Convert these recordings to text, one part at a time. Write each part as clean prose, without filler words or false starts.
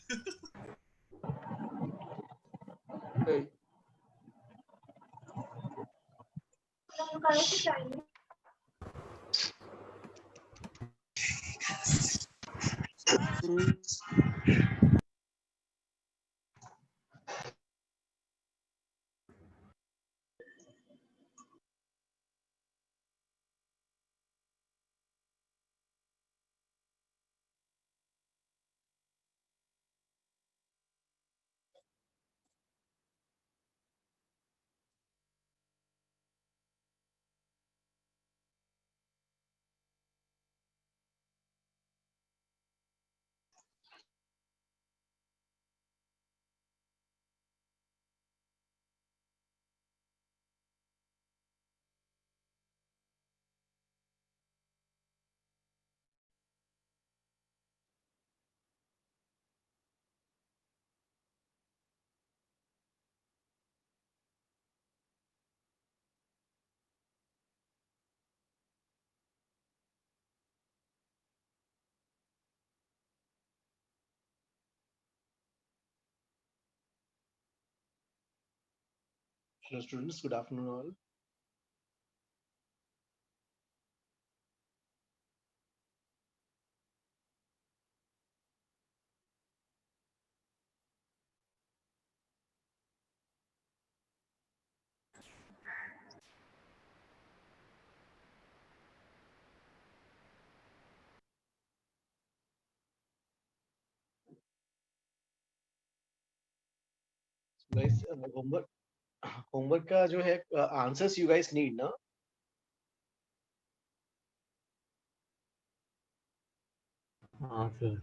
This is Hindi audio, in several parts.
Hello students, good afternoon all. Guys, homework का जो है answers you guys need ना? हाँ सर.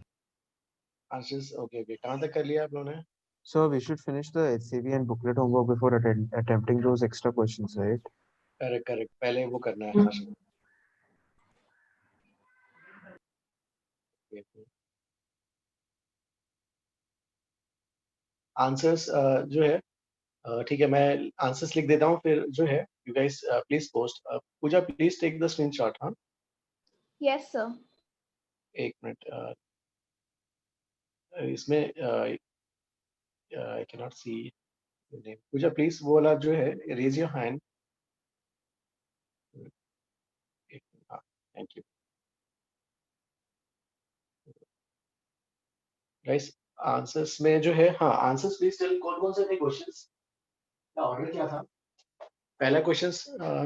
Answers okay कहाँ तक कर लिया आप लोगों ने? So we should finish the HCV and booklet homework before attempting those extra questions, right? Correct पहले वो करना है हाँ. Answers जो है ठीक है मैं आंसर्स लिख देता हूँ फिर जो है you guys please post. Pooja please take the screenshot. हाँ यस सर. एक मिनट. इसमें I can not see name. Pooja please वो वाला जो है raise your hand. Thank you guys. Answers में जो है हाँ आंसर्स प्लीज टेल कौन कौन से थे क्वेश्चंस. क्या ऑर्डर क्या था. पहला क्वेश्चन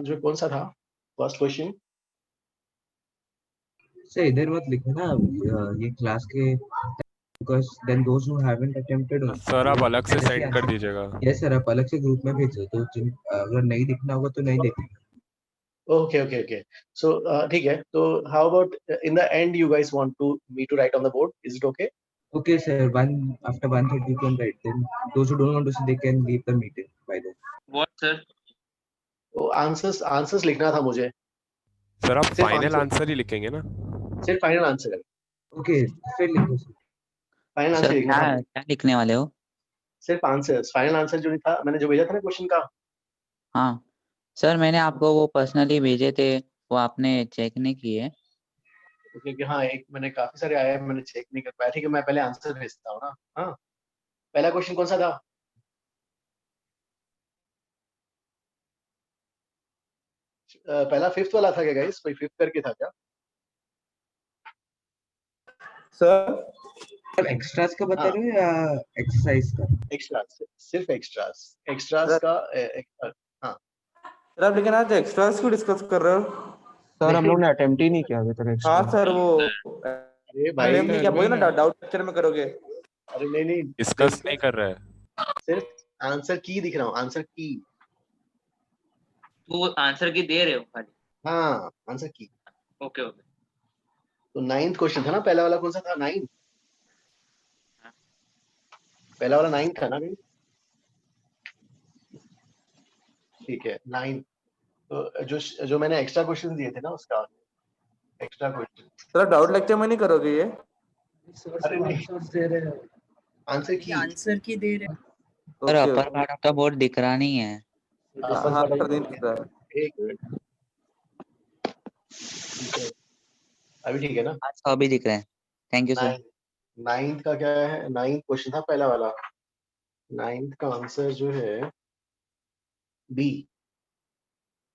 जो कौन सा था. फर्स्ट क्वेश्चन सर इधर मत लिखो ना ये क्लास के because then those who haven't attempted sir आप अलग से सेंड कर दीजिएगा. यस सर आप अलग से ग्रुप में भेज दो तो जिन अगर नहीं दिखना होगा तो नहीं देखेंगे. okay so ठीक है तो how about in the end you guys want to me to write on the board, is it okay? Okay sir, after 1:30 you can write. Then those who don't want to see they can leave the meeting by then. What sir? तो आंसर्स लिखना था मुझे. सर आप सिर्फ फाइनल answer. आंसर ही लिखेंगे ना. सिर्फ फाइनल आंसर है. Okay फिर लिखो सर. फाइनल सर आंसर लिखना था. क्या लिखने वाले हो? सिर्फ आंसर्स. फाइनल आंसर जो नहीं था मैंने जो भेजा था ना क्वेश्चन का. हाँ सर मैंने आपको वो पर्सनली भेजे थे वो आपने चेक नहीं किए. क्योंकि हाँ एक मैंने काफी सारे आए हैं मैंने चेक नहीं कर पाया. ठीक है मैं पहले आंसर भेजता हूँ ना. हाँ पहला क्वेश्चन कौन सा था. पहला फिफ्थ वाला था क्या गाइस. कोई फिफ्थ करके था क्या. सर एक्स्ट्रास का बता रहे हो या एक्सरसाइज का. एक्स्ट्रास. सिर्फ एक्स्ट्रास का हाँ. सर आप लेकिन आज एक्स्ट्रास क्यों डिस्कस कर रहे हो. सर हम लोग ने अटेम्प्ट ही नहीं किया अभी तक extra. हाँ सर वो अरे भाई नहीं क्या बोले ना डाउट लेक्चर में करोगे. अरे नहीं डिस्कस नहीं कर रहा है. सिर्फ आंसर की दिख रहा हूँ. आंसर की. वो आंसर की दे रहे हो खाली. हाँ आंसर की. ओके. तो 9th क्वेश्चन था ना. पहला वाला कौन सा था. 9. पहला वाला 9 था ना. ठीक है 9. तो जो मैंने एक्स्ट्रा क्वेश्चन दिए थे ना उसका extra question. Sir doubt lecture में नहीं करोगे ये. अरे नहीं आंसर की दे रहे. Sir upper part of the board दिख रहा नहीं है. हाँ सर दिन दिख रहा है. एक मिनट. ठीक है अभी ठीक है ना. आज तो अभी दिख रहे हैं. Thank you sir. नाइन्थ का क्या है? नाइन्थ क्वेश्चन था पहला वाला। नाइन्थ का आंसर जो है बी।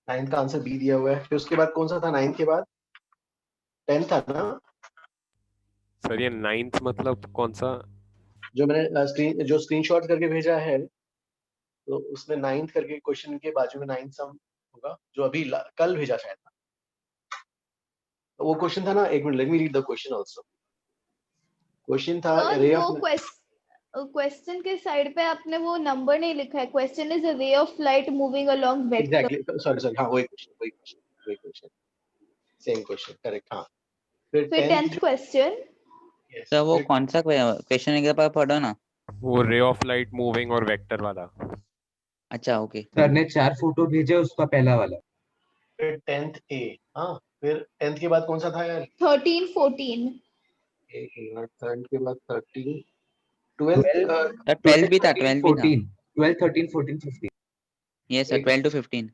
नाइन्थ का आंसर बी दिया हुआ है। फिर उसके बाद कौन सा था नाइन्थ के बाद? 10th था ना? सर ये 9th मतलब कौन सा? जो मैंने स्क्रीनशॉट करके भेजा है, तो उसमें 9th करके क्वेश्चन के बाजू में 9th सम होगा, जो अभी कल भेजा शायद था। तो वो क्वेश्चन था ना, एक minute, let me read the question also. Question था सर रे वो ऑफ क्वेश्चन के साइड पे आपने वो नंबर नहीं लिखा है। क्वेश्चन इज अ रे of light moving along vector. Exactly, sorry, हाँ वही क्वेश्चन, सेम क्वेश्चन, करेक्ट। हाँ, फिर फिर 10th क्वेश्चन। सर वो कौन सा क्वेश्चन एक बार पढ़ो ना। वो रे ऑफ लाइट मूविंग और वेक्टर वाला। अच्छा ओके। सर ने 4 फोटो भेजे, उसका पहला वाला। फिर 10th ए। हाँ, फिर 10th के बाद कौन सा था यार? 13 14। एक मिनट, 10th के बाद 13, 12th 12 12 भी था 12 भी था। 14 12 13 14 15। Yes sir 12 to 15।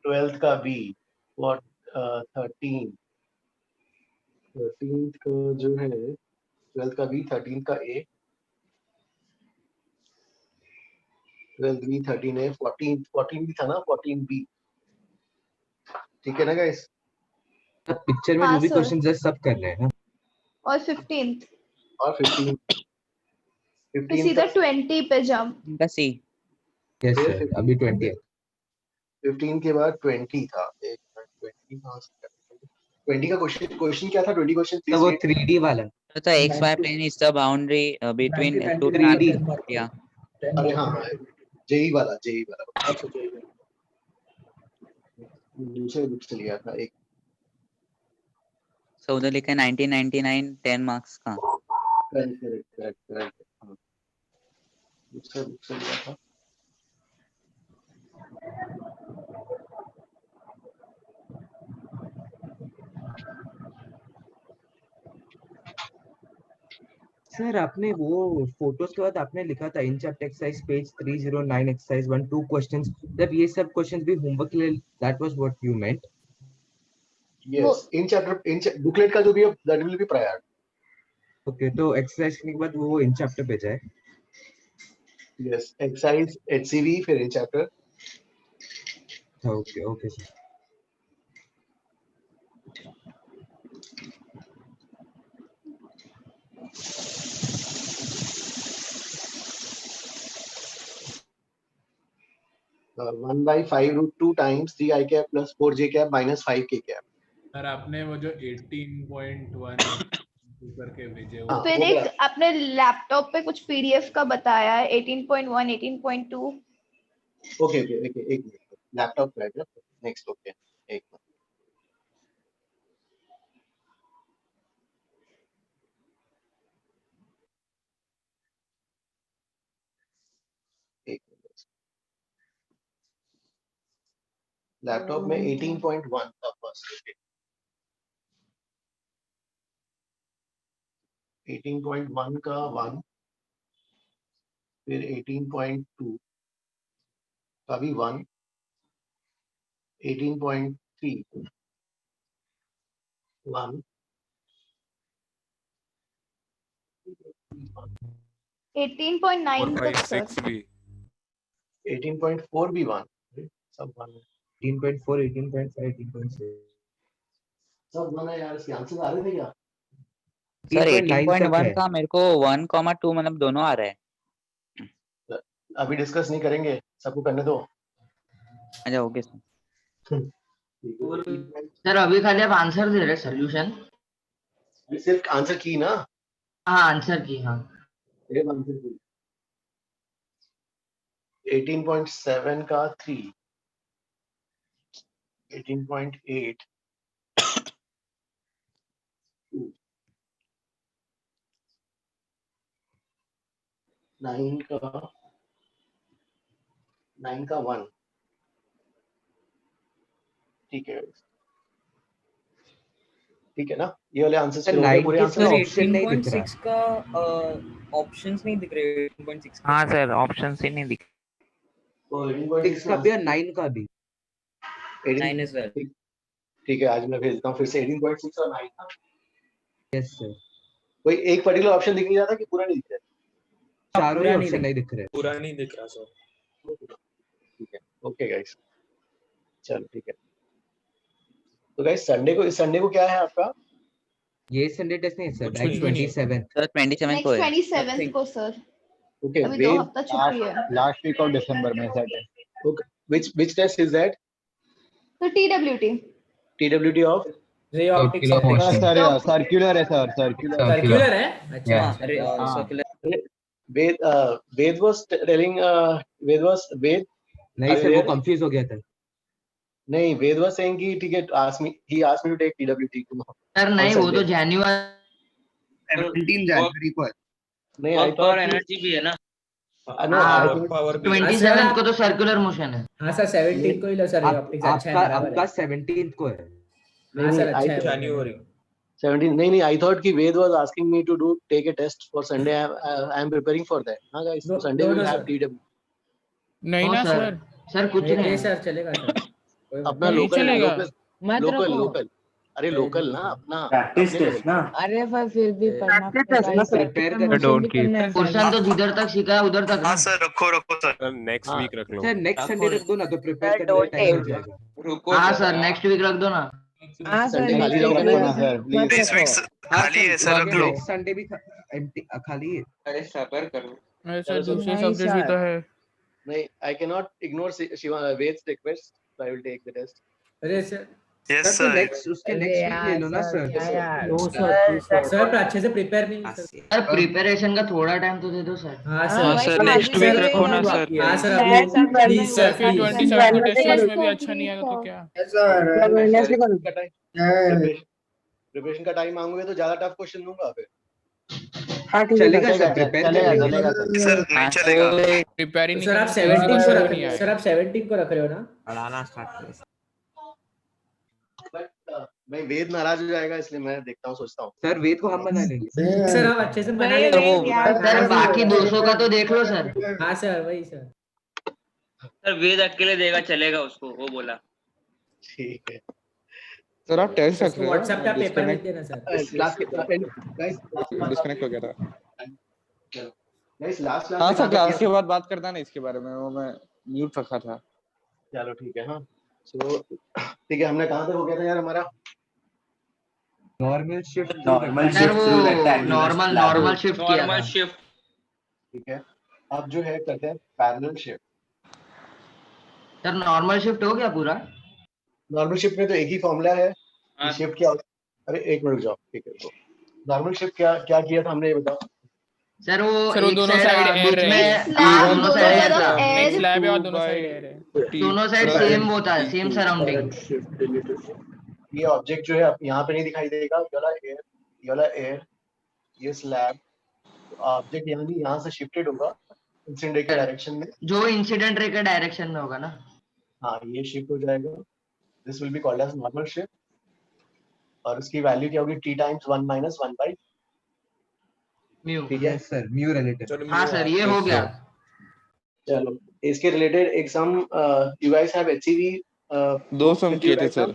12th का बी, व्हाट 13th का जो है 12th का बी, 13th का ए, 12th बी, 13 ए, 14 भी था ना, 14 बी। ठीक है ना गाइस? पिक्चर में हाँ, जो भी sir. क्वेश्चंस है सब कर रहे हैं ना। और 15th और 15 फिर सीधा 20 पे जंप। इनका सी। यस फिर सर, अभी 20 है। 15 के बाद 20 था। एक मिनट, 20 कहाँ से? 20 का क्वेश्चन क्या था? 20 क्वेश्चन तो वो प्लीज 3D वाला। तो XY plane is the boundary between two 3D। yeah। अरे हाँ हाँ, जेई वाला अच्छा, जेई वाला दूसरे बुक से लिया था एक। सो उधर लिखा है 1999 10 मार्क्स का। करेक्ट। हाँ, दूसरे बुक से लिया था। सर आपने वो फोटोज के बाद आपने लिखा था in chapter exercise page 309 exercise 1 2 questions, जब ये सब क्वेश्चंस भी होमवर्क के लिए, that was what you meant. Yes, in booklet का जो भी है that will be prior. Okay, तो एक्सरसाइज करने के बाद वो इन चैप्टर पे जाए। यस, एक्सरसाइज एचसीवी, फिर in chapter. Okay okay sir. One by 5√2 times 3i cap plus 4j cap minus 5k cap. Sir आपने वो जो 18.1 करके भेजे वो हाँ, फिर वो एक क्या? आपने लैपटॉप पे कुछ पीडीएफ का बताया है 18.1 18.2। ओके, एक मिनट, लैपटॉप पे है नेक्स्ट। ओके, एक मिनट। लैपटॉप में 18.1 था फर्स्ट। 18.1 का 1, फिर 18.2 का भी 1, 18.3 1, 18.9 4 तक 5 सर। 6 भी। 18.4 भी 1, सब 1 है। 18.4 18.5 18.6 सब 1 है यार, इसके आंसर आ रहे थे क्या? सर 18.9 तक 18.1 है। का मेरे को 1,2 मतलब दोनों आ रहा है। अभी डिस्कस नहीं करेंगे, सबको करने दो। अच्छा ओके सर। सर अभी खाली आप आंसर दे रहे, सोल्यूशन। सिर्फ आंसर की ना? हाँ आंसर की, हाँ। सिर्फ आंसर की। 18.7 का 3, 18.8 2, 9 का 1। ठीक है ना? ये वाले आंसर्स फिर हो गए पूरे 9 आंसर। सर ऑप्शन नहीं दिख रहा। 18.6 का ऑप्शंस नहीं दिख रहे। 18.6 का। हाँ सर ऑप्शन ही नहीं दिख। तो 6 का भी और 9 का भी। 9 as well। ठीक है, आज मैं भेजता हूँ फिर से 18.6 और 9 का। Yes sir. कोई एक पर्टिकुलर ऑप्शन दिख नहीं रहा था कि पूरा नहीं दिख रहा चारों ही पूरा नहीं ऑप्शन नहीं दिख रहे। पूरा नहीं दिख रहा सर। है? ठीक है, ओके गाइस, चलो ठीक है। तो गाइस संडे को क्या है आपका? ये संडे टेस्ट नहीं है सर, कुछ लाइक भी नहीं है। 27। सर 27 को नेक्स्ट है 27th को सर, ओके, अभी 2 हफ्ता छुट्टी है। लास्ट वीक ऑफ दिसंबर में Saturday. okay, which test is that? तो TWT TWT of ray optics Circular optics sir circular है सर, सर्कुलर। सर्कुलर है। अच्छा Yeah. अरे circular Ved was telling Ved नहीं सर, वो कंफ्यूज हो गया था। नहीं, Ved was saying कि ठीक है, he asked me to take TWT tomorrow. Sir नहीं, वो तो जनवरी 17 जनवरी को है। नहीं, I thought एनर्जी भी है ना। no, I thought पावर 27 को तो सर्कुलर मोशन है। हाँ सर 17 को ही लो सर, ऑप्टिक्स अच्छा है, बराबर आपका है। 17 को है। हाँ सर, I अच्छा है। thought- जनवरी 17 नहीं, I thought कि Ved was asking me to take a test for Sunday. I am preparing for that. हाँ guys, No, Sunday no, we will no, have sir. TW. नहीं ना सर सर, सर कुछ नहीं नहीं सर, चलेगा सर। कोई बात अपना नहीं लोकल चलेगा। लोकल अरे लोकल ना अपना प्रैक्टिस अपने टेस्ट ना। अरे पर फिर भी पढ़ना पड़ेगा। प्रिपेयर कर। Don't keep. पोर्शन तो जिधर तक सीखा है उधर तक ना। सर नेक्स्ट हाँ। वीक रख लो। सर नेक्स्ट संडे रख दो ना, तो प्रिपेयर करने में don't टाइम हो take. जाएगा। हाँ सर नेक्स्ट वीक रख दो ना। हाँ सर, संडे खाली next रहोगे week ना मत सर, प्लीज। रखो। खाली है सर, रख लो। नेक्स्ट संडे भी खाली है। अरे सबर करो। अरे चलो, सर दूसरे नहीं सब्जेक्ट भी सर। तो है। नहीं, I cannot ignore Ved's request, so I will take the test. अरे सर सर तो नेक्स्ट उसके अरे नेक्स्ट वीक ले यार लो ना सर, सर। क्या यार। नो सर, सर पर अच्छे से प्रिपेयर नहीं है सर। सर प्रिपरेशन का थोड़ा टाइम तो दे दो सर। हाँ हाँ, सर, सर, next week रखो ना सर। हाँ सर, मैं अभी सब प्लीज सर, फिर प्लीज। 27 को टेस्ट सीरीज में भी अच्छा नहीं आएगा तो क्या? प्रिपरेशन का टाइम मांगोगे तो ज्यादा टफ क्वेश्चन दूंगा फिर। चलेगा सर, प्रिपेयर चलेगा करेंगे। चलेगा सर। नहीं चलेगा प्रिपेयर ही नहीं सर आप करना, 17 को समझ रख नहीं रहे हो, आएगा। सर आप 17 को रख रहे हो ना? पढ़ाना स्टार्ट करो। बट मैं वेद नाराज हो जाएगा, इसलिए मैं देखता हूँ, सोचता हूँ। सर वेद को हम बना लेंगे। सर आप अच्छे से बना वही लेंगे। वही यार। सर बाकी 200 का तो देख लो सर। हाँ सर, वही सर। सर वेद अकेले देगा चलेगा उसको, वो बोला। ठीक है। सर आप टेस्ट रख उसको रहे हो? व्हाट्सएप पे पेपर भेज देना सर। क्लास के गाइस डिस्कनेक्ट हो गया था। गाइस लास्ट हाँ सर, क्लास के बाद बात करना ना इसके बारे में, वो मैं म्यूट रखा था। चलो ठीक है। हाँ सो ठीक है, हमने कहाँ तक हो गया था यार हमारा? नॉर्मल शिफ्ट सर वो नॉर्मल शिफ्ट किया था। ठीक है, अब जो है करते हैं parallel shift. Sir normal shift हो गया पूरा। नॉर्मल शिफ्ट में तो एक ही फॉर्मूला है कि शिफ्ट क्या अरे एक मिनट जाओ। ठीक है, तो नॉर्मल शिफ्ट क्या क्या किया था हमने, ये बताओ। सर वो सर वो एक दोनों साइड एयर बीच में है। दोनों साइड एयर था। नेक्स्ट लैब है और दोनों साइड एयर है। दोनों साइड सेम होता है, सेम सराउंडिंग। ये ऑब्जेक्ट जो है अब यहाँ पे नहीं दिखाई देगा, ये वाला एयर, ये स्लैब। ऑब्जेक्ट यहाँ नहीं, यहाँ से शिफ्टेड होगा इंसिडेंट रे के डायरेक्शन में। जो इंसिडेंट रे के डायरेक्शन में होगा ना। हाँ, ये शिफ्ट हो जाएगा। This will be called as normal shift, और उसकी वैल्यू क्या होगी? t times 1 minus 1 by mu. ठीक है सर, म्यू रिलेटेड। हाँ सर, ये हो गया। चलो इसके रिलेटेड एक sum, you guys have HCV 2 sum किए थे सर।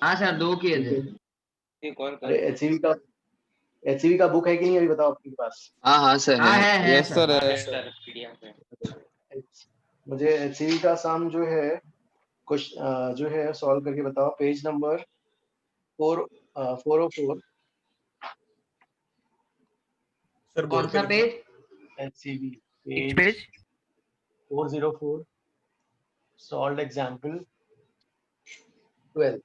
हाँ सर 2 किए थे। अरे HCV का बुक है कि नहीं, अभी बताओ आपके पास? हाँ सर है। यस सर है। मुझे HCV का सम जो है कुछ जो है सॉल्व करके बताओ। Page number 404। सर कौन सा page? HCV page 404, solve example 12।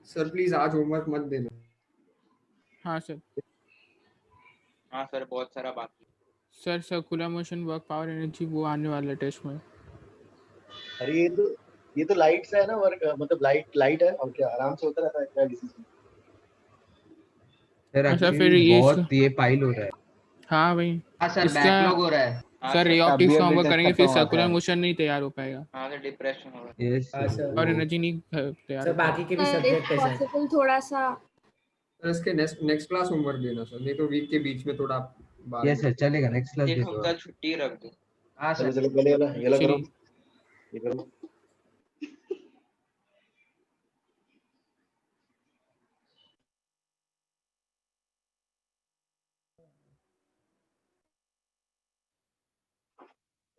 Sir please आज होमवर्क मत देना। हाँ सर। हाँ सर, बहुत सारा बाकी। Sir circular motion, work, power, energy वो आने वाला है टेस्ट में। अरे ये तो लाइट सा है ना, वर्क मतलब लाइट है, और क्या आराम से होता रहता है क्या डिसीजन। सर अच्छा, फिर एक्चुअली ये बहुत ये पाइल हो रहा है। हाँ भाई। हाँ सर बैकलॉग हो रहा है। सर रे ऑप्टिक्स अभी होमवर्क टेस्ट करेंगे, खत्म फिर हुआ सर्कुलर था। मोशन नहीं तैयार हो पाएगा हाँ सर, डिप्रेशन हो रहा है। यस हाँ सर। और एनर्जी नहीं तैयार सर हो पाएगा। बाकी के भी सब्जेक्ट है सर। पॉसिबल थोड़ा सा। सर इसके नेक्स्ट क्लास होमवर्क देना सर, नहीं तो वीक के बीच में थोड़ा यस सर, चलेगा। नेक्स्ट क्लास दे एक दो। हफ्ता छुट्टी रख दो। हाँ चलो सर। चलो पहले ये करो। ये करो।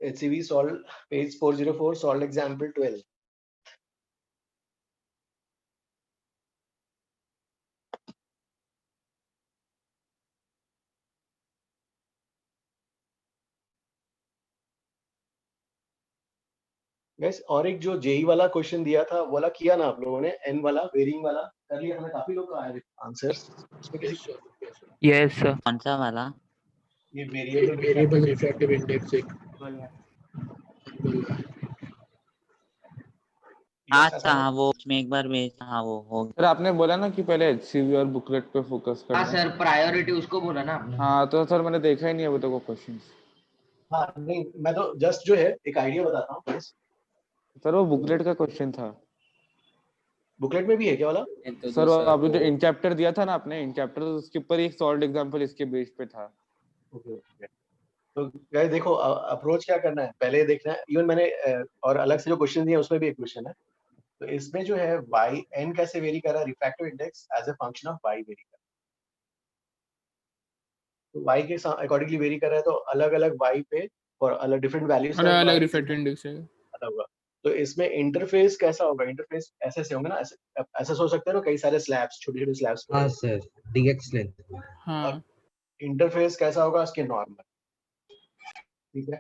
HCV solved, page 404, solved example 12. Guys, और एक जो जेई वाला क्वेश्चन दिया था वो वाला किया ना आप लोगों ने, एन वाला वेरिंग वाला कर लिया? हमें काफी लोग का आया आंसर्स उसमें किसी यस सर। कौन सा वाला? ये वेरिएबल रिफ्रैक्टिव इंडेक्स एक अच्छा हाँ वो उसमें एक बार भेजा। हाँ वो हो सर आपने बोला ना कि पहले HCV और बुकलेट पे फोकस करना हाँ सर, प्रायोरिटी उसको बोला ना आपने। हाँ तो सर मैंने देखा ही नहीं अभी तक वो क्वेश्चंस। हाँ नहीं, मैं तो जस्ट जो है एक आइडिया बताता हूँ प्लीज। सर वो बुकलेट का क्वेश्चन था। बुकलेट में भी है क्या वाला? सर वो अभी जो इन चैप्टर दिया था ना आपने, इन चैप्टर उसके ऊपर एक सॉल्व्ड एग्जांपल इसके बेस पे था। Okay okay. तो गाइस देखो अप्रोच क्या करना है, पहले देखना है। इवन मैंने और अलग से जो क्वेश्चन दिए उसमें भी एक क्वेश्चन है। तो इसमें जो है y n कैसे वेरी कर रहा है, refractive index as a function of y vary कर रहा है। तो y के अकॉर्डिंगली वेरी कर रहा है, तो अलग अलग y पे और अलग डिफरेंट वैल्यूज अलग अलग रिफ्रैक्टिव इंडेक्स है अलग होगा। तो इसमें इंटरफेस कैसा होगा? इंटरफेस ऐसे से होंगे ना, ऐसे सोच सकते हैं ना, कई सारे स्लैब्स, छोटे छोटे स्लैब्स। हाँ सर, dx लेंथ। हाँ इंटरफेस कैसा होगा उसके नॉर्मल, ठीक है।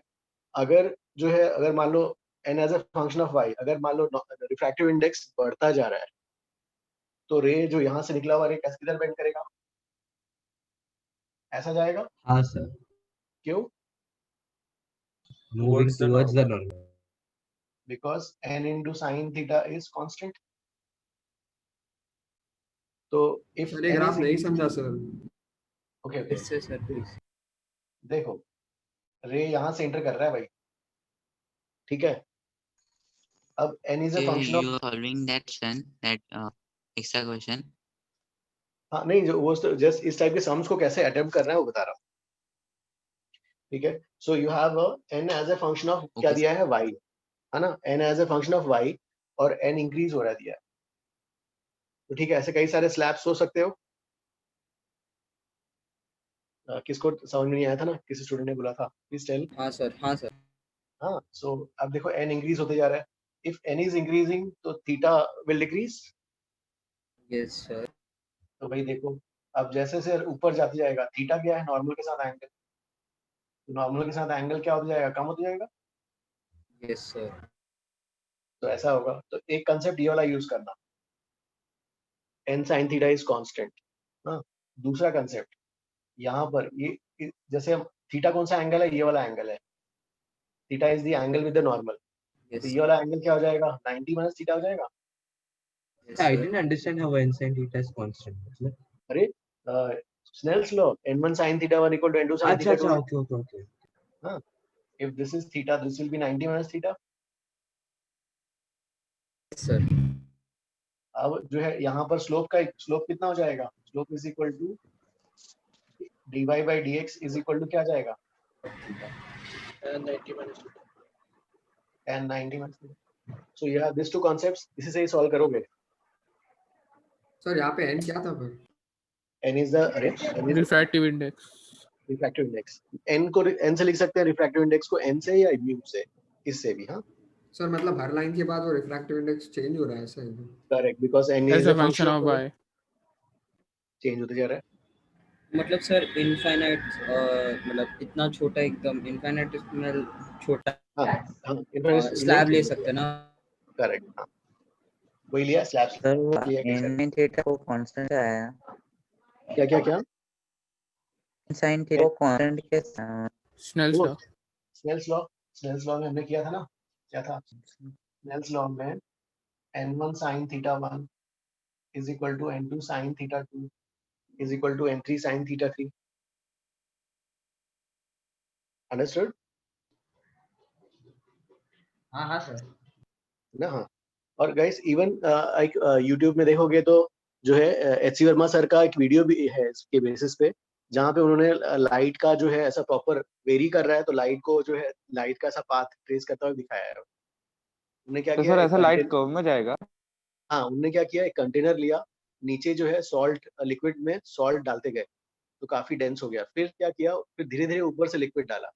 अगर जो है, अगर मान लो n as a function of y, अगर मान लो रिफ्रैक्टिव इंडेक्स बढ़ता जा रहा है, तो रे जो यहाँ से निकला हुआ रे कैसे किधर बेंड करेगा? ऐसा जाएगा। हाँ सर, क्यों? Moving towards the normal. Because n into sin theta is constant. तो if सर ये ग्राफ नहीं समझा सर। ओके इससे सर प्लीज। देखो, रे यहाँ से एंटर कर रहा है भाई, ठीक है। अब n is a function of, you are solving that son that extra question. हाँ नहीं, जो वो जस्ट इस टाइप के सम्स को कैसे अटेम्प्ट करना है वो बता रहा हूँ, ठीक है। So you have n as a function of, क्या दिया है, y, है ना। n as a function of y और n इंक्रीज हो रहा दिया है, तो ठीक है। ऐसे कई सारे स्लैब्स हो सकते हो। किसको समझ में नहीं आया था ना, किसी स्टूडेंट ने बोला था, प्लीज टेल। हाँ सर, हाँ सर। हाँ, सो अब देखो n इंक्रीज होते जा रहा है। इफ n इज इंक्रीजिंग तो theta will decrease. Yes sir. तो भाई देखो, अब जैसे से ऊपर जाती जाएगा, थीटा क्या है, नॉर्मल के साथ एंगल, तो नॉर्मल के साथ एंगल क्या होता जाएगा, कम होता जाएगा। Yes sir. तो ऐसा होगा। तो एक कंसेप्ट ये वाला यूज करना, n sin theta is constant. हाँ, दूसरा कंसेप्ट यहाँ पर ये जैसे थीटा कौन सा एंगल है, ये वाला एंगल है, theta is the angle with the normal. तो ये वाला एंगल क्या हो जाएगा, 90 माइनस थीटा हो जाएगा। I didn't understand how n sin theta is constant. मतलब अरे Snell's law, n1 sin theta 1 equal to n2 sin अच्छा theta 2. अच्छा, okay. हाँ, if this is theta, this will be 90 minus theta. Sir. अब जो है यहाँ पर स्लोप कितना हो जाएगा, slope is equal to dy by dx is equal to क्या जाएगा, tan 90 minus theta. tan 90 minus theta. So you have these two concepts, इसी से ही सॉल्व करोगे। सर यहाँ पे n क्या था फिर? n is the refractive index. Refractive index. n से लिख सकते हैं रिफ्रैक्टिव इंडेक्स को, n से या म्यू से, इससे भी। हाँ सर मतलब हर लाइन के बाद वो रिफ्रैक्टिव इंडेक्स चेंज हो रहा है ऐसा है? Correct, because n as is a a function of y। Change होते जा रहा है। मतलब सर इनफाइनाइट, मतलब इतना छोटा, एकदम इनफाइनाइटेसिमल छोटा स्लैब ले सकते ना। करेक्ट, हाँ वही लिया स्लैब। सर वो n थीटा को कांस्टेंट आया। क्या sin थीटा को कांस्टेंट के स्नेल्स लॉ। स्नेल्स लॉ में हमने किया था ना, क्या था स्नेल्स लॉ में, n1 sin theta 1 is equal to n2 sin theta 2 is equal to n3 sin theta 3. Understood? हाँ सर ना। हाँ, और गाइस इवन यूट्यूब में देखोगे तो जो है एच सी वर्मा सर का एक वीडियो भी है इसके बेसिस पे, जहाँ पे उन्होंने लाइट का जो है ऐसा प्रॉपर वेरी कर रहा है, तो लाइट को जो है लाइट का ऐसा पाथ ट्रेस करता हुआ दिखाया है। उन्होंने क्या तो किया, सर एक ऐसा लाइट कंटेनर, कर्व में जाएगा? हाँ उन्होंने क्या किया, एक कंटेनर लिया, नीचे जो है सॉल्ट, लिक्विड में सॉल्ट डालते गए तो काफी डेंस हो गया। फिर क्या किया, फिर धीरे धीरे ऊपर से लिक्विड डाला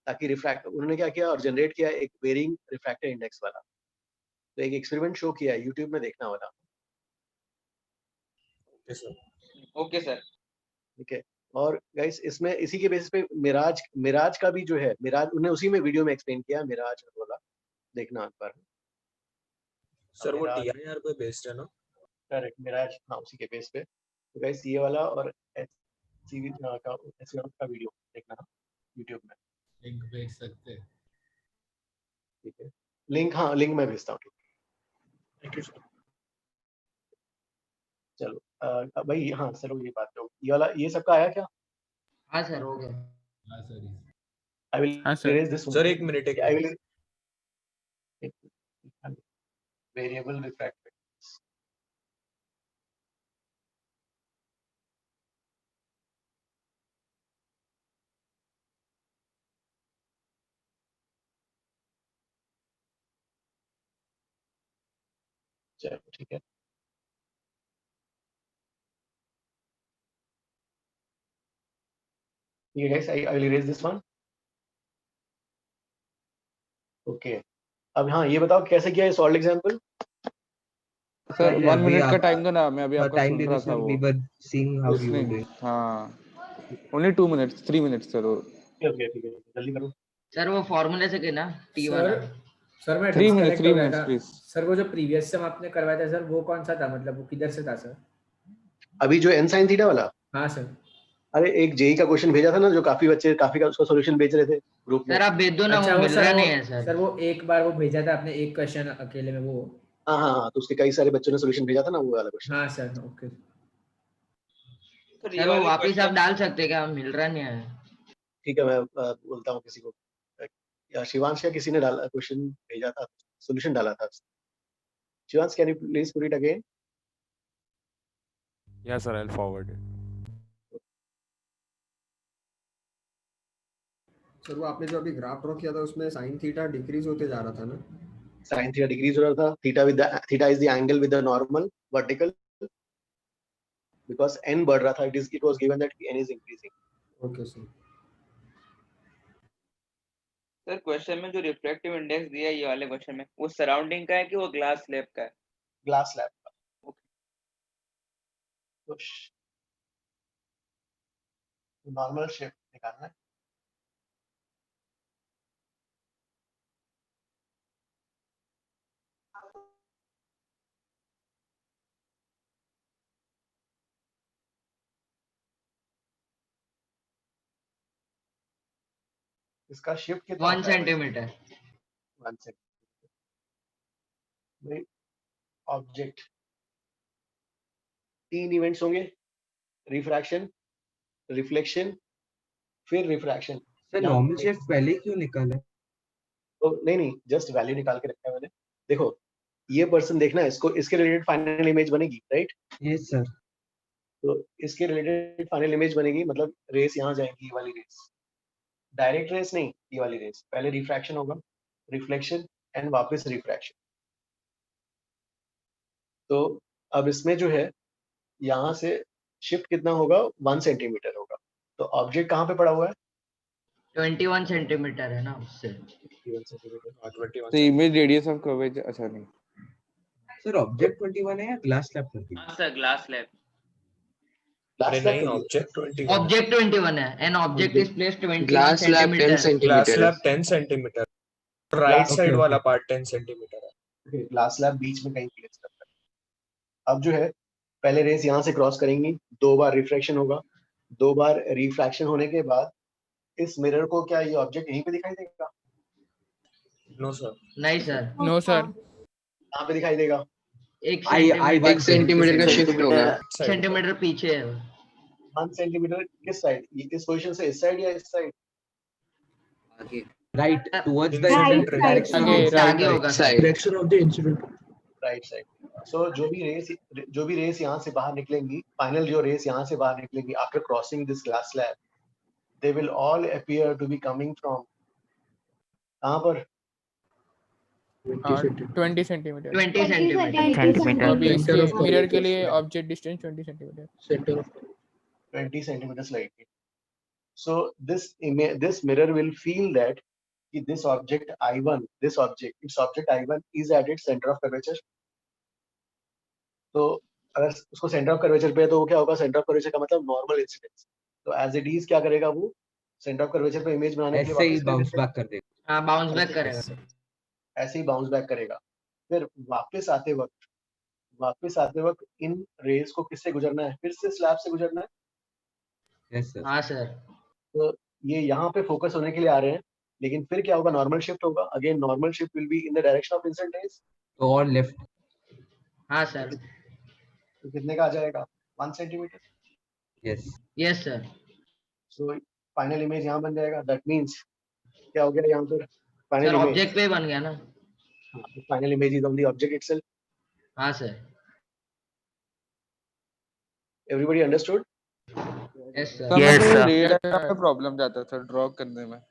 ताकि रिफ्रैक्ट, उन्होंने क्या किया और जनरेट किया एक वेरिंग रिफ्रैक्टिव इंडेक्स वाला। तो एक एक्सपेरिमेंट शो किया है, यूट्यूब में देखना वाला। Okay sir. ठीक है। और गाइस इसमें इसी के बेसिस पे मिराज का भी जो है, मिराज उन्हें उसी में वीडियो में एक्सप्लेन किया, मिराज वाला देखना एक बार। सर वो TIR पे बेस्ड है ना? करेक्ट, मिराज, हाँ उसी के बेस पे। तो गाइस ये वाला और HCV का वीडियो देखना यूट्यूब में। लिंक भेज सकते हैं? ठीक है, लिंक, हाँ लिंक मैं भेजता हूँ। Thank you sir. चलो भाई, हाँ सर ये बात तो, ये वाला ये सबका आया क्या? हाँ सर हो गया। हाँ सर। आई विल हाँ sir. erase this one. Sir एक मिनट, एक I will variable refractive. चलो ठीक है। ठीक है guys, I will erase this one. Okay. अब हाँ ये बताओ कैसे किया है सॉल्ट एग्जांपल? सर अरे 1 अभी मिनट का आप टाइम दो ना, मैं अभी आपका टाइम सुन दे रहा दो था सर, वो। We were seeing how you were Listening, doing. हाँ only 2 minutes 3 minutes sir. Okay ठीक है, जल्दी करो। सर वो फॉर्मूले से कहना टी वाला। सर मैं 3 मिनट्स डिस्कनेक्ट हो 3 गया मिनट्स था प्लीज। सर। वो जो प्रीवियस सेम आपने करवाया था सर, वो कौन सा था, मतलब वो किधर से था सर? अभी जो n sin थीटा वाला, हाँ सर। अरे एक जेई का क्वेश्चन भेजा था ना, जो काफी बच्चे काफी का उसका सॉल्यूशन भेज रहे थे ग्रुप में। सर आप भेज दो ना, अच्छा वो वो मिल सर, रहा वो नहीं है सर। सर वो एक बार वो भेजा था आपने, एक क्वेश्चन अकेले में वो। हाँ हाँ हाँ, तो उसके कई सारे बच्चों ने सॉल्यूशन भेजा था ना, वो वाला क्वेश्चन। हाँ सर ओके। सर वो वापिस आप डाल सकते हैं क्या, मिल रहा नहीं है। ठीक है, मैं बोलता हूँ किसी को, या शिवांश या किसी ने डाला क्वेश्चन भेजा था, सॉल्यूशन डाला था। Shivansh can you please put it again? Yeah, sir, I'll forward it. Sir वो आपने जो अभी ग्राफ ड्रॉ किया था उसमें साइन थीटा डिक्रीज होते जा रहा था ना? साइन थीटा डिक्रीज हो रहा था, theta is the angle with the normal vertical, because n बढ़ रहा था, it was given that n is increasing. Okay sir. Sir question में जो रिफ्लेक्टिव इंडेक्स दिया है ये वाले क्वेश्चन में, वो सराउंडिंग का है कि वो ग्लास स्लैब का है? ग्लास स्लैब का। नॉर्मल शेप निकालना है। इसका शिफ्ट कितना 1 सेंटीमीटर। 1 सेंटीमीटर। ऑब्जेक्ट 3 इवेंट्स होंगे, रिफ्रैक्शन, रिफ्लेक्शन, फिर रिफ्रैक्शन। सर नॉर्मल शिफ्ट पहले क्यों निकाला? तो नहीं, जस्ट वैल्यू निकाल के रखा है मैंने। देखो ये पर्सन देखना है, इसको इसके रिलेटेड फाइनल इमेज बनेगी, राइट? Yes sir. तो इसके रिलेटेड फाइनल इमेज बनेगी, मतलब रेस यहाँ जाएगी, ये वाली रेस, डायरेक्ट रेस नहीं, ये वाली रेस। पहले रिफ्रैक्शन होगा, रिफ्लेक्शन एंड वापस रिफ्रैक्शन। तो अब इसमें जो है यहाँ से शिफ्ट कितना होगा, 1 सेंटीमीटर होगा। तो ऑब्जेक्ट कहाँ पे पड़ा हुआ है? 21 सेंटीमीटर है ना उससे। 21 सेंटीमीटर। तो इमेज रेडियस ऑफ कवरेज, अच्छा नहीं सर ऑब्जेक्ट 21 है या ग्लास स्लैब 21? हाँ सर ग्लास स्लैब। अरे नहीं, ऑब्जेक्ट 21 ऑब्जेक्ट 21 है and object is placed 21 glass slab 10 centimetre. Glass centimetre slab 10 centimetre, right side वाला पार्ट 10 सेंटीमीटर है। ओके, ग्लास स्लैब बीच में कहीं प्लेस करता है। अब जो है पहले रेस यहाँ से क्रॉस करेंगी, 2 बार रिफ्रैक्शन होगा, 2 बार रिफ्रैक्शन होने के बाद इस मिरर को क्या ये ऑब्जेक्ट यहीं पे दिखाई देगा? No sir. नहीं सर। No sir. कहाँ पे दिखाई देगा? 1 1 सेंटीमीटर का शिफ्ट होगा। सेंटीमीटर पीछे है। 1 सेंटीमीटर किस साइड? इस पोजीशन से इस साइड या इस साइड? आगे राइट टुवर्ड्स द डायरेक्शन आगे होगा sir. Direction of the incident. Right side. So जो भी रेस यहाँ से बाहर निकलेंगी, फाइनल जो रेस यहाँ से बाहर निकलेंगी after crossing this glass slab, they will all appear to be coming from कहाँ पर? 20 सेंटीमीटर 20 सेंटीमीटर सेंटीमीटर अभी Center of इसके मिरर के curvature लिए slab. Object distance 20 centimetre Center of 20 centimeters slightly. So this mirror will feel that this object I1, its object I1 is at its center of curvature. तो अगर उसको सेंटर ऑफ कर्वेचर पे है तो वो क्या होगा, सेंटर ऑफ कर्वेचर का मतलब नॉर्मल इंसिडेंस। तो एज इट इज क्या करेगा, वो सेंटर ऑफ कर्वेचर पे इमेज बनाने के लिए ऐसे ही वापस बाउंस बैक कर देगा। हाँ बाउंस बैक करेगा सर। ऐसे ही बाउंस बैक करेगा। फिर वापस आते वक्त इन रेज को किससे गुजरना है, फिर से स्लैब से गुजरना है। Yes sir. हाँ सर। तो ये यहाँ पे फोकस होने के लिए आ रहे हैं, लेकिन फिर क्या होगा, नॉर्मल शिफ्ट होगा। Again normal shift will be in the direction of incident raise. तो और लेफ्ट। हाँ सर। तो कितने का आ जाएगा, 1 centimetre. Yes sir. So final image यहाँ बन जाएगा। दैट मीन्स क्या हो गया यहाँ पर, सर फाइनल इमेज, ऑब्जेक्ट पे बन गया ना। Final image is on the object itself. हाँ sir. Everybody understood? Yes sir sir. मुझे रीड में प्रॉब्लम जाता है सर, ड्रॉ करने में।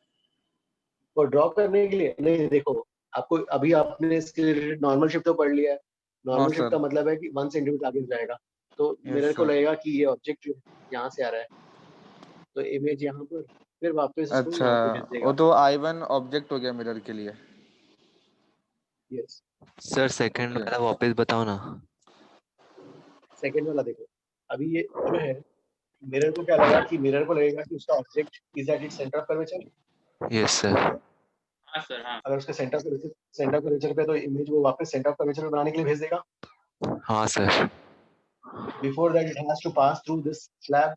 और ड्रॉ करने के लिए नहीं, देखो आपको अभी आपने इसके नॉर्मल शिफ्ट तो पढ़ लिया है। नॉर्मल शिफ्ट का मतलब है कि 1 सेंटीमीटर आगे जाएगा, तो मिरर को लगेगा कि ये ऑब्जेक्ट जो यहाँ से आ रहा है, तो इमेज यहाँ पर, फिर वापस इसको अच्छा, यहाँ पे भेज देगा। वो तो I1 ऑब्जेक्ट हो गया मिरर के लिए। यस सर सेकंड वाला वापस बताओ ना। सेकंड वाला देखो, अभी ये जो है मिरर को क्या लगा कि मिरर को लगेगा कि उसका object is at its centre of curvature. Yes sir. हाँ सर। हाँ अगर उसका सेंटर ऑफ कर्वेचर पे, तो इमेज वो वापस सेंटर ऑफ कर्वेचर पे बनाने के लिए भेज देगा। हाँ sir. Before that it has to pass through this slab.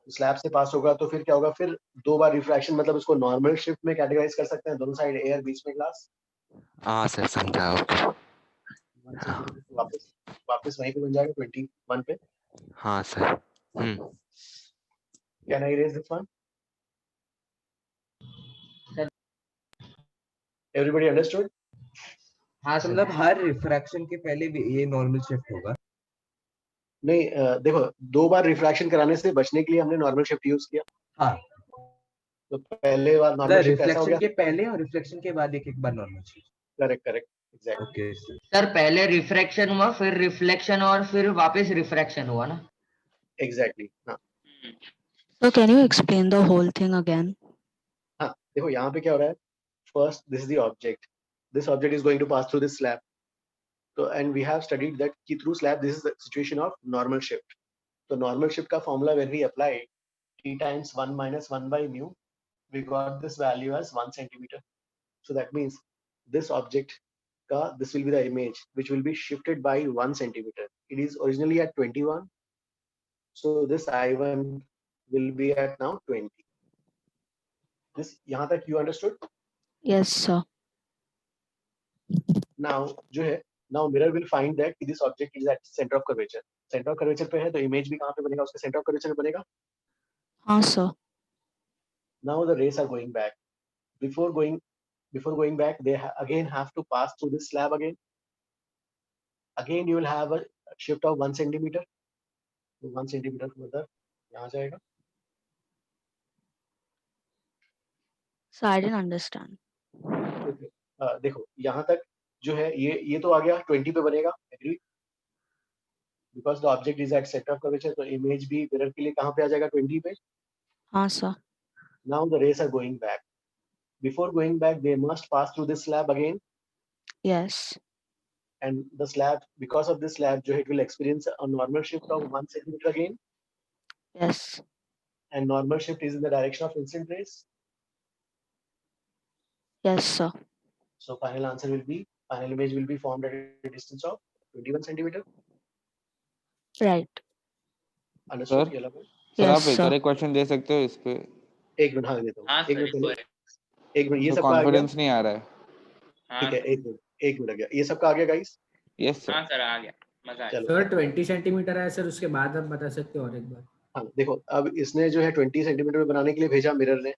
Slab से पास होगा तो फिर क्या होगा, फिर 2 बार रिफ्रैक्शन, मतलब उसको नॉर्मल शिफ्ट में कैटेगराइज कर सकते हैं, दोनों साइड एयर बीच में ग्लास। हाँ सर समझा। वापस वहीं पे बन जाएगा 21 पे। हाँ sir. Can I raise this one? Everybody understood? हाँ सर, मतलब हर रिफ्रैक्शन के पहले भी ये नॉर्मल शिफ्ट होगा। नहीं, देखो 2 बार रिफ्रैक्शन कराने से बचने के लिए हमने नॉर्मल शिफ्ट यूज किया। हाँ, तो पहले बार नॉर्मल शिफ्ट ऐसा हो रिफ्लेक्शन गया। के पहले और रिफ्लेक्शन के बाद एक बार normal shift. Correct exactly. Okay sir पहले रिफ्रैक्शन हुआ, फिर रिफ्लेक्शन, और फिर वापस रिफ्रैक्शन हुआ ना। एग्जैक्टली हाँ। So can you explain the whole thing again? हाँ देखो यहाँ पे क्या हो रहा है, first this is the object, this object is going to pass through this slab. तो and we have studied that कि through slab this is the situation of normal shift. तो नॉर्मल शिफ्ट का formula when we apply t times 1 minus 1 by mu, we got this value as 1 centimeter. So that means this object ka, this will be the image which will be shifted by 1 centimeter. It is originally at 21, so this I1 will be at now 20. This yahan tak you understood? Yes, sir. Now जो है, now mirror will find that this object is at center of curvature. Center of curvature पे है तो image भी कहाँ पे बनेगा, उसके center of curvature पे बनेगा। हाँ sir. Now the rays are going back. Before going back, they again have to pass through this slab again. Again, you will have a shift of 1 centimeter. 1 centimeter further, यहाँ जाएगा। So I didn't understand. Okay. देखो यहाँ तक जो है ये तो आ गया 20 पे बनेगा, agree? Because the object is at center of curvature, तो image भी mirror के लिए कहाँ पे आ जाएगा, 20 पे। हाँ sir. Now the rays are going back. Before going back, they must pass through this slab again. Yes. And the slab, because of this slab, it will experience a normal shift of 1 centimeter again. Yes. And normal shift is in the direction of incident rays. Yes, sir. So final image will be formed at a distance of 21 centimeter. Right. Understood? Sir आप एक और क्वेश्चन दे सकते हो इस पे? एक मिनट, हाँ देता हूँ। एक मिनट, ये सब कॉन्फिडेंस नहीं आ रहा है। ठीक है, एक मिनट आ गया, ये सबका आ गया गाइस? Yes sir. हाँ सर आ गया, मजा आया। सर 20 सेंटीमीटर है सर, उसके बाद आप बता सकते हो और एक बार? हाँ देखो, अब इसने जो है 20 सेंटीमीटर में बनाने के लिए भेजा मिरर ने,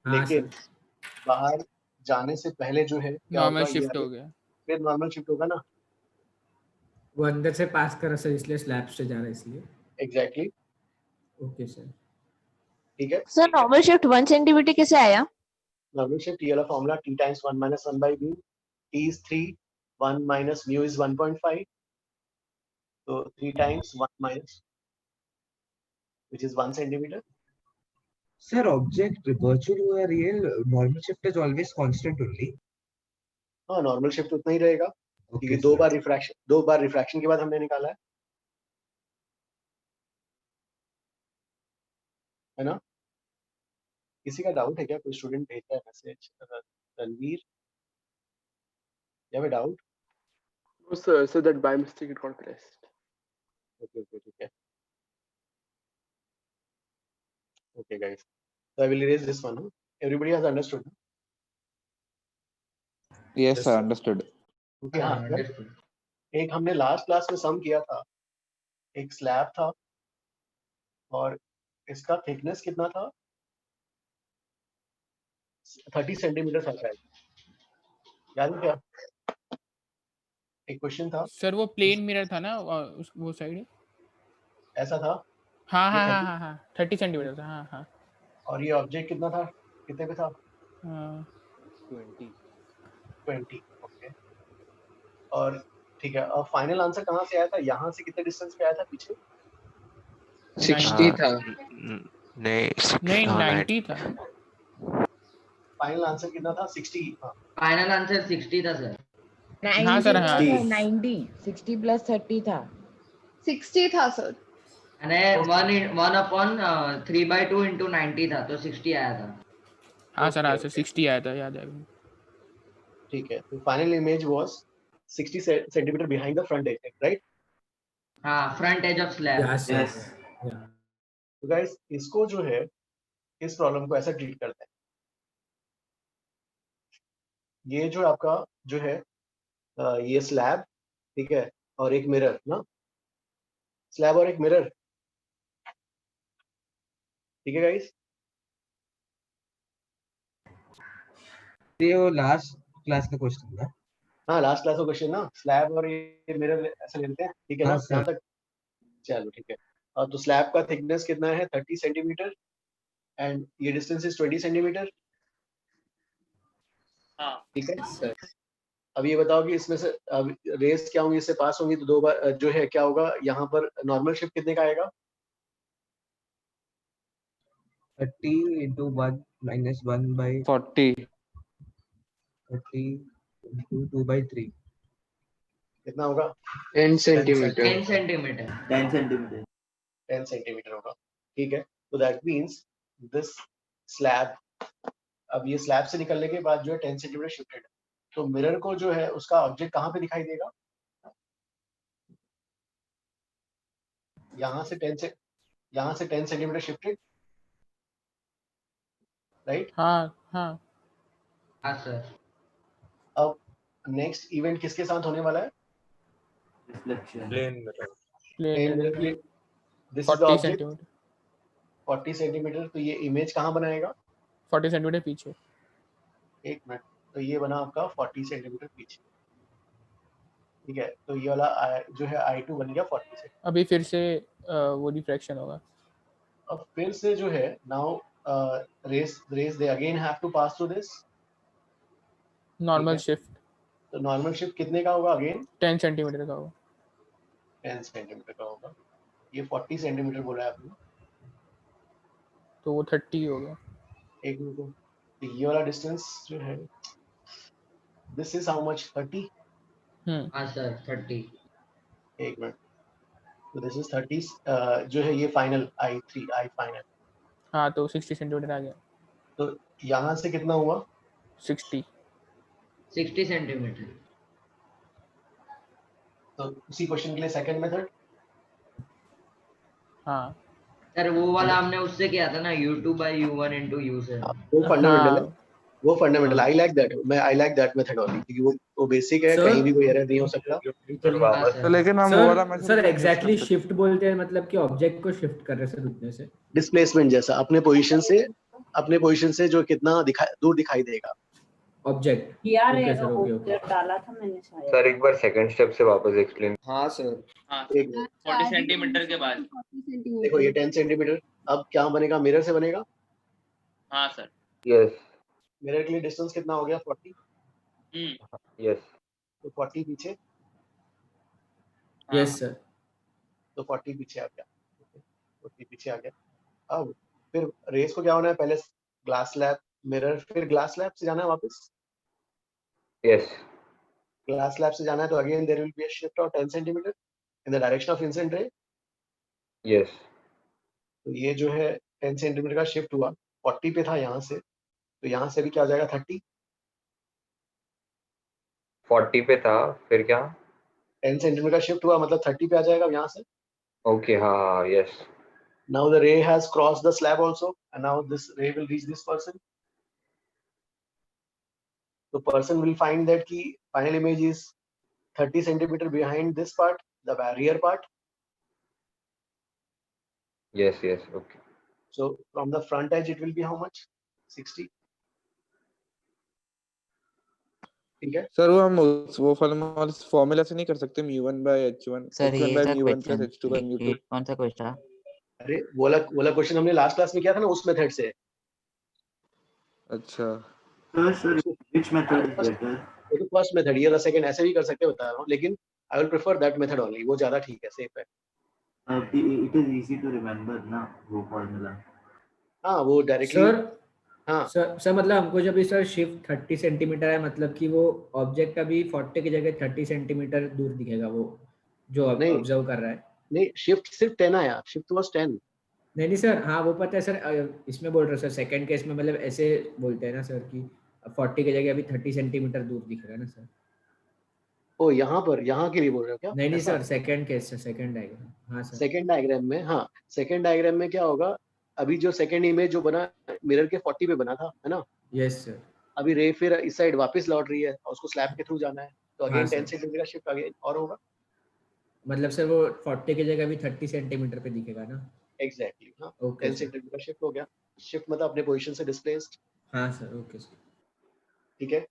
लेकिन बाहर जाने से पहले जो है नॉर्मल शिफ्ट हो गया। फिर नॉर्मल शिफ्ट होगा ना, वो अंदर से पास कर रहा सर, इसलिए स्लैब से जा रहा है इसलिए। एग्जैक्टली। Okay sir. ठीक है सर नॉर्मल शिफ्ट 1 सेंटीमीटर कैसे आया? नॉर्मल शिफ्ट, ये वाला formula t times 1 minus 1 by b, t is 3, 1 minus mu is 1.5, so 3 times 1 minus, which is 1 centimeter. Sir, object virtual or real, normal shift is always constant only. हाँ, नॉर्मल शिफ्ट उतना ही रहेगा क्योंकि दो बार रिफ्रैक्शन के बाद हमने निकाला है ना। किसी का डाउट है क्या? कोई स्टूडेंट भेजता है message, Ranveer, you have a doubt? No, sir. So that by mistake it got pressed. Okay, ठीक है. Okay, guys. So I will erase this one. Huh? Everybody has understood. Huh? Yes, sir. Understood. Okay, हाँ. एक हमने लास्ट क्लास में सम किया था, एक स्लैब था और इसका थिकनेस कितना था? 30 सेंटीमीटर था शायद, याद है क्या? एक क्वेश्चन था सर, वो प्लेन मिरर था ना वो साइड ऐसा था। हाँ 30 सेंटीमीटर था। हाँ और ये ऑब्जेक्ट कितना था, कितने पे था? 20। ओके, और ठीक है। और फाइनल आंसर कहाँ से आया था? यहाँ से कितने डिस्टेंस पे आया था पीछे? 60 था। नहीं 90 था। फाइनल आंसर कितना था? 60। फाइनल आंसर 60 था सर। हाँ सर, हाँ 90 60 प्लस 30 था। 60 था सर। अरे 1/3/2 into 90 था तो 60 आया था। हाँ सर, हाँ सर 60 आया था, याद है। ठीक है, तो final image was 60 centimetre behind the front edge, right? हाँ, front edge of slab. Yes. तो गाइस, इसको जो है, इस प्रॉब्लम को ऐसा ट्रीट करते हैं। ये जो आपका जो है ये स्लैब, ठीक है, और एक मिरर ना, स्लैब और एक मिरर, ठीक है गाइस। ये वो लास्ट क्लास का क्वेश्चन था। हाँ, लास्ट क्लास का क्वेश्चन ना, स्लैब और ये मिरर ऐसे ले लेते हैं, ठीक है ना? यहाँ तक चलो, ठीक है। तो स्लैब का थिकनेस कितना है? 30 सेंटीमीटर एंड ये डिस्टेंस इज 20 सेंटीमीटर। हाँ ठीक है सर। अब ये बताओ कि इसमें से अब रेस क्या होंगी, इससे पास होंगी तो दो बार जो है क्या होगा यहाँ पर? नॉर्मल शिफ्ट कितने का आएगा? 30 into 1 minus 1 by 40 into 2/3 कितना होगा? 10 सेंटीमीटर। 10 सेंटीमीटर 10 सेंटीमीटर 10 सेंटीमीटर होगा, ठीक है। तो दैट मींस दिस स्लैब, अब ये स्लैब से निकलने के बाद जो है 10 सेंटीमीटर शिफ्टेड है, तो मिरर को जो है उसका ऑब्जेक्ट कहाँ पे दिखाई देगा? यहाँ से 10 सेंटीमीटर शिफ्टेड, राइट? हाँ सर। अब नेक्स्ट इवेंट किसके साथ होने वाला है? Plane mirror. This is 40 centimetre 40 centimetre. तो ये इमेज कहाँ बनाएगा? 40 सेंटीमीटर पीछे। एक मिनट, तो ये बना आपका 40 सेंटीमीटर पीछे, ठीक है। तो ये वाला जो है I2 बन गया 40 से। अभी फिर से वो रिफ्रैक्शन होगा। अब फिर से जो है now rays they again have to pass through this normal shift. तो नॉर्मल शिफ्ट कितने का होगा? अगेन 10 सेंटीमीटर का होगा। 10 सेंटीमीटर का होगा। ये 40 सेंटीमीटर बोला है आपने, तो वो 30 हो गया। एक मिनट, तो ये वाला डिस्टेंस जो है दिस इज हाउ मच? 30। हाँ सर 30। एक मिनट, तो दिस इज 30 जो है ये फाइनल I3 I फाइनल। हाँ, तो 60 सेंटीमीटर आ गया। तो यहाँ से कितना हुआ? 60 सेंटीमीटर। तो उसी क्वेश्चन के लिए सेकंड मेथड। हाँ सर, वो वाला हमने उससे किया था ना, U2/U1 into U से। वो फंडामेंटल है, वो fundamental. I like that method only, क्योंकि वो बेसिक है, कहीं भी कोई एरर नहीं हो सकता। तो लेकिन हम वो वाला मेथड सर एग्जैक्टली शिफ्ट बोलते हैं मतलब कि ऑब्जेक्ट को शिफ्ट कर रहे से रुकने से, डिस्प्लेसमेंट जैसा अपने पोजीशन से जो कितना दूर दिखाई देगा ऑब्जेक्ट। डाला था मैंने शायद। सर एक बार सेकंड स्टेप से वापस एक्सप्लेन। हाँ सर। हाँ 40 सेंटीमीटर के बाद देखो ये 10 सेंटीमीटर अब क्या बनेगा? मिरर से बनेगा। हाँ सर। यस। मिरर के लिए डिस्टेंस कितना हो गया 40? यस तो 40 पीछे, यस सर। तो 40 पीछे आ गया, 40 पीछे आ गया। अब फिर रेस को क्या होना है, पहले ग्लास स्लैब मिरर, फिर ग्लास स्लैब से जाना है वापस। यस ग्लास स्लैब से जाना है तो again there will be a shift of 10 centimetre in the direction of incident ray. Yes तो ये जो है 10 सेंटीमीटर का शिफ्ट हुआ, 40 पे था यहाँ से, तो यहाँ से भी क्या हो जाएगा 30। 40 पे था, फिर क्या? 10 सेंटीमीटर का शिफ्ट हुआ मतलब 30 पे आ जाएगा यहाँ से। ओके हाँ yes Now the ray has crossed the slab also, and now this ray will reach this person. The person will find that the final image is 30 centimeter behind this part, the barrier part. Yes yes okay So from the front edge, it will be how much? 60. ठीक है? सर वो हम वो फॉर्मूला से नहीं कर सकते mu1 by h1 sir h1 ये by था mu1 plus question, h2 by ये mu2। कौन सा क्वेश्चन था? अरे वो क्वेश्चन हमने लास्ट क्लास में किया था ना, उस मेथड से। अच्छा Sir, which method is better? वो तो फर्स्ट मेथड, ये सेकंड, ऐसे भी कर सकते बता रहा हूँ, लेकिन I will prefer that method only, वो ज्यादा ठीक है, सेफ है। It is easy to remember ना वो formula. हाँ वो डायरेक्टली। सर हाँ सर मतलब हमको जब इस सर शिफ्ट 30 सेंटीमीटर है, मतलब कि वो ऑब्जेक्ट अभी 40 की जगह 30 सेंटीमीटर दूर दिखेगा वो जो ऑब्जर्व कर रहा है। नहीं, शिफ्ट सिर्फ 10 आया, शिफ्ट वाज 10। नहीं सर, हाँ वो पता है सर, इसमें बोल रहा सर सेकंड केस में, मतलब ऐसे बोलते हैं ना सर कि 40 की जगह अभी 30 सेंटीमीटर दूर दिखेगा ना सर। ओ यहाँ पर, यहाँ के लिए बोल रहे हो क्या? नहीं सर, सेकंड केस से, सेकंड डायग्राम। हाँ सर, सेकंड डायग्राम में, हाँ सेकंड डायग्राम में क्या होगा, अभी जो सेकंड इमेज जो बना मिरर के 40 पे बना था, है ना? Yes sir. अभी रे फिर इस साइड वापस लौट रही है और उसको स्लैब के थ्रू जाना है, तो अगेन हाँ, 10 सेंटीमीटर का शिफ्ट अगेन और होगा। मतलब सर वो 40 की जगह अभी 30 सेंटीमीटर पे दिखेगा ना? एग्जैक्टली हाँ, ओके 10 सेंटीमीटर का शिफ्ट हो गया। शिफ्ट मतलब अपने पोजीशन से डिस्प्लेस्ड। हाँ सर, ओके सर। ठीक है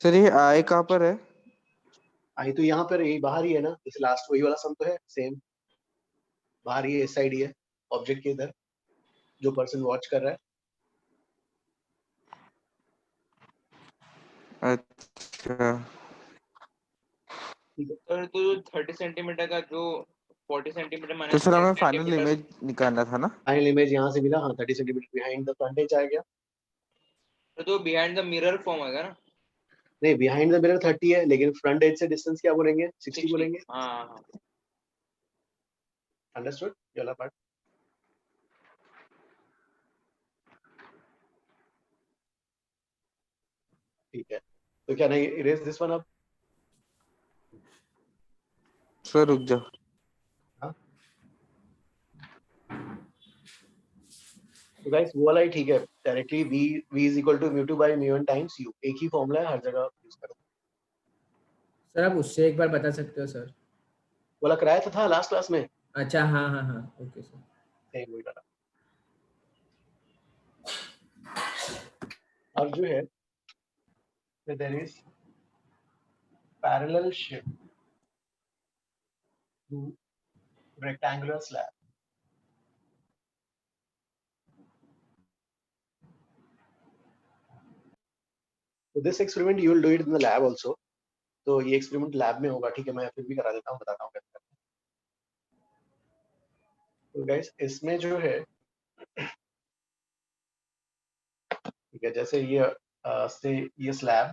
सर ये आई कहाँ पर है? आई तो यहाँ पर, यही बाहर ही है ना, इस लास्ट वही वाला सम तो है सेम, बाहर ही है, इस साइड ही है, ऑब्जेक्ट के इधर जो पर्सन वॉच कर रहा है। अच्छा सर तो जो 30 सेंटीमीटर का जो 40 सेंटीमीटर माइनस तो सर हमें फाइनल इमेज निकालना था ना? फाइनल इमेज यहाँ से मिला, हाँ 30 centimetre behind the front edge आ गया। तो बिहाइंड द मिरर फॉर्म होगा ना? नहीं, बिहाइंड द मिरर 30 है, लेकिन फ्रंट एज से डिस्टेंस क्या बोलेंगे? 60 बोलेंगे। हाँ अंडरस्टूड ये वाला पार्ट? ठीक है, तो क्या नहीं इरेज दिस वन अब? सर रुक जा। हाँ तो गाइस वो वाला ही ठीक है, directly v is equal to mu2 by mu1 times u, एक ही फॉर्मूला है, हर जगह यूज करो। सर आप उससे एक बार बता सकते हो सर? वाला कराया था लास्ट क्लास में। अच्छा हाँ हाँ हाँ, ओके सर। सेम वही वाला। अब जो है there is parallel shift to rectangular slab. So this experiment you will do it in the lab also. तो ये एक्सपेरिमेंट लैब में होगा, ठीक है, मैं फिर भी करा देता हूँ, बताता हूँ कैसे करना है। तो गाइस इसमें जो है ठीक है, जैसे ये स्लैब,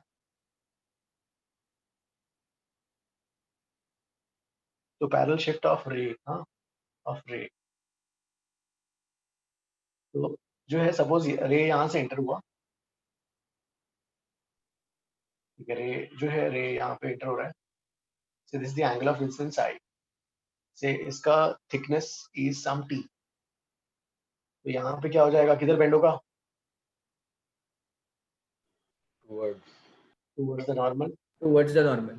तो पैरेलल शिफ्ट ऑफ रे, हाँ ऑफ रे, तो जो है सपोज रे यहाँ से एंटर हुआ, ठीक है, रे जो है रे यहाँ पे एंटर हो रहा है, so this is the angle of incidence I, से इसका थिकनेस इज सम t, तो यहाँ पे क्या हो जाएगा, किधर बेंड होगा? Towards the normal. Towards the normal,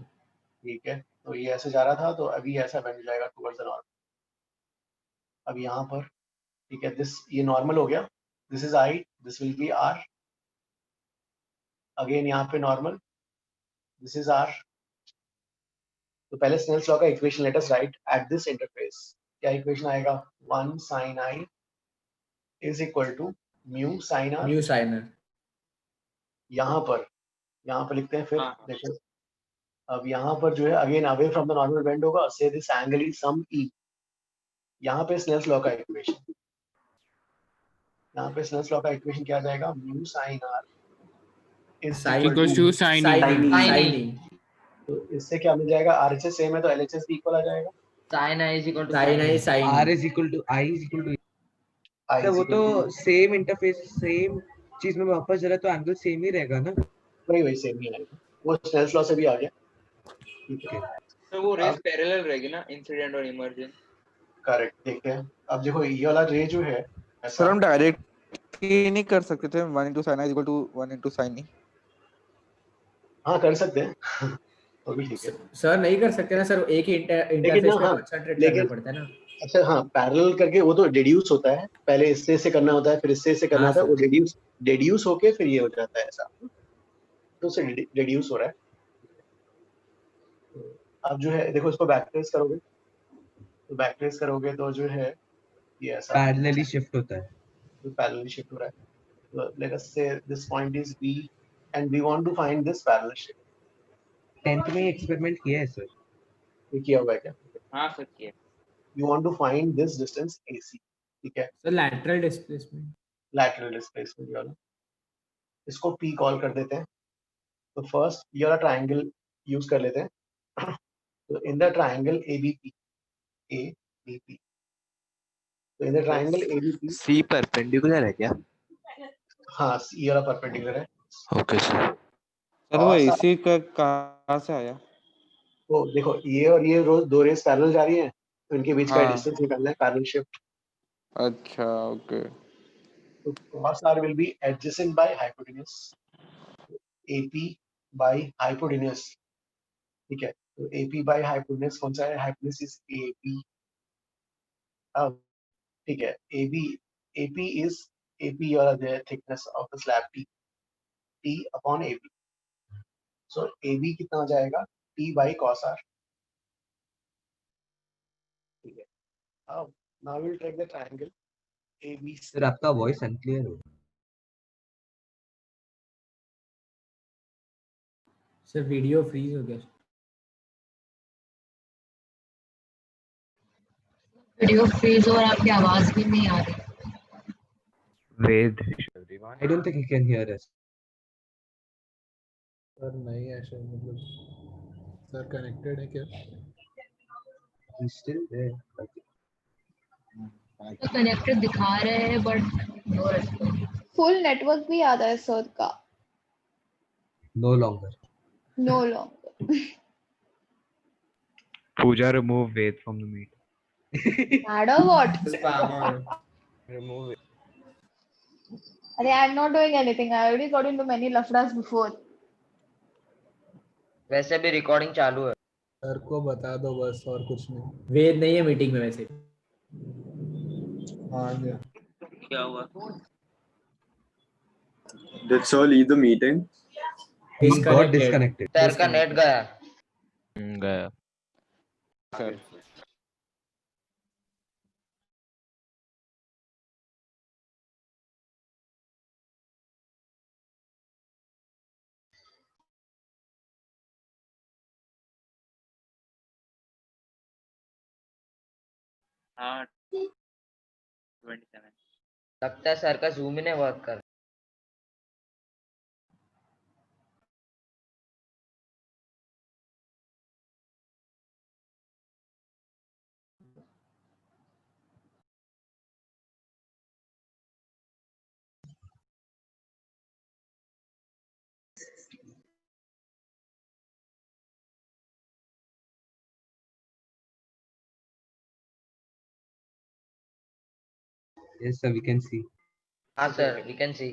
ठीक है, तो ये ऐसे जा रहा था, तो अभी ऐसा बेंड हो जाएगा टुवर्ड्स द नॉर्मल। अब यहाँ पर ठीक है, ये नॉर्मल हो गया, this is I, this will be R, again यहाँ पे नॉर्मल, दिस इज R। तो पहले स्नेल्स लॉ का equation let us write at this interface. क्या इक्वेशन आएगा? 1 sin I is equal to mu sine R। Mu sine R। यहाँ पर लिखते हैं फिर देखो अब यहाँ पर जो है again away from the normal bend होगा, से दिस एंगल इज सम ई। यहाँ पे स्नेल्स लॉ का इक्वेशन, यहाँ पे स्नेल्स लॉ का इक्वेशन क्या आ जाएगा, mu sine r is equal to sine e. तो इससे क्या मिल जाएगा, आरएचएस सेम है तो एलएचएस भी इक्वल आ जाएगा। sin i is equal to sin i sin sin r is equal to i is equal to तो वो तो सेम इंटरफेस सेम चीज में वापस जा रहा है तो एंगल सेम ही रहेगा ना? वही सेम ही रहेगा, वो स्नेल्स लॉ से भी आ गया। ठीक है, तो वो रेस पैरेलल रहेगी ना, इंसिडेंट और इमर्जेंट। करेक्ट, देखते हैं अब देखो ये वाला रे जो है सर हम डायरेक्ट ही नहीं कर सकते थे 1 into sin i equal to 1 into sin e? हाँ कर सकते हैं वो भी ठीक है सर, नहीं कर सकते ना सर, एक ही इंटरफेस में कंसंट्रेट करना पड़ता है ना। अच्छा हाँ, पैरेलल करके वो तो डिड्यूस होता है, पहले इससे से करना होता है फिर इससे करना होता है, वो डिड्यूस होके फिर ये हो जाता है ऐसा, तो उससे डिड्यूस हो रहा है। अब जो है देखो इसको बैक ट्रेस करोगे, तो बैक ट्रेस करोगे तो जो है ये ऐसा पैरेलली शिफ्ट होता है, तो पैरेलली शिफ्ट हो रहा है। तो let us say this point is B and we want to find this parallel shift. 10th में एक्सपेरिमेंट किया है सर? ये किया हुआ है क्या? हाँ सर किया। You want to find this distance AC, ठीक है? सर lateral displacement वाला, इसको P कॉल कर देते हैं। तो फर्स्ट ये वाला ट्रायंगल यूज कर लेते हैं। तो इन द ट्रायंगल ABP, तो in the triangle ABP C perpendicular है क्या? हाँ, ये वाला परपेंडिकुलर है। Okay sir. सर वो AC का कहाँ से आया? तो देखो ये और ये रोज दो रेस पैरेलल जा रही हैं, तो इनके बीच का डिस्टेंस निकालना है, पैरेलल शिफ्ट। अच्छा ओके। तो cos r will be adjacent by hypotenuse, AP by hypotenuse, ठीक है? तो AP by hypotenuse कौन सा है? hypotenuse is AB। अब ठीक है, AP or the thickness of the slab T upon AB। So AB कितना हो जाएगा? T by cos r, ठीक है? अब now we'll take the triangle ABC। Sir आपका वॉइस अनक्लियर हो। सर वीडियो फ्रीज हो गया। वीडियो फ्रीज और आपकी आवाज भी नहीं आ रही। Ved everyone, I don't think he can hear us. Sir नहीं है शायद, मतलब सर कनेक्टेड है क्या? He's still there. तो कनेक्टेड दिखा रहे हैं but no response. Full network भी आता है सर का। No longer. No longer. Pooja, remove Ved from the meet. Mad or what? Remove it. अरे I'm not doing anything. I already got into many lafdas before. वैसे भी रिकॉर्डिंग चालू है। सर को बता दो बस, और कुछ नहीं। वेद नहीं है मीटिंग में वैसे। हाँ जी। क्या हुआ? Did Sir leave the meeting? He got disconnected. Sir का नेट गया। गया। सर हाँ 27। लगता है सर का जूम ही नहीं वर्क कर। Yes, sir, we can see. हाँ sir, we can see.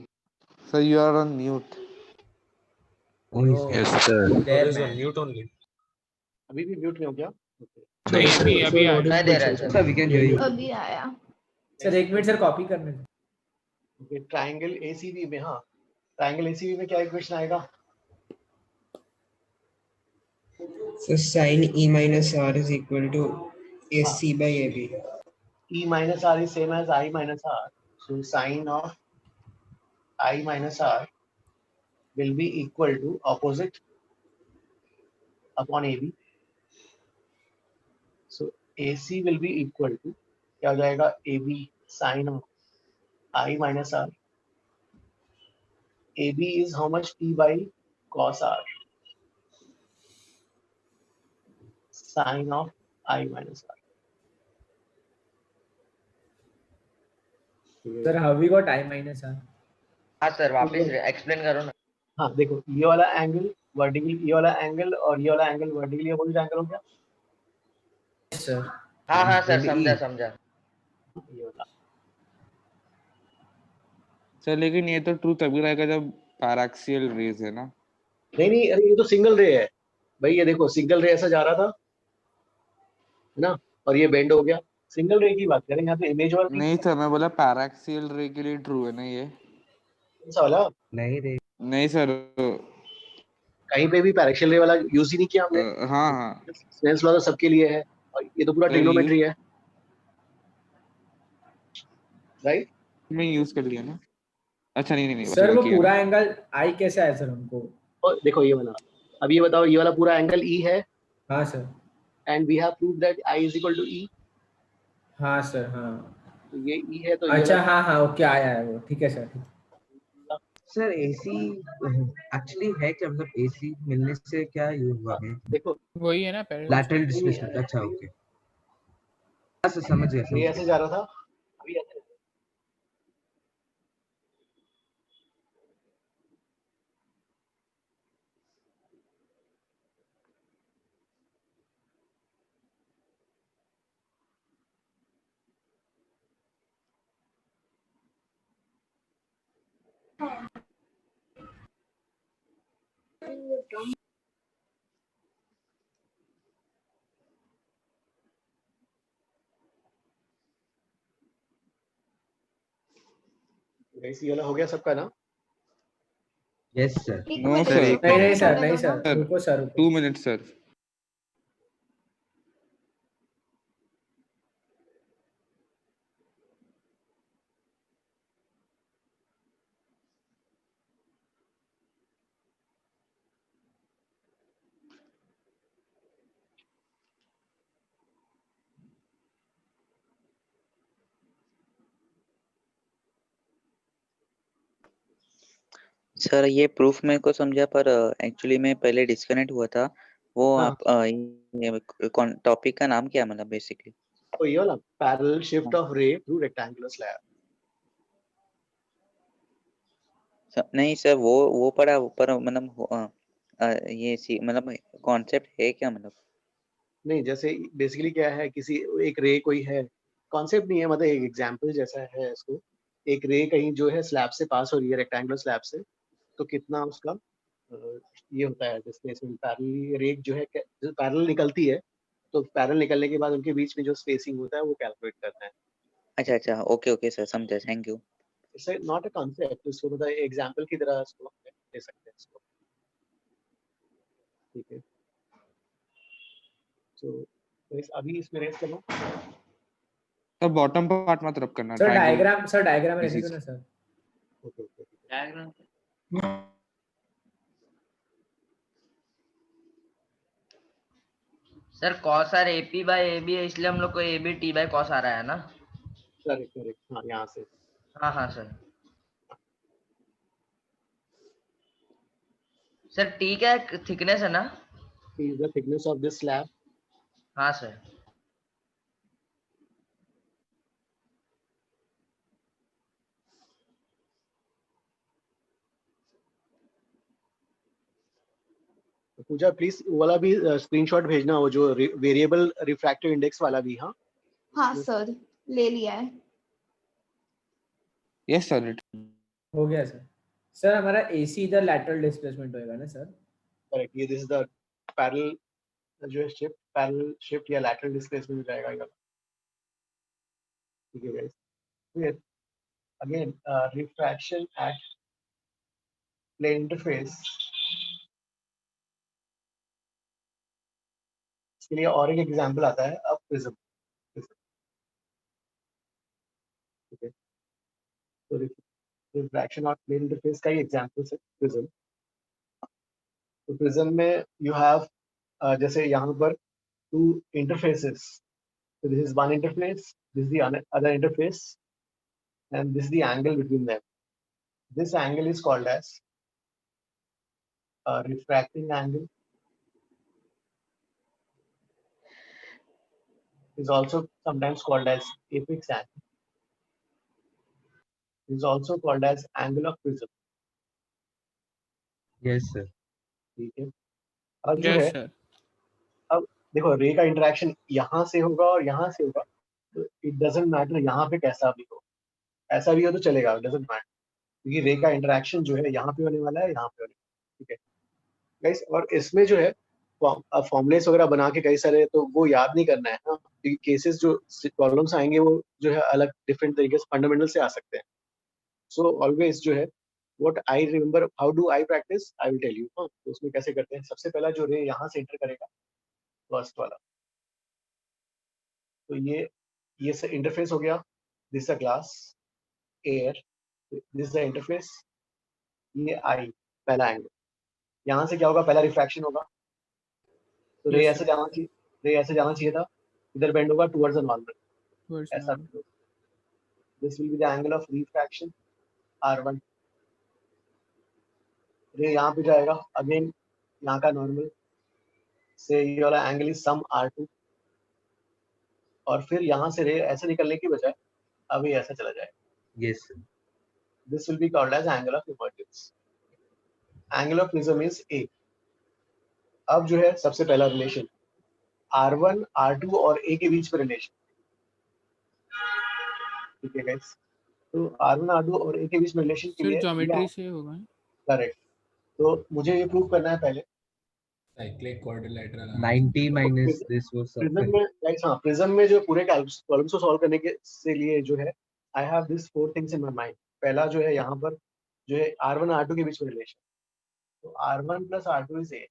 Sir, you are on mute. Oh, Yes sir. There is on mute only. अभी भी म्यूट में हो क्या? नहीं अभी आया। नहीं दे रहा है Sir, we can hear you. अभी आया। सर एक मिनट सर, कॉपी करने दो। ओके, ट्रायंगल ACB में, हाँ ट्रायंगल ACB में क्या इक्वेशन आएगा? So sin E minus R is equal to AC by AB. E minus R is same as I minus R. So sin of I minus R will be equal to opposite upon AB. So AC will be equal to क्या हो जाएगा AB sin of I minus R. AB is how much T by cos R sin of I minus R. Sir how we got I minus R? हाँ सर वापस एक्सप्लेन करो ना। हाँ देखो ये वाला एंगल वर्टिकली, ये वाला एंगल और ये वाला एंगल वर्टिकली अपोजिट एंगल हो गया सर। हाँ हाँ सर समझा समझा। ये वाला सर लेकिन ये तो ट्रू तभी रहेगा जब पैराक्सियल रेज है ना। नहीं अरे ये तो सिंगल रे है भाई, ये देखो सिंगल रे ऐसा जा रहा था है ना, और ये बेंड हो गया। सिंगल रे की बात करें यहाँ पे इमेज वाला नहीं सर मैं बोला पैराक्सियल रे के लिए ट्रू है ना ये। कौन सा वाला? नहीं रे नहीं सर कहीं पे भी पैराक्सियल रे वाला यूज ही नहीं किया हमने। हाँ हाँ स्नेल्स लॉ तो सबके लिए है और ये तो पूरा ट्रिग्नोमेट्री है राइट। मैं यूज कर लिया ना। अच्छा नहीं सर वो पूरा एंगल आई कैसे आया सर हमको? और देखो ये वाला, अब ये बताओ ये वाला पूरा एंगल ई है। हाँ sir. And we have proved that i is equal to e. हाँ सर हाँ। तो ये ई है तो अच्छा हाँ हाँ ओके आया है वो, ठीक है सर। सर एसी एक्चुअली है क्या, मतलब एसी मिलने से क्या यूज हुआ है? देखो वही है ना लैटरल डिस्प्लेसमेंट। अच्छा ओके हाँ सर समझ गया। ये ऐसे जा रहा था अभी ऐसे। गाइस ये वाला हो गया सबका ना? Yes sir. नो सर नहीं सर रुको सर 2 मिनट्स सर। सर ये प्रूफ मेरे को समझा पर एक्चुअली मैं पहले डिस्कनेक्ट हुआ था वो। हाँ। आप टॉपिक का नाम क्या मतलब बेसिकली? तो ये वाला पैरेलल शिफ्ट ऑफ रे थ्रू रेक्टेंगुलर स्लैब। नहीं सर वो पढ़ा पर मतलब ये मतलब कॉन्सेप्ट है क्या मतलब? नहीं जैसे बेसिकली क्या है, किसी एक रे कोई है, कॉन्सेप्ट नहीं है मतलब एक एग्जांपल जैसा है इसको। एक रे कहीं जो है स्लैब से पास हो रही है रेक्टेंगुलर स्लैब से, तो कितना उसका ये होता है डिस्प्लेसमेंट। पैरेलल रे जो है पैरेलल निकलती है तो पैरेलल निकलने के बाद उनके बीच में जो स्पेसिंग होता है वो कैलकुलेट करना है। अच्छा ओके सर समझा, thank you. It's not a concept, इसको मतलब एग्जांपल की तरह इसको ले सकते हैं इसको, ठीक है। तो अभी इसमें रेस करना सर बॉटम पार्ट मत रब करना। सर डायग्राम रहने दो ना sir. Okay diagram sir cos r AP by AB है इसलिए हम लोग को AB T by cos आ रहा है ना? करेक्ट हाँ यहाँ से। हाँ सर। सर T क्या थिकनेस है ना? T is the thickness of this slab। हाँ सर। पूजा प्लीज वो वाला भी स्क्रीनशॉट भेजना, वो जो वेरिएबल रिफ्रैक्टिव इंडेक्स वाला भी। हाँ सर ले लिया है। यस सर हो गया सर। सर हमारा AC इधर लैटरल डिस्प्लेसमेंट होएगा ना सर? करेक्ट, ये दिस इज द पैरेलल जो है शिफ्ट, पैरेलल शिफ्ट या लैटरल डिस्प्लेसमेंट हो जाएगा ये। ठीक है गाइस, फिर again refraction at plane interface. इसके लिए और एक एग्जांपल आता है अब प्रिज्म। ठीक है, तो रिफ्रैक्शन ऑफ प्लेन इंटरफेस का ही एग्जांपल है प्रिज्म। तो प्रिज्म में यू हैव जैसे यहाँ पर two interfaces, so this is one interface, this is the other interface, and this is the angle between them. This angle is called as refracting angle. Is also sometimes called as apex angle. Is also called as angle of prism. Yes sir. ठीक है. अब जो Yes, है, sir. अब देखो रे का इंटरेक्शन यहाँ से होगा और यहाँ से होगा, तो इट डजंट मैटर यहाँ पे कैसा भी हो, ऐसा भी हो तो चलेगा, डजंट मैटर, क्योंकि रे का इंटरेक्शन जो है यहाँ पे होने वाला है, यहाँ पे होने वाला है. ठीक है गाइस. और इसमें जो है फॉर्मुलेस वगैरह बना के कई सारे, तो वो याद नहीं करना है ना, क्योंकि केसेस जो प्रॉब्लम्स आएंगे वो जो है अलग डिफरेंट तरीके से फंडामेंटल से आ सकते हैं. सो ऑलवेज जो है what I remember, how do I practice, I will tell you. तो उसमें कैसे करते हैं, सबसे पहला जो रे यहाँ से एंटर करेगा, फर्स्ट वाला, तो ये इंटरफेस हो गया. This a glass air, this is the interface. ये आई पहला एंगल, यहाँ से क्या होगा, पहला रिफ्रैक्शन होगा, तो रे ऐसे जाना चाहिए, रे ऐसे जाना चाहिए था, इधर बेंड होगा टुवर्ड्स द नॉर्मल, ऐसा. This will be the angle of refraction r1. रे यहाँ पे जाएगा, अगेन यहाँ का नॉर्मल से ये वाला एंगल इज सम r2, और फिर यहाँ से रे ऐसे निकलने की बजाय अभी ऐसा चला जाएगा. Yes. This will be called as angle of emergence. Angle of prism is A. अब जो है सबसे पहला रिलेशन R1, R2 और A के बीच में रिलेशन. ठीक है गाइस. तो R1, R2 और A के बीच में रिलेशन के लिए ज्योमेट्री से होगा. करेक्ट. तो मुझे ये प्रूव करना है पहले. Cyclic quadrilateral 90 minus this was prism में गाइस, हाँ प्रिज्म में जो पूरे प्रॉब्लम्स को सॉल्व करने के से लिए जो है I have this 4 things in my mind. पहला जो है यहाँ पर जो है R1 R2 के बीच में रिलेशन, तो R1 plus R2 is A.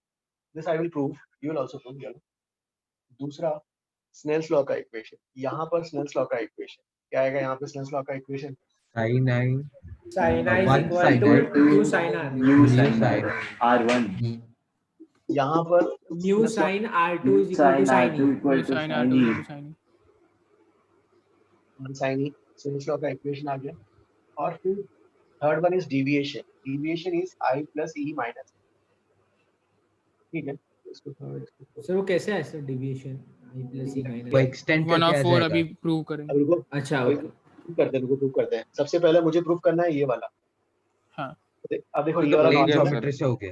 This I will prove. You will also prove. दूसरा स्नेल्स लॉ का इक्वेशन, यहाँ पर स्नेल्स लॉ का इक्वेशन क्या आएगा, यहाँ पे स्नेल्स लॉ का equation sin I sin I is equal to u sin r. New sin R1. यहाँ पर new sin r2 is equal to sin e. equal to sin E. sin E, Snell's law का इक्वेशन आ गया. और फिर third one is deviation. Deviation is I plus E minus. ठीक है. सर वो कैसे है sir deviation I plus E minus? वो एक्सटेंड करके 1 और आ 4 जाएगा. अभी प्रूव करेंगे. अब रुको, अच्छा प्रूव करते हैं. सबसे पहले मुझे प्रूव करना है ये वाला. हाँ. अब देखो ये वाला ज्योमेट्री से हो गया.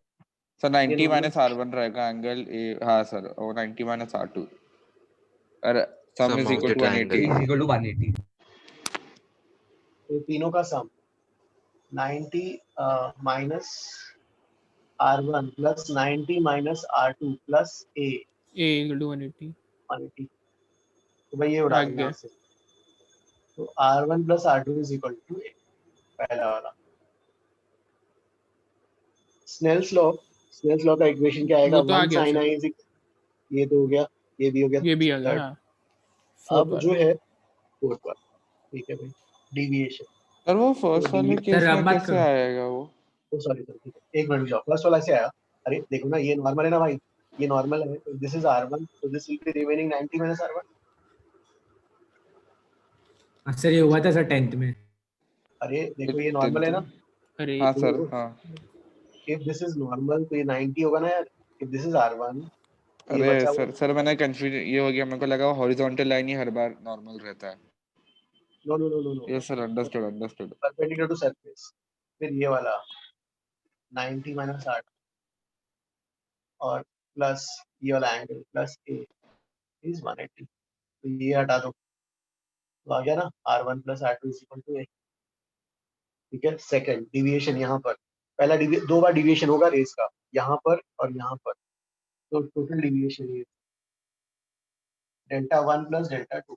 सर 90 minus R1 रहेगा एंगल ए. हाँ सर, और 90 minus R2 और sum is equal to 180. is equal to 180. तो तीनों का सम 90 minus R1 plus 90 minus R2 plus A equal to 180. 180. तो भाई ये उड़ा देंगे यहाँ से. तो R1 plus R2 is equal to A, पहला वाला. स्नेल्स लॉ का इक्वेशन क्या आएगा, 1 sin I is ये तो हो गया, ये भी हो गया, ये भी आ गया. हाँ. अब जो है फोर्थ वाला. ठीक है भाई, डेविएशन. सर वो फर्स्ट वाले केस में कैसे आएगा वो? सॉरी सर, ठीक है, एक मिनट जाओ. फर्स्ट वाला से आया. अरे देखो ना, ये नॉर्मल है ना भाई, ये नॉर्मल है. This is R1, so this will be remaining 90 minus R1. Sir ये हुआ था सर 10th में. अरे देखो ये नॉर्मल है ना. अरे हाँ सर, हाँ. If this is normal तो ये 90 होगा ना यार. If this is R1. अरे सर मैंने कंफ्यूज ये हो गया, मेरे को लगा हॉरिजॉन्टल लाइन ही हर बार नॉर्मल रहता है. No. Yes sir, understood. Perpendicular to surface. फिर ये वाला 90 minus R और प्लस ये वाला एंगल प्लस A is 180. तो ये हटा दो, तो आ गया ना R1 plus R2 is equal to A. ठीक है. सेकंड डिविएशन, यहाँ पर पहला दो बार डिविएशन होगा रेस का, यहाँ पर और यहाँ पर. तो टोटल डिविएशन ये डेल्टा 1 प्लस डेल्टा 2.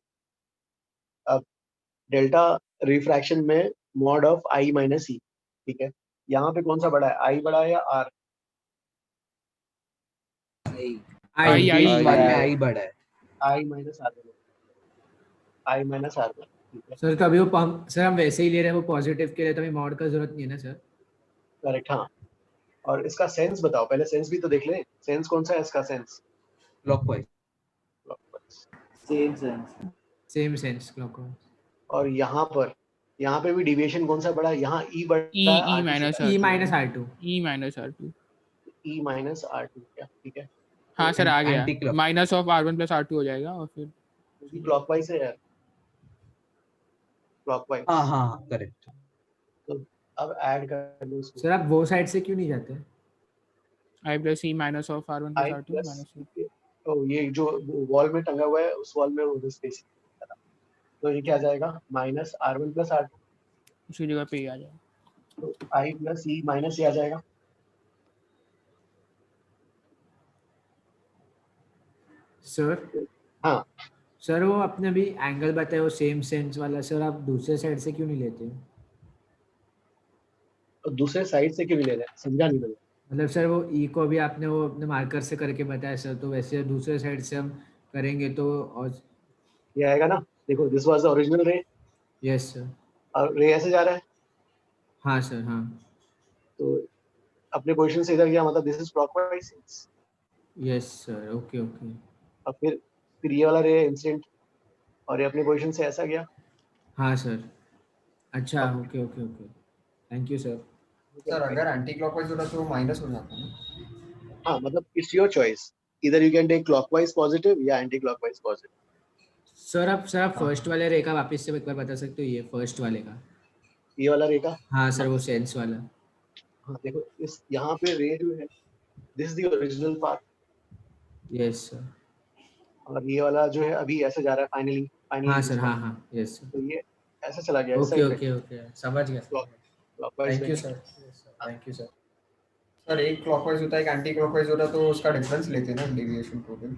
अब डेल्टा रिफ्रैक्शन में mod of I minus E. ठीक है. यहाँ पे कौन सा बड़ा है, I बड़ा है या R? I बड़ा है. I minus R1. सर कभी वो सर हम वैसे ही ले रहे हैं वो पॉजिटिव के लिए, तो हमें मॉड का जरूरत नहीं है ना सर. करेक्ट. हाँ. और इसका सेंस बताओ, पहले सेंस भी तो देख ले, सेंस कौन सा है इसका sense? Clockwise. Same sense clockwise. और यहाँ पे भी डिविएशन कौन सा बड़ा है? यहाँ ई बड़ा ई है, ई R2 माइनस छोटा है। E minus R2। E minus R2। E minus R2 क्या? ठीक है, हाँ सर आ गया, anti clock. Minus of R1 plus R2 हो जाएगा और फिर क्लॉकवाइज है यार, क्लॉकवाइज। हाँ करेक्ट। तो अब ऐड कर लो इसको। सर आप वो साइड से क्यों नहीं जाते? I plus E minus of R1 plus I R2 plus minus ये जो वॉल में टंगा हुआ है उस वॉल में वो स्पेस, तो ये क्या आ जाएगा? माइनस R1 प्लस R2, उसी जगह पे ही आ जाएगा। तो I प्लस ई माइनस ये आ जाएगा। सर हाँ सर वो आपने अभी एंगल बताया वो सेम सेंस वाला, सर आप दूसरे साइड से क्यों नहीं लेते? तो दूसरे साइड से क्यों नहीं ले रहे? समझा नहीं मैंने। मतलब सर वो ई को भी आपने वो अपने मार्कर से करके बताया सर, तो वैसे दूसरे साइड से हम करेंगे तो और ये आएगा ना, देखो दिस वाज द ओरिजिनल रे, यस सर। और रे ऐसे जा रहा है, हाँ सर हाँ। तो अपने पोजीशन से इधर गया, मतलब this is clockwise. Yes sir okay okay. और फिर ये वाला रे इंसिडेंट, और ये अपने पोजीशन से ऐसा गया। हाँ सर अच्छा okay okay okay, thank you sir. Sir अगर एंटी क्लॉकवाइज हो रहा तो माइनस हो जाता है ना? हाँ मतलब इट्स योर चॉइस, इधर you can take clockwise positive या एंटी क्लॉकवाइज पॉजिटिव। सर आप फर्स्ट वाले रे का वापस से एक बार बता सकते हो? ये फर्स्ट वाले का, ये वाला रे का? हाँ सर वो सेंस वाला। हाँ देखो इस यहाँ पे रे जो है this is the original part, yes sir. और ये वाला जो है अभी ऐसे जा रहा है फाइनली हाँ सर हाँ हाँ यस सर। तो ये ऐसे चला गया। ओके ओके ओके समझ गया। Clockwise. Thank you sir, thank you sir. Sir एक क्लॉकवाइज होता है, एक एंटी क्लॉकवाइज हो रहा तो उसका डिफरेंस लेते हैं ना डेविएशन टोटल।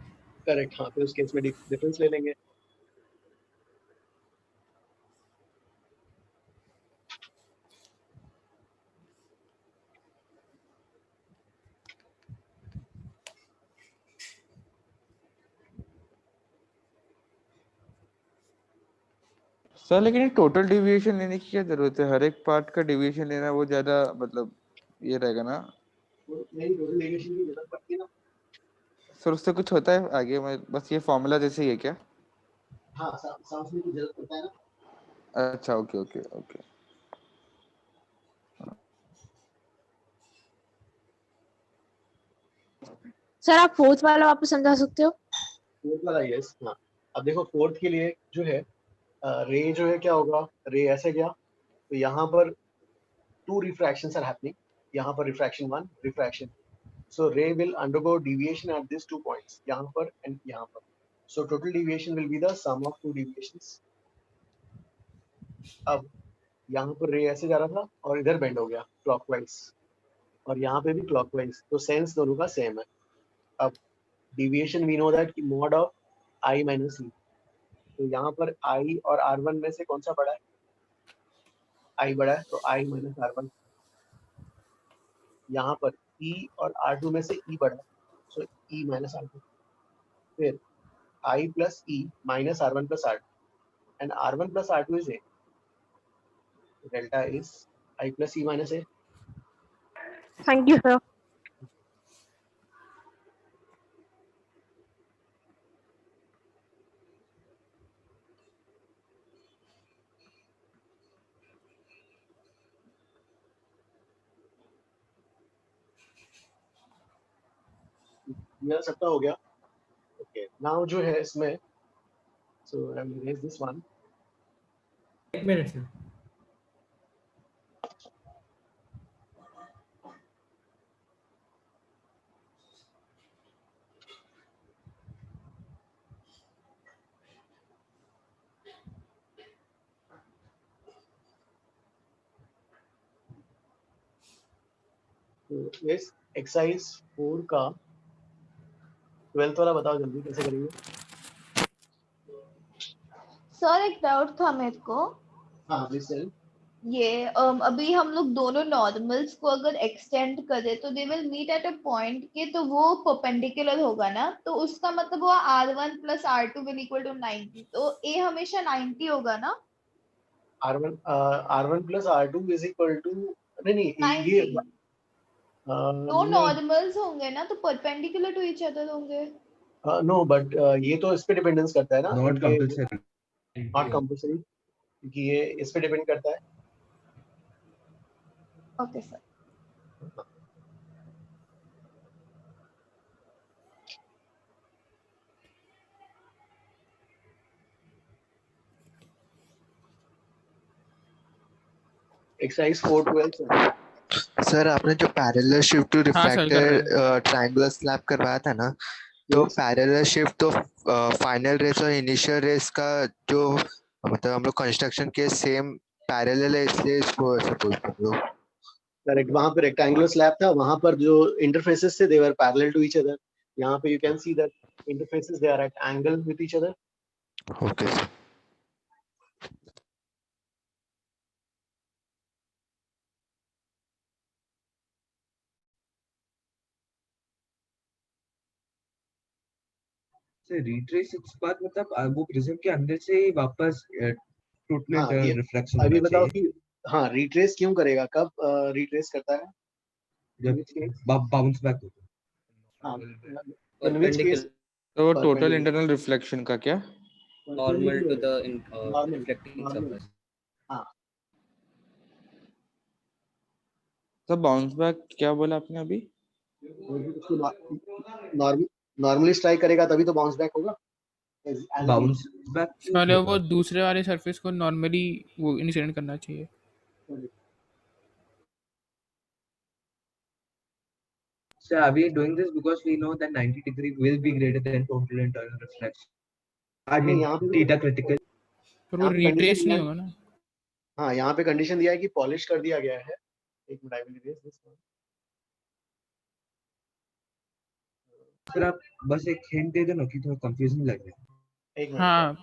करेक्ट, हाँ फिर उस केस में डिफरेंस ले लेंगे। सर लेकिन एक टोटल डिविएशन लेने की क्या जरूरत है? हर एक पार्ट का डिविएशन लेना वो ज्यादा मतलब ये रहेगा ना। नहीं टोटल डेविएशन की जरूरत पड़ती है ना सर उससे कुछ होता है आगे में? बस ये फॉर्मूला जैसे ही है क्या? हाँ समझने की जरूरत पड़ता है ना। अच्छा ओके ओके ओके। सर आप फोर्थ वाला वापस समझा सकते हो? फोर्थ वाला यस। हाँ अब देखो फोर्थ के लिए जो है रे जो है क्या होगा? रे ऐसे गया तो यहाँ पर टू रिफ्रैक्शंस आर हैपनिंग, यहाँ पर refraction 1 refraction, so ray will undergo deviation at these 2 points, यहाँ पर and यहाँ पर, so total deviation will be the sum of 2 deviations। अब यहाँ पर रे ऐसे जा रहा था और इधर बेंड हो गया क्लॉकवाइज, और यहाँ पे भी क्लॉकवाइज, तो सेंस दोनों का सेम है। अब डिविएशन वी नो दैट कि मॉड ऑफ i माइनस ई, तो यहाँ पर i और r1 में से कौन सा बड़ा है? i बड़ा है, तो i माइनस r1। यहाँ पर e और r2 में से e बड़ा है, सो e माइनस r2। फिर i plus e minus r1 plus r2, and r1 plus r2 is a, delta is i plus e minus a। Thank you sir. मेरा सबका हो गया। ओके नाउ जो है इसमें, so I will raise this one. एक मिनट सर। तो इस एक्सरसाइज 4 का 12th वाला बताओ जल्दी कैसे करेंगे। सर एक डाउट था मेरे को। हाँ प्लीज टेल। ये अभी हम लोग दोनों नॉर्मल्स को अगर एक्सटेंड करें तो they will meet at a point K, तो वो परपेंडिकुलर होगा ना, तो उसका मतलब वो r1 plus r2 will equal to 90, तो a हमेशा 90 होगा ना? r1 plus r2 is equal to नहीं ये दो नॉर्मल्स होंगे ना, तो परपेंडिकुलर टू ईच अदर होंगे। नो बट ये तो इस पे डिपेंडेंस करता है ना, नॉट कंपल्सरी, नॉट कंपल्सरी, क्योंकि ये इस पे डिपेंड करता है। Okay sir. एक्सरसाइज 412 सर आपने जो पैरेलल शिफ्ट टू हाँ सर, कर रहे रिफ्रैक्टेड ट्रायंगुलर स्लैब करवाया था ना, तो पैरेलल शिफ्ट तो फाइनल रेस और इनिशियल रेस का जो मतलब हम लोग कंस्ट्रक्शन के सेम पैरेलल है, इसलिए इसको ऐसे बोलते हैं लोग। करेक्ट, वहां पे रेक्टेंगुलर स्लैब था, वहां पर जो इंटरफेसेस थे they were parallel to each other. यहाँ पे you can see that interfaces they are at angle with each other. Okay sir. से रिट्रेस इट्स बात मतलब वो प्रिज्म के अंदर से ही वापस टोटल हाँ, ये इंटरनल रिफ्लेक्शन अभी होना बताओ चाहिए। कि हाँ रिट्रेस क्यों करेगा, कब रिट्रेस करता है, जब बाउंस बैक होता हाँ, in which case तो टोटल इंटरनल रिफ्लेक्शन का क्या? Normal to the normal reflecting surface. हाँ तो बाउंस बैक क्या बोला आपने अभी? नॉर्मली स्ट्राइक करेगा तभी तो बाउंस बैक होगा। बाउंस बैक पहले वो दूसरे वाले सरफेस को नॉर्मली वो इंसिडेंट करना चाहिए। So are we doing this because we know that 90 degree will be greater than total internal reflection? I mean theta critical. पर वो रिट्रेस नहीं होगा ना। हाँ, यहाँ पे कंडीशन दिया है कि पॉलिश कर दिया गया है। एक minute, I will erase this one. Sir आप बस एक हिंट दे दो ना कि थोड़ा कंफ्यूजन लग रहा है। एक मिनट, हाँ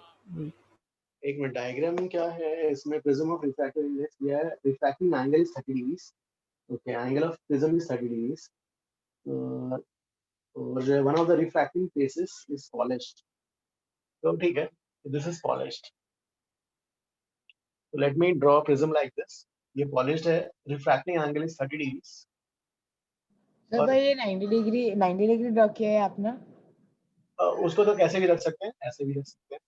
एक मिनट, डायग्राम में क्या है, इसमें प्रिज्म ऑफ रिफ्रैक्टिव इंडेक्स दिया है, refracting angle is 30 degrees. Okay, angle of prism is 30 degrees और one of the refracting faces is polished. तो ठीक है, this is polished, so let me draw a prism like this। ये polished है, refracting angle is 30 degrees। Sir भाई ये 90 डिग्री ड्रॉ किया है आपने? उसको तो कैसे भी रख सकते हैं, ऐसे भी रख सकते हैं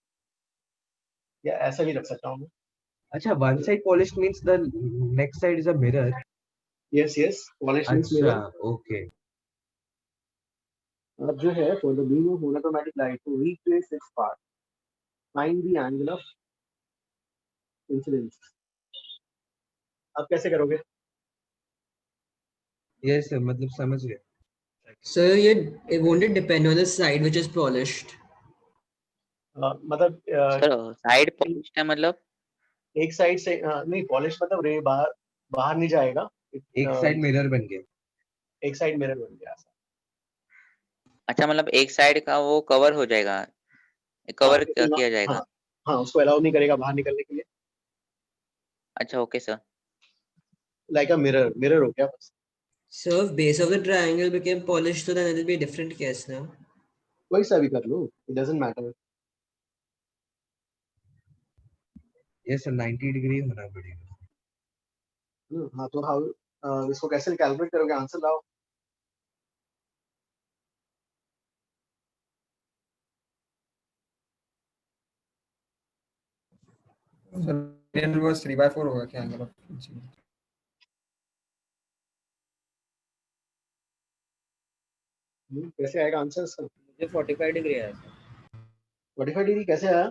या ऐसे भी रख सकता हूँ मैं। अच्छा, one side polished means the next side is a mirror। Yes, yes, polished means mirror। okay। अब जो है for the beam of monochromatic light to retrace its path, find the angle of incidence। आप कैसे करोगे? Yes sir, मतलब समझ गए। Sir, it won't it depend on the side which is polished? मतलब साइड पॉलिश्ड है मतलब एक साइड से नहीं, पॉलिश मतलब रे बाहर नहीं जाएगा, एक साइड मिरर बन गया, एक साइड मिरर बन गया। अच्छा, मतलब एक साइड का वो कवर हो जाएगा, कवर किया जाएगा। हाँ, उसको अलाउ नहीं करेगा बाहर निकलने के लिए। अच्छा, okay sir. Like a mirror हो गया बस। So if base of the triangle became polished, so then it will be a different case now. कोई सा भी कर लो, it doesn't matter। Yes sir, 90 degree होना पड़ेगा। हाँ, तो हाउ इसको कैसे कैलकुलेट करोगे, आंसर लाओ। सर वो 3/4 होगा क्या एंगल ऑफ इंसिडेंस? कैसे आएगा आंसर इसका? मुझे 45 डिग्री आया सर। 45 डिग्री कैसे आया?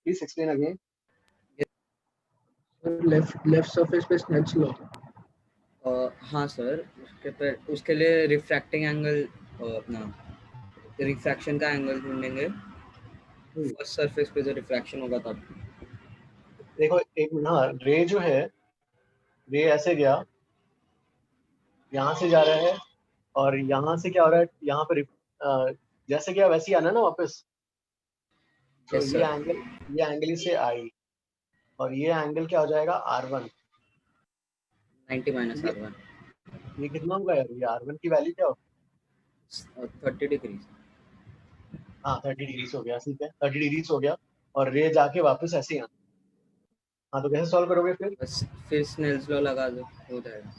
Please explain again। Left surface पे स्नेल्स लॉ। हाँ सर, उसके लिए रिफ्रैक्टिंग एंगल अपना रिफ्रैक्शन का एंगल ढूंढेंगे फर्स्ट सरफेस पे जो रिफ्रैक्शन होगा तब। देखो एक मिनट, हाँ, रे जो है, रे ऐसे गया, यहाँ से जा रहा है और यहाँ से क्या हो रहा है, यहाँ पे जैसे गया वैसे ही आना ना वापस। तो yes, ये एंगल से आई और ये एंगल क्या हो जाएगा, R1 90 - R1। ये कितना होगा यार, ये R1 की वैल्यू क्या होगी? 30 डिग्री। हाँ 30 डिग्रीज हो गया, ठीक है 30 डिग्रीज हो गया और रे जाके वापस ऐसे ही आना। हाँ तो कैसे सॉल्व करोगे फिर? बस फिर स्नेल्स लॉ लगा दो, हो जाएगा।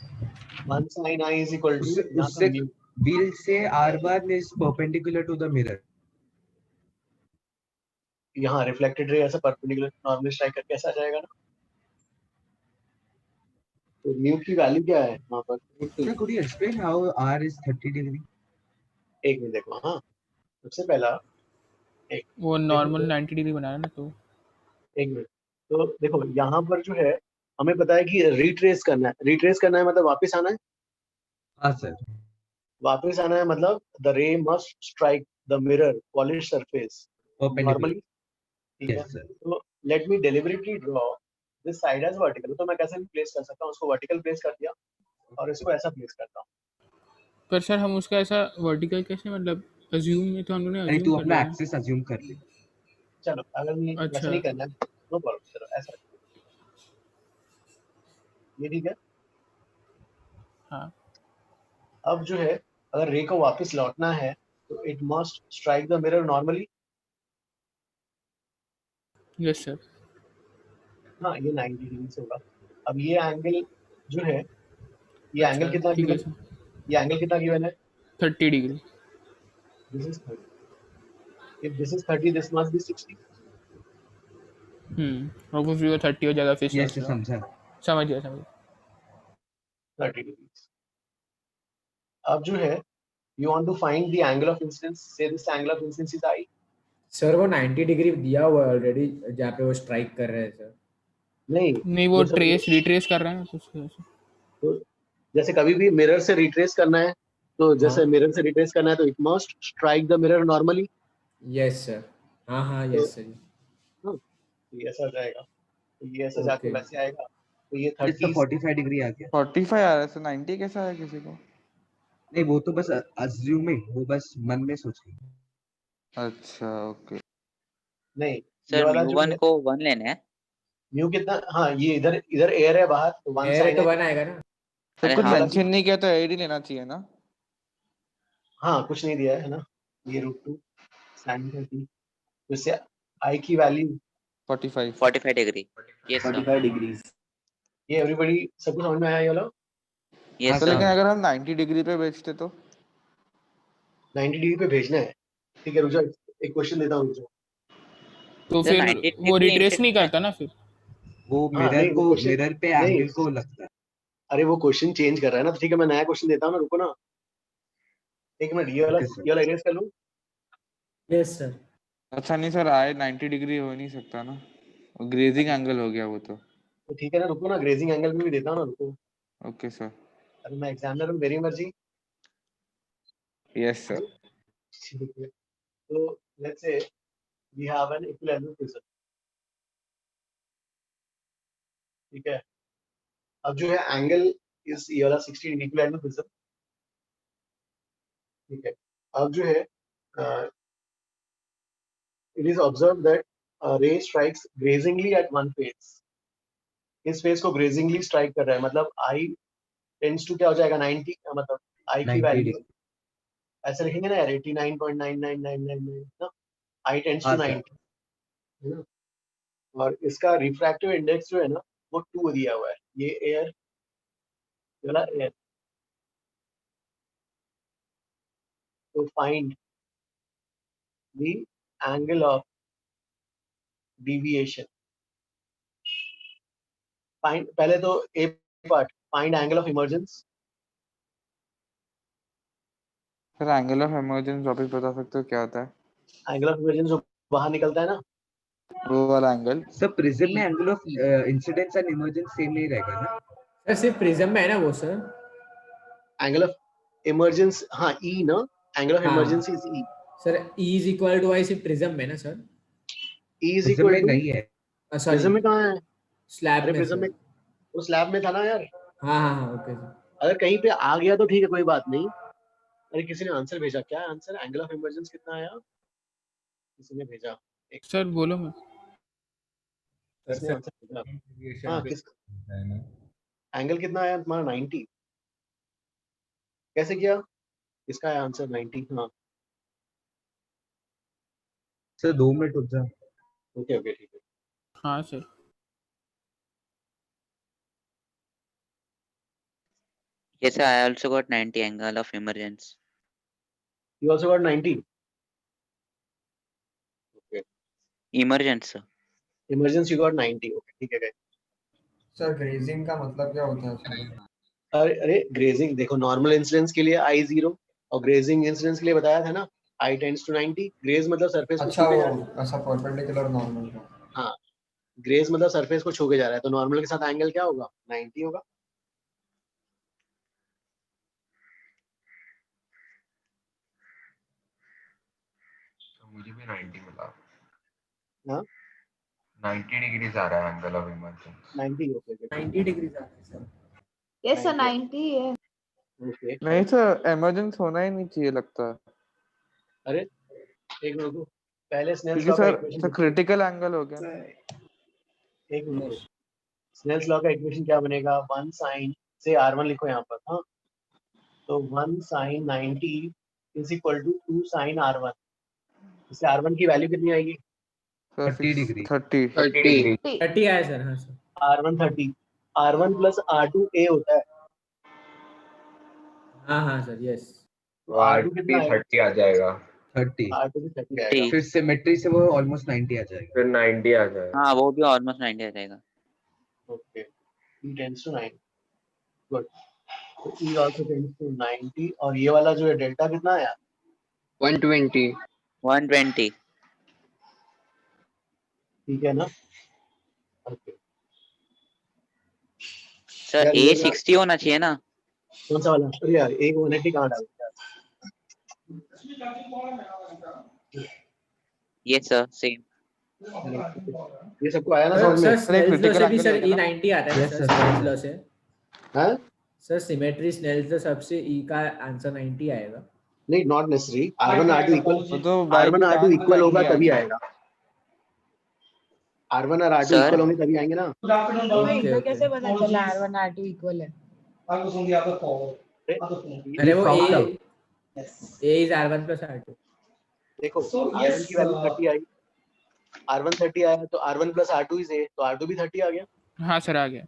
1 sin i is equal to यहाँ उससे का mu। we'll say r bar is perpendicular to the mirror. यहाँ रिफ्लेक्टेड रे ऐसा परपेंडिकुलर नॉर्मली स्ट्राइक करके ऐसा आ जाएगा ना। तो म्यू की वैल्यू क्या है वहाँ पर? Sir, could you explain how r is 30 degree? एक मिनट देखो। हाँ सबसे पहला एक वो नॉर्मल 90 डिग्री बनाया ना, तो एक मिनट। तो देखो यहाँ पर जो है हमें पता है कि रिट्रेस करना है। रिट्रेस करना है मतलब वापस आना है। हाँ सर। वापस आना है मतलब the ray must strike the mirror polish surface normally, ठीक है। Yes sir. तो let me deliberately draw this side as vertical. तो मैं कैसे भी प्लेस कर सकता हूँ, उसको वर्टिकल प्लेस कर दिया और इसको ऐसा प्लेस करता हूँ। पर सर हम उसका ऐसा वर्टिकल कैसे, मतलब अज्यूम में तो हम लोगों ने अरे अज्यूम तू कर अपना लिया है। एक्सेस अज्यूम कर ले। चलो अगर मैं वैसा अच्छा नहीं करना है नो प्रॉब्लम, चलो ऐसा ये ठीक है। हाँ अब जो है अगर रे को वापस लौटना है तो it must strike the mirror normally. Yes sir. हाँ ये 90 डिग्री से होगा। अब ये एंगल जो है ये अच्छा एंगल कितना ठीक है गिवन, सर, ये एंगल कितना गिवन है? 30 degree. This is 30। If this is 30 this must be 60। और वो फिर 30 हो जाएगा फिर Yes sir, सोच समझा। समझ गया 30 डिग्री। अब जो है you want to find the angle of incidence, say this angle of incidence is I। Sir वो 90 डिग्री दिया हुआ है ऑलरेडी जहाँ पे वो स्ट्राइक कर रहे हैं सर। नहीं वो ट्रेस रिट्रेस कर रहे हैं ना, तो जैसे कभी भी मिरर से रिट्रेस करना है तो जैसे मिरर से रिट्रेस करना है तो it must strike the mirror normally. Yes sir. हाँ हाँ यस सर। हाँ ये ऐसा जाएगा, तो ये ऐसा जाके वैसे आएगा। तो ये इसका 30 45 डिग्री आ गया। 45 आ रहा है, 90 कैसा है किसी को? नहीं वो तो बस अज्यूमिंग, वो बस मन में सोच रही। अच्छा ओके। नहीं ये सर वाला म्यू जो 1 है को 1 लेना है। म्यू कितना, हाँ ये इधर इधर एयर है बाहर तो 1 एयर है sin तो है। 1 आएगा ना। तो अरे कुछ हाँ मेंशन नहीं किया तो एडी लेना चाहिए ना। हाँ कुछ नहीं दिया है ना। ये √2 sin 30 तो इससे आई की value 45 degree. Yes sir 45 degrees। ये एवरीबॉडी सबको समझ में आया ये वाला? यस तो सर। लेकिन अगर हम 90 डिग्री पे बेचते तो 90 डिग्री पे भेजना है, ठीक है। रुक जाओ एक क्वेश्चन देता हूँ, रुक जाओ। तो सर फिर 90 वो डिग्री रिट्रेस नहीं इंसिडेंट करता ना फिर। वो हाँ नहीं वो क्वेश्चन मिरर पे नहीं, एंगल को लगता है। अरे वो क्वेश्चन चेंज कर रहा है ना, तो ठीक है मैं नया क्वेश्चन देता हूँ ना, रुको ना एक मिनट। ये वाला इरेज कर लूँ। Yes sir. अच्छा नहीं सर, आए 90 डिग्री हो नहीं सकता ना, ग्रेजिंग एंगल हो गया वो तो। तो ठीक है ना, रुको ना ग्रेजिंग एंगल में भी देता हूँ ना, रुको। Okay sir. अरे मैं एग्जामिनर हूँ, मेरी मर्जी। Yes sir. ठीक है तो let's say we have an equilateral prism, ठीक है। अब जो है एंगल इस ये वाला 60 डिग्री इक्विलाइनर प्रिज्म, ठीक है। अब जो है इट इज ऑब्जर्व दैट रे स्ट्राइक्स ग्रेजिंगली एट वन फेस। इस फेस को ग्रेजिंगली स्ट्राइक कर रहा है, मतलब आई टेंड्स टू क्या हो जाएगा 90, मतलब आई की 90 वैल्यू डिग्री। ऐसे लिखेंगे ना यार 89.9999 ना, आई टेंड्स हाँ टू सर। 90 है ना। और इसका रिफ्रैक्टिव इंडेक्स जो है ना वो 2 दिया हुआ है। ये एयर वाला एयर, तो find the angle of deviation. Find पहले तो A part, find angle of emergence. Sir angle of emergence वापस बता सकते हो क्या होता है? एंगल ऑफ इमर्जेंस जो बाहर निकलता है ना, वो वाला एंगल। सर प्रिज्म में angle of incidence and emergence same नहीं रहेगा ना? सर सिर्फ प्रिज्म में है ना वो सर। एंगल ऑफ इमर्जेंस हाँ ई ना, एंगल ऑफ हाँ emergency is e. Sir E is equal to i सिर्फ प्रिज्म में ना sir. E is prism equal में टू नहीं है। सॉरी प्रिज्म में कहाँ है? स्लैब अरे में प्रिज्म सर। में वो स्लैब में था ना यार। हाँ हाँ हाँ ओके सर। अगर कहीं पे आ गया तो ठीक है कोई बात नहीं। अरे किसी ने आंसर भेजा, क्या आंसर? एंगल ऑफ इमर्जेंस कितना आया? किसी ने भेजा एक सर बोलो मैं। किसने आंसर भेजा? हाँ किस एंगल कितना आया तुम्हारा? 90। कैसे किया? किसका आया आंसर 90? हाँ सर 2 मिनट रुक जा। ओके ओके ठीक है। हाँ sir. Yes, sir, I also got 90 angle of emergence. You also got 90. Okay. Emergence, sir. Emergence you got 90. Okay ठीक है guys. सर ग्रेजिंग का मतलब क्या होता है उसमें? अरे ग्रेजिंग देखो, नॉर्मल इंसिडेंस के लिए I0 और ग्रेजिंग इंसिडेंस के लिए बताया था ना I tends to 90. ग्रेज मतलब सरफेस को अच्छा छू के वो जा रहा है। ऐसा परपेंडिकुलर नॉर्मल का। हाँ, ग्रेज मतलब सरफेस को छू के जा रहा है, तो नॉर्मल के साथ एंगल क्या होगा? 90 होगा। मुझे भी 90 मिला। हाँ 90 डिग्रीज आ रहा है angle of emergence. 90 okay 90 degrees आ रहा है सर। यस सर 90 है। ओके नहीं सर, इमरजेंस होना ही नहीं चाहिए लगता है, अरे एक मिनट रुको, पहले स्नेल्स क्योंकि लॉ का सर इक्वेशन तो क्रिटिकल एंगल हो गया। एक मिनट, स्नेल्स लॉ का इक्वेशन क्या बनेगा? 1 sin से R1 लिखो यहाँ पर। हाँ तो 1 sin 90 is equal to 2 sin R1। इससे R1 की वैल्यू कितनी आएगी? 30 डिग्री। 30 आया सर। हाँ sir. R1 30, R1 plus R2 A होता है। हाँ सर यस। तो R2 कितना आएगा? 30 आ जाएगा। 30 R2 भी 30 आएगा। फिर सिमेट्री से वो ऑलमोस्ट 90 आ जाएगा। फिर 90 आ जाएगा। हाँ वो भी ऑलमोस्ट 90 आ जाएगा। Okay E tends to 9 good. तो E also tends to 90 और ये वाला जो है डेल्टा कितना आया? 120 120। ठीक है ना? ओके सर यार ये 60 होना चाहिए ना। कौन सा वाला? अरे यार एक 180 कहाँ डाल दिया? Yes sir, same. ये सबको आया ना सर समझ में? स्नेल्स लॉ से भी critical सर angle होगा ना? E90 आता है Yes, sir sir, Snell's law से। हाँ सर सिमेट्री स्नेल्स लॉ सबसे E का आंसर 90 आएगा। नहीं not necessary. R1 R2 equal, वो तो by R1 R2 chance equal होगा 90 तभी आता है। आएगा। R1 और R2 Sir? इक्वल होंगे तभी आएंगे ना। हमें ओके इधर ओके। कैसे पता चला R1 R2 इक्वल है? अरे वो found out. A is R1 plus R2। देखो R1 की वैल्यू 30 आई, R1 30 आया तो R1 plus R2 is A, तो R2 भी 30 आ गया। हाँ सर आ गया।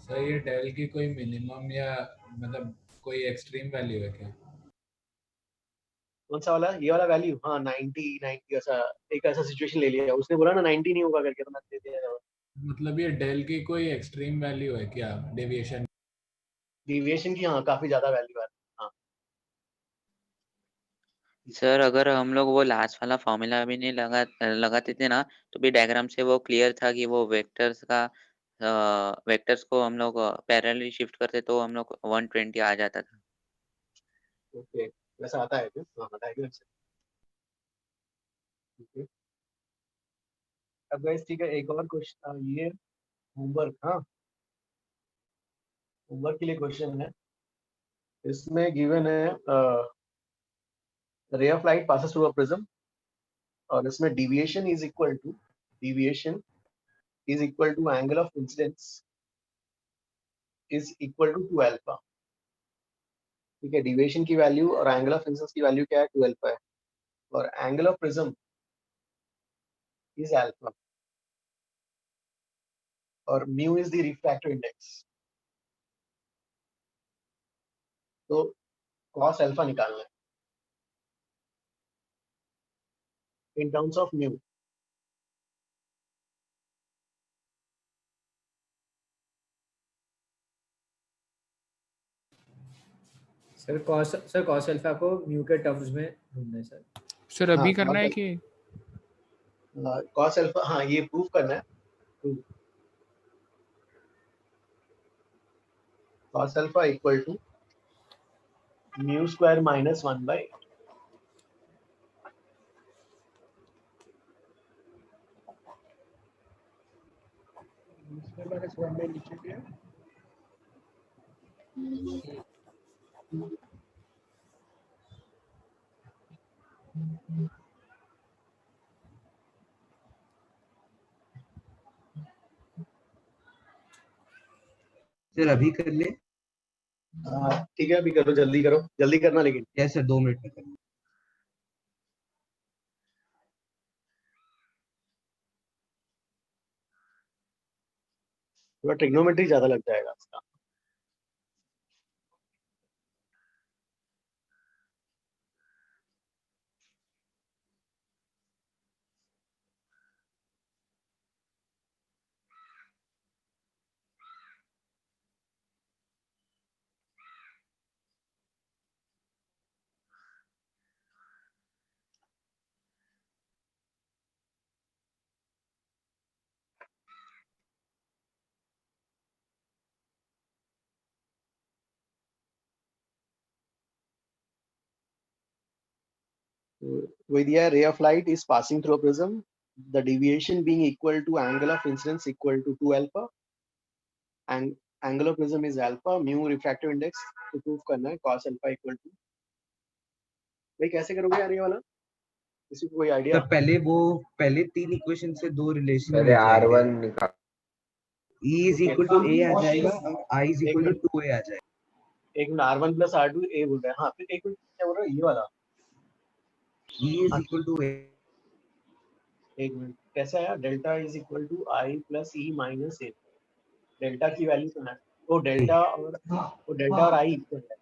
सर ये डेल की कोई मिनिमम या मतलब कोई एक्सट्रीम वैल्यू है क्या? कौन सा वाला? ये वाला वैल्यू? हाँ 90 ऐसा एक ऐसा सिचुएशन ले लिया, उसने बोला ना 90 नहीं होगा करके, तो मैं दे दिया। मतलब ये डेल की कोई एक्सट्रीम वैल्यू है क्या डेविएशन? डिविएशन की हाँ काफी ज्यादा वैल्यू है। हाँ सर अगर हम लोग वो लास्ट वाला फॉर्मूला भी नहीं लगाते थे ना, तो भी डायग्राम से वो क्लियर था कि वो वेक्टर्स को हम लोग पैरेलली शिफ्ट करते तो हम लोग 120 आ जाता था। ओके वैसा आता है क्या? हाँ आता है वैसे। ठीक है अब गाइस ठीक है, एक और क्वेश्चन ये होमवर्क। हाँ होमवर्क के लिए क्वेश्चन है, इसमें गिवन है ray of light passes through a prism और इसमें deviation is equal to angle of incidence is equal to 2 alpha. ठीक है, डिविएशन की वैल्यू और एंगल ऑफ इंसिडेंस की वैल्यू क्या है? 2 अल्फा है और angle of prism is alpha और mu is the refractive index. तो cos अल्फा निकालना है in terms of mu। Sir cos alpha को म्यू के टर्म्स में ढूंढना है सर। सर अभी करना है कि cos अल्फा? हाँ ये प्रूफ करना है। cos alpha equal to mu square minus 1/8। नीचे पे है। सर अभी कर ले। ठीक है अभी करो, जल्दी करो, जल्दी करना लेकिन। यस सर 2 मिनट में करना। थोड़ा ट्रिग्नोमेट्री ज्यादा लग जाएगा इसका। With a ray of light is passing through a prism, the deviation being equal to angle of incidence equal to 2 alpha, and angle of prism is alpha, mu refractive index to prove करना है cos alpha equal to। भाई कैसे करोगे यार ये वाला? किसी को कोई आइडिया? तो पहले 3 इक्वेशन से 2 रिलेशन पहले R1 निकाल, E is equal to A आ जाएगा और I is equal to 2A आ जाएगा। एक minute, R1 plus R2 A बोल रहा है। हाँ फिर एक मिनट क्या बोल रहा है ये वाला? E is equal to A। एक मिनट कैसे आया? Delta is equal to I plus E minus A। Delta की वैल्यू क्या है? वो डेल्टा और I इक्वल है।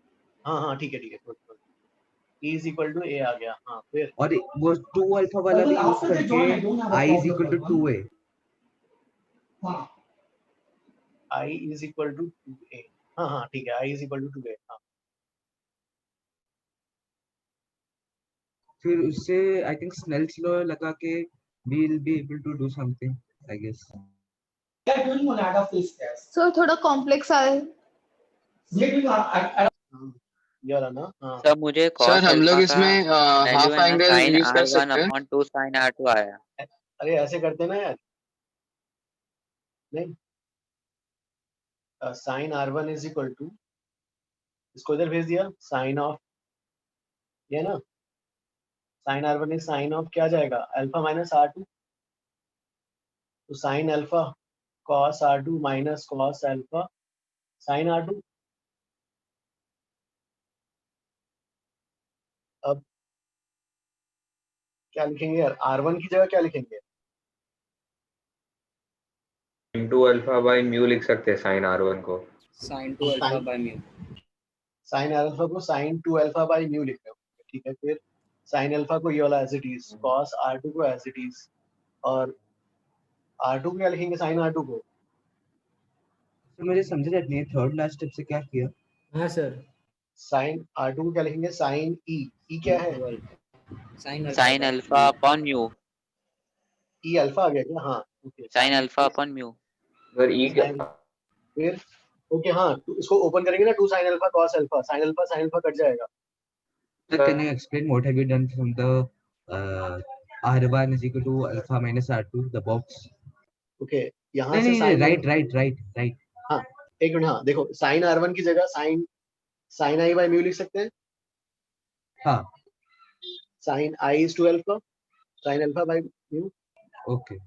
हाँ ठीक है E is equal to A आ गया। हाँ फिर और वो 2 अल्फा वाला भी यूज करके I is equal to 2A। I is equal to 2A। हाँ ठीक है, I is equal to 2A। हाँ फिर उससे आई थिंक स्नेल्स लॉ लगा के we will be able to do something I guess। सो थोड़ा कॉम्प्लेक्स है ये वाला ना। हाँ सर मुझे सर cos हम लोग अल्फा का इसमें वैल्यू हाफ है ना एंगल sin यूज कर R1 सकते हैं। upon 2 sin R2 आया। अरे ऐसे करते ना यार, नहीं sign R1 is equal to, इसको इधर भेज दिया, साइन ऑफ ये ना, sign R1 is sine of क्या जाएगा? Alpha minus R2। तो sine alpha cos R2 minus cos alpha sign R2। अब क्या लिखेंगे यार? R1 की जगह क्या लिखेंगे? इंटू अल्फा बाई म्यू लिख सकते हैं साइन R1 को। Sine 2 alpha by mu. Sine alpha को साइन 2 अल्फा बाई म्यू लिख रहे हो, ठीक है। फिर साइन अल्फा को ये वाला as it is, cos R2 को एज इट इज, और R2 को क्या लिखेंगे? साइन R2 को। तो मुझे समझ नहीं है थर्ड लास्ट स्टेप से क्या किया। हाँ सर, साइन R2 को क्या लिखेंगे? साइन ई क्या है? sin alpha upon mu. E alpha आ गया क्या? हाँ okay, sin alpha upon mu. Sir e क्या? फिर ओके हाँ, तो इसको ओपन करेंगे ना, 2 sin alpha cos alpha, sin alpha cut जाएगा। So can you explain what have you done from the R1 is equal to alpha minus R2 the box? Okay यहाँ से नहीं राइट। हाँ एक मिनट, हाँ देखो साइन R1 की जगह साइन I बाय म्यू लिख सकते हैं। हाँ sine I is two alpha, sine alpha by mu. Okay,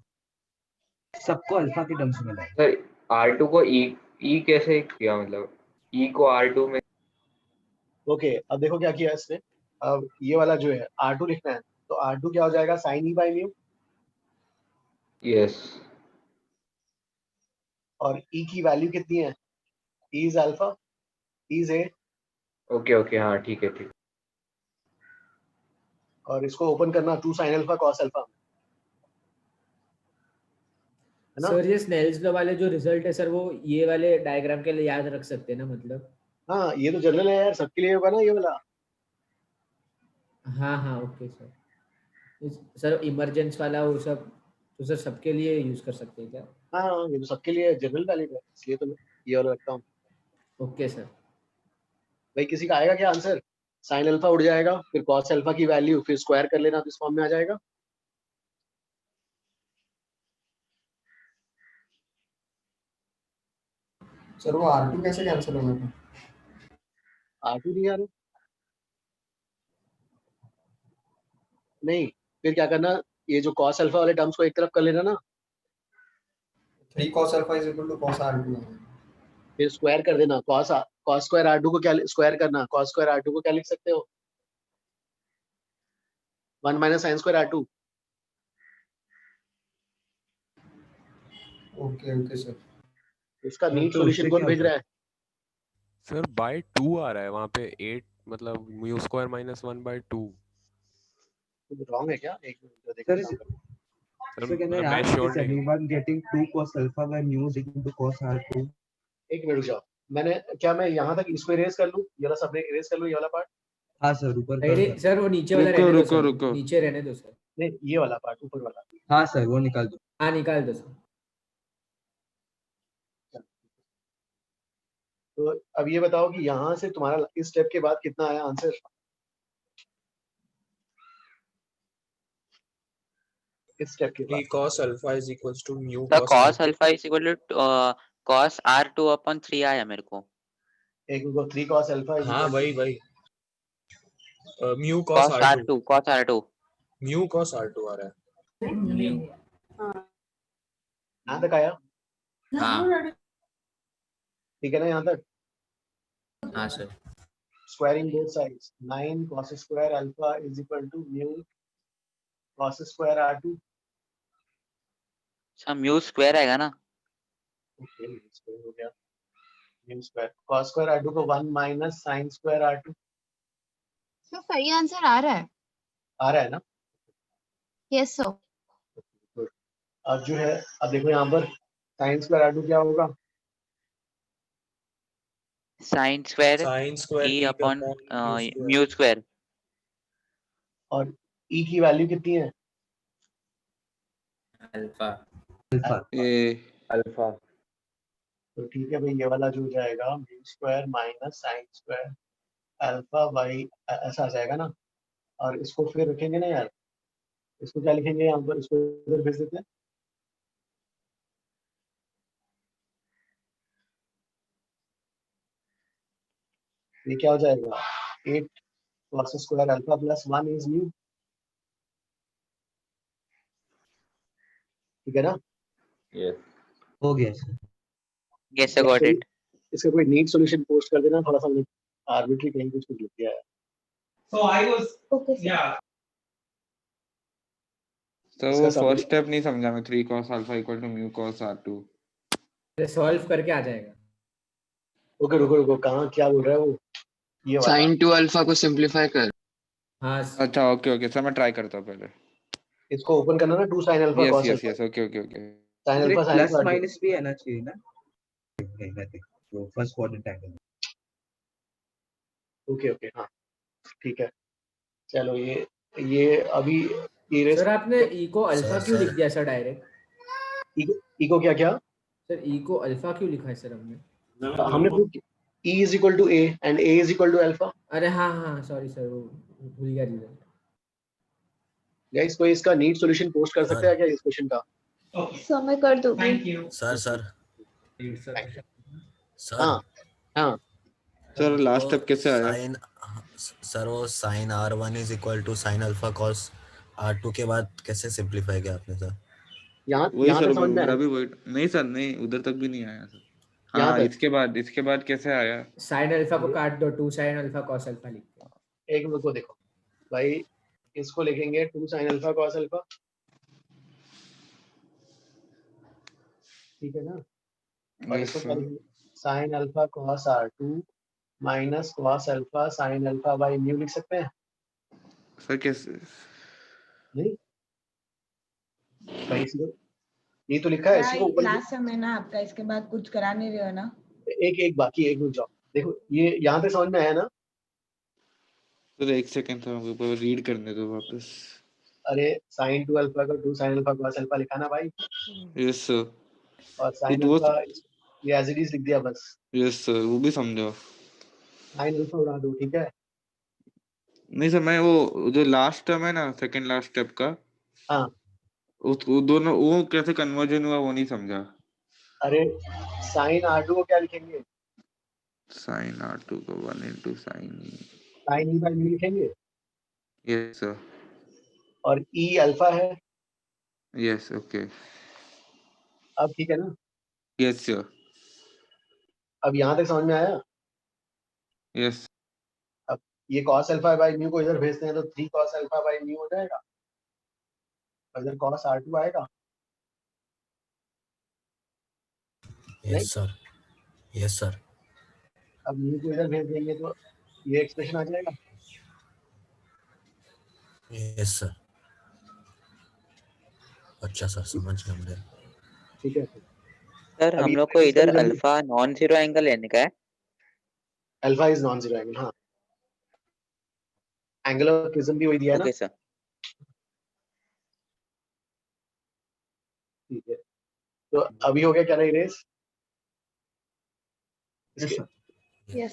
सबको अल्फा के टर्म्स में लाए। सर R2 को ई कैसे किया, मतलब ई को R2 में? ओके अब देखो क्या किया इसने। अब ये वाला जो है R2 लिखना है, तो R2 क्या हो जाएगा? Sine E by mu. Yes. और E की वैल्यू कितनी है? E is alpha, E is A. Okay हाँ ठीक है। और इसको ओपन करना 2 sin अल्फा cos अल्फा, है ना? सर ये स्नेल्स लॉ वाले जो रिजल्ट है सर, वो ये वाले डायग्राम के लिए याद रख सकते हैं ना मतलब? हाँ ये तो जनरल है यार, सबके लिए होगा ना ये वाला। हाँ ओके सर इमरजेंस वाला वो सब तो सर सबके लिए यूज कर सकते हैं क्या? हाँ ये तो सबके लिए जनरल वैलिड है, इसलिए तो ये वाला रखता हूँ। Okay sir. भाई किसी का आएगा क्या आंसर? साइन अल्फा उड़ जाएगा, फिर cos अल्फा की वैल्यू फिर स्क्वायर कर लेना, तो इस फॉर्म में आ जाएगा। सर वो R2 कैसे कैंसिल होगा? R2 नहीं आ रहा, नहीं फिर क्या करना, ये जो cos अल्फा वाले टर्म्स को एक तरफ कर लेना ना, 3 cos alpha is equal to cos R2 फिर स्क्वायर कर देना। cos स्क्वायर R2 को क्या स्क्वायर करना, cos स्क्वायर R2 को क्या लिख सकते हो? 1 minus sine square R2। Okay sir. इसका नीट तो सॉल्यूशन उससे कौन क्या भेज होता रहा है? सर बाय 2 आ रहा है वहाँ पे 8 मतलब म्यू स्क्वायर माइनस 1/2 रॉन्ग है क्या? एक मिनट सर देखो इस काम करके। सर so can I मतलब मैं ask, श्योर is नहीं हूँ anyone getting 2 cos alpha by mu is equal to cos r2? एक मिनट रुक जाओ, मैं यहाँ तक इसको इरेज कर लूँ, ये वाला सब इरेज कर लूँ, ये वाला पार्ट? हाँ सर ऊपर का अरे सर वो नीचे वाला रुको रहने दो रुको सर, रुको नीचे रहने दो सर। नहीं, ये वाला पार्ट ऊपर वाला। हाँ सर वो निकाल दो। हाँ निकाल दो सर। तो अब ये बताओ कि यहाँ से तुम्हारा इस स्टेप के बाद कितना आया आंसर? इस स्टेप के बाद 3 cos alpha is equals to mu तो cos cos r2. Alpha is equal to cos r2 अपन 3 आया मेरे को। एक को 3 cos अल्फा इज हाँ इक्वल वही mu cos cos r2. r2 mu cos r2 आ रहा है। यहाँ तक आया? हाँ ठीक है ना यहाँ तक? हाँ sir. Squaring both sides, 9 cos square alpha is equal to mu cos square r2. अच्छा म्यू स्क्वायर आएगा ना? ओके, स्क्वायर हो गया। mu square cos square r2 को 1 minus sin square r2 sir सही आंसर आ रहा है। आ रहा है ना? Yes sir. Good. अब जो है, अब देखो यहाँ पर sin square r2 क्या होगा? sin square e e upon upon mu square और e की वैल्यू कितनी है? Alpha alpha. तो ठीक है भाई, ये वाला जो हो जाएगा mu square minus sin square alpha by ऐसा आ जाएगा ना। और इसको फिर रखेंगे ना यार, इसको क्या लिखेंगे यहाँ पर, इसको इधर भेज देते हैं। ये क्या हो जाएगा? 8 cos square alpha plus 1 is mu. ठीक है ना? यस हो गया sir. yes I got it। इसका कोई नीट सॉल्यूशन पोस्ट कर देना, थोड़ा सा मैंने आर्बिट्री कहीं कुछ लिख दिया है। So I was yeah. तो इसका वो सब फर्स्ट स्टेप नहीं समझा मैं 3 cos alpha equal to mu cos r2। Solve करके आ जाएगा। ओके रुको रुको, कहाँ क्या बोल रहा है वो? ये वाला sin 2 अल्फा को सिंपलीफाई कर। हाँ अच्छा ओके ओके सर मैं ट्राई करता हूँ पहले। इसको ओपन करना ना, 2 sin alpha yes cos yes alpha yes okay okay okay. sin sir एक alpha sin plus alpha minus भी आना चाहिए ना? नहीं तो first quadrant angle. Okay okay हाँ ठीक है। चलो ये अभी इरेज। सर आपने ई को अल्फा क्यों लिख दिया सर डायरेक्ट? ई को क्या क्या? सर ई को अल्फा क्यों लिखा है सर हमने? हमने E is equal to A and A is equal to alpha। अरे हाँ हाँ सॉरी सर, वो भूल गया रिजल्ट। गाइस कोई इसका नीट सॉल्यूशन पोस्ट कर सकता है क्या इस क्वेश्चन का? सर मैं कर दूंगी। Thank you. सर हाँ हाँ सर लास्ट स्टेप कैसे आया? साइन सर वो sine r1 is equal to sine alpha cos r2 के बाद कैसे सिंपलीफाई किया आपने सर? वही सर मेरा भी वही नहीं सर, नहीं उधर तक भी नहीं आया सर। हाँ इसके बाद कैसे आया? साइन अल्फा को काट दो, 2 sin अल्फा cos अल्फा लिखते हैं। एक मिनट को देखो भाई, इसको लिखेंगे 2 sin अल्फा cos अल्फा। ठीक है ना? और इसको sin alpha cos r2 minus cos alpha sin alpha by mu लिख सकते हैं सर कैसे? नहीं भाई ये तो लिखा है इसको क्लास में ना आपका, इसके बाद कुछ करा नहीं रहे हो ना? एक बाकी एक मिनट जाओ, देखो ये यहाँ पे समझ में आया ना? तो एक सेकंड था, मुझे रीड करने दो वापस। अरे sin 2 अल्फा को 2 sin अल्फा cos अल्फा लिखा ना भाई? Yes sir. और sin अल्फा ये एज इट इज लिख दिया बस। यस सर वो भी समझो। sin अल्फा उड़ा दो, ठीक है? नहीं सर मैं वो जो लास्ट टर्म है ना, सेकंड लास्ट स्टेप का, हाँ वो दोनों वो कैसे कन्वर्जन हुआ वो नहीं समझा। अरे sin r2 को क्या लिखेंगे? sin r2 को 1 into sin e by mu लिखेंगे। Yes sir. और e अल्फा है। Yes okay. अब ठीक है ना? Yes sir. अब यहाँ तक समझ में आया? यस। अब ये cos अल्फा बाई म्यू को इधर भेजते हैं तो 3 cos अल्फा बाई म्यू हो जाएगा, इधर cos r2 आएगा। यस सर, यस सर, अब म्यू को इधर भेज देंगे तो ये एक्सप्रेशन आ जाएगा। Yes sir. अच्छा सर, समझ गया मुझे। ठीक है, सर अब हम ये लोग को practice इधर करो जल्दी। अल्फा नॉन जीरो एंगल लेने का है। Alpha is non zero angle, हाँ। एंगल ऑफ प्रिज्म भी वही दिया है ना। Okay sir. ठीक है, तो अभी हो गया क्या नहीं रेस? यस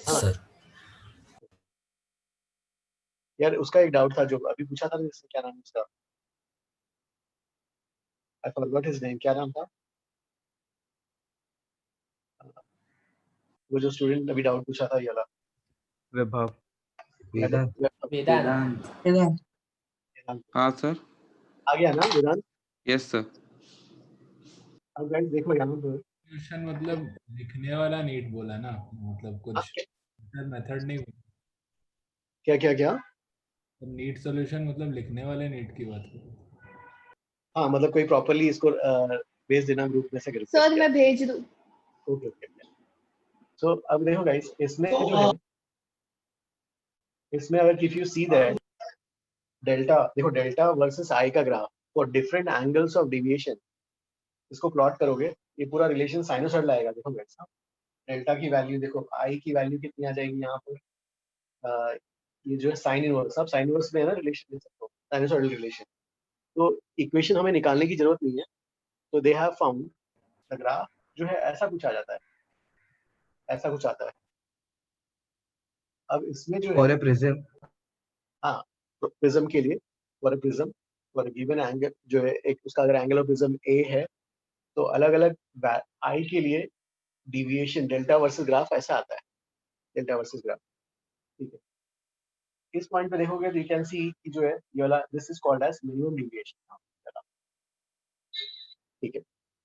हाँ सर, यार, उसका एक डाउट था जो अभी पूछा था, इससे क्या नाम है उसका? आई फॉरगॉट हिज नेम, क्या नाम था वो जो स्टूडेंट अभी डाउट पूछा था ये वाला? विभव, वेदांत, वेदांत। हाँ सर। आ गया ना वेदांत? Yes sir. अब गाइस देखो यहाँ पर सॉल्यूशन मतलब लिखने वाला नीट बोला ना, मतलब कुछ मेथड नहीं। क्या क्या क्या? नीट सॉल्यूशन मतलब लिखने वाले नीट की बात करो। हाँ, मतलब कोई प्रॉपर्ली इसको भेज देना ग्रुप में से करके। सर मैं भेज दूं। Okay okay. सो अब देखो गाइस, इसमें जो है, इसमें अगर if you see that delta, देखो डेल्टा वर्सेस आई का graph for different angles of deviation, इसको प्लॉट करोगे, ये पूरा रिलेशन साइनोसॉइडल आएगा। देखो गाइस, डेल्टा की वैल्यू देखो, आई की वैल्यू कितनी आ जाएगी यहाँ पर, ये जो है साइन इनवर्स, आप साइन इनवर्स में है ना रिलेशन ले सकते हो, साइनोसॉइडल रिलेशन। तो इक्वेशन हमें निकालने की जरूरत नहीं है। तो they have found the graph जो है ऐसा कुछ आ जाता है, ऐसा कुछ आता है। अब इसमें जो फॉर है, ए प्रिज्म, हाँ, प्रिज्म के लिए, for prism for given angle जो है, एक उसका अगर एंगल ऑफ प्रिज्म ए है तो अलग अलग आई के लिए डिविएशन डेल्टा वर्सेस ग्राफ ऐसा आता है, डेल्टा वर्सेस ग्राफ। ठीक है, इस पॉइंट पे देखोगे तो यू कैन सी कि जो है ये वाला, this is called as minimum deviation. ठीक है,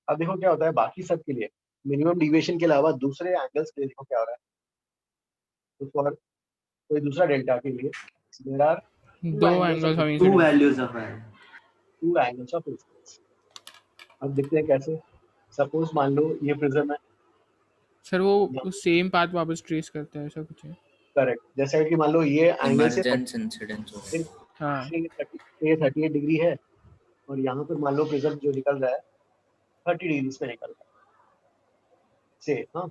अब देखो क्या होता है बाकी सब के लिए, मिनिमम डिविएशन के अलावा दूसरे एंगल्स के लिए देखो क्या हो रहा है। तो फॉर कोई दूसरा डेल्टा के लिए देयर आर दो angles of two incidence. values of I. To angles of incidence. अब देखते हैं कैसे। सपोज मान लो ये प्रिज्म है, सर वो सेम पाथ वापस ट्रेस करता है, ऐसा कुछ है। करेक्ट, जैसे कि मान लो ये एंगल से इमरजेंस इंसिडेंस हो गया। हाँ 38 डिग्री है और यहाँ पर मान लो प्रिज्म जो निकल रहा है 30 डिग्री में निकल रहा है से। हाँ,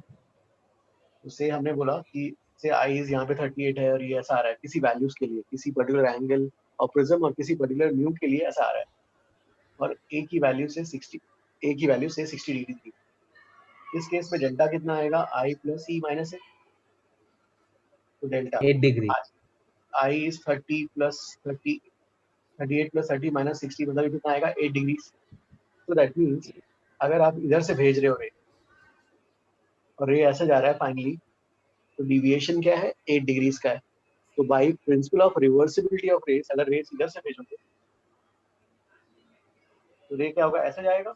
तो से हमने बोला कि से आई इज यहाँ पे 38 है और ये ऐसा आ रहा है किसी वैल्यूज के लिए, किसी पर्टिकुलर एंगल और प्रिज्म और किसी पर्टिकुलर म्यू के लिए ऐसा आ रहा है, और ए की वैल्यू से 60, ए की वैल्यू से 60 डिग्री थी। इस केस में डेल्टा कितना आएगा? आई प्लस ई माइनस ए। तो delta 8 degree, I is 30 plus 30, 38 plus 30 minus 60, मतलब कितना आएगा? 8 डिग्री। तो दैट मीन्स अगर आप इधर से भेज रहे हो रे और रे ऐसे जा रहा है फाइनली, तो डिविएशन क्या है? 8 डिग्रीज का है। तो by principle of reversibility of rays, अगर रेस इधर से भेजोगे तो रे क्या होगा? ऐसे जाएगा।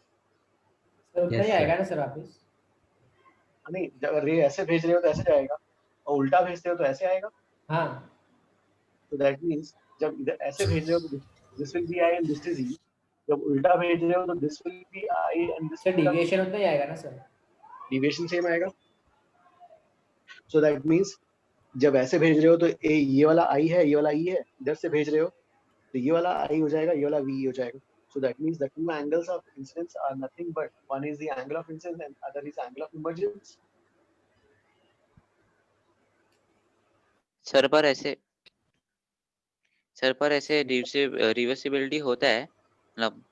सर उतना ही आएगा ना सर वापस? नहीं, अगर रे ऐसे भेज रहे हो तो ऐसे जाएगा, और उल्टा भेजते हो तो ऐसे आएगा। हाँ, तो दैट मीन्स जब इधर ऐसे भेज रहे हो तो this will be I and this is E, जब उल्टा भेज रहे हो तो this will be I and this. Sir deviation उतना ही आएगा ना सर? डिविएशन सेम आएगा। सो दैट मीन्स जब ऐसे भेज रहे हो तो ये वाला आई है, ये वाला ई है, इधर से भेज रहे हो तो ये वाला आई हो जाएगा, ये वाला वी हो जाएगा। So that means the two angles of incidence are nothing but one is the angle of incidence and other is angle of emergence. Sir पर ऐसे रिवर्सिबिलिटी होता है, मतलब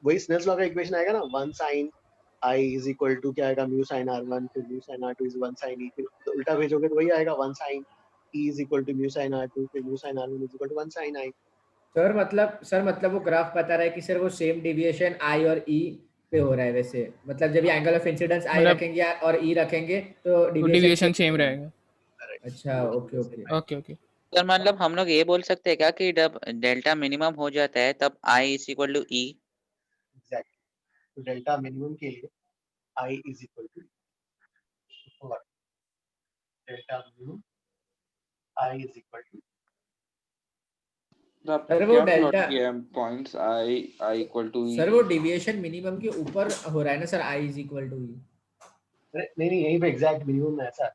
वही स्नेल्स लॉ का इक्वेशन आएगा ना, 1 sin I is equal to क्या आएगा? mu sin R1 फिर mu sin R2 is 1 sin E, फिर तो उल्टा भेजोगे तो वही आएगा 1 sin E is equal to mu sin R2 फिर mu sin R1 is equal to 1 sin I। Sir मतलब वो ग्राफ बता रहा है कि सर वो सेम डिविएशन आई और ई पे हो रहा है वैसे, मतलब जब ये एंगल ऑफ इंसिडेंस आई रखेंगे और ई रखेंगे तो डिविएशन सेम रहेगा। अच्छा, okay okay okay okay. Sir मतलब हम लोग ये बोल सकते हैं क्या कि जब डेल्टा मिनिमम हो जाता है तब I is equal to E? Exactly, तो डेल्टा मिनिमम के लिए I is equal to delta minimum I is equal to। Sir वो delta points I equal to E, sir वो डिविएशन मिनिमम के ऊपर हो रहा है ना sir, I is equal to E. नहीं नहीं, यहीं पे एग्जैक्ट मिनिमम ऐसा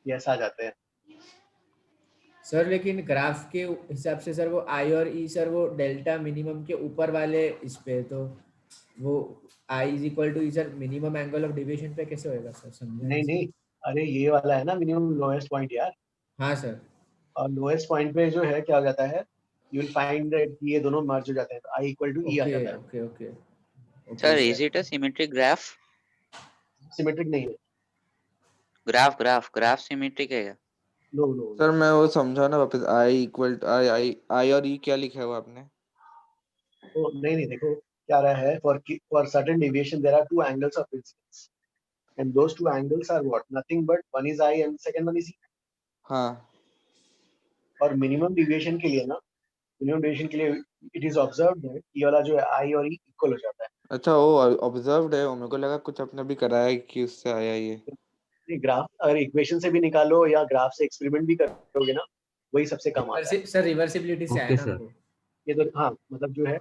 ये ऐसा आ जाते हैं। सर लेकिन ग्राफ के हिसाब से सर वो आई और ई सर वो डेल्टा मिनिमम के ऊपर वाले इस पे, तो वो I is equal to E sir minimum angle of deviation पे कैसे होएगा सर, समझा नहीं नहीं नहीं, अरे ये वाला है ना मिनिमम लोएस्ट पॉइंट यार। हाँ सर। और लोएस्ट पॉइंट पे जो है क्या हो जाता है, यू विल फाइंड दैट ये दोनों मर्ज हो जाते हैं, तो आई इक्वल टू ई आ जाता है। Okay okay sir is it a symmetric graph? Symmetric नहीं है। ग्राफ सिमेट्रिक है क्या? नो नो सर मैं वो समझा ना वापस, आई इक्वल आई और ई क्या लिखा हुआ आपने? तो नहीं देखो क्या रहा है, for certain deviation there are two angles of incidence and those two angles are what, nothing but one is I and second one is E. हाँ। और मिनिमम डेविएशन के लिए ना, मिनिमम डेविएशन के लिए इट इज ऑब्जर्व्ड दैट ये वाला जो है आई और ई इक्वल हो जाता है। अच्छा वो ऑब्जर्व्ड है, मेरे को लगा कुछ आपने भी कराया है कि उससे आया ये। ग्राफ अगर इक्वेशन से भी निकालो या ग्राफ से एक्सपेरिमेंट भी करोगे ना, वही सबसे कम आता है। सर रिवर्सिबिलिटी से आया ना आपको? ये तो हाँ, मतलब जो है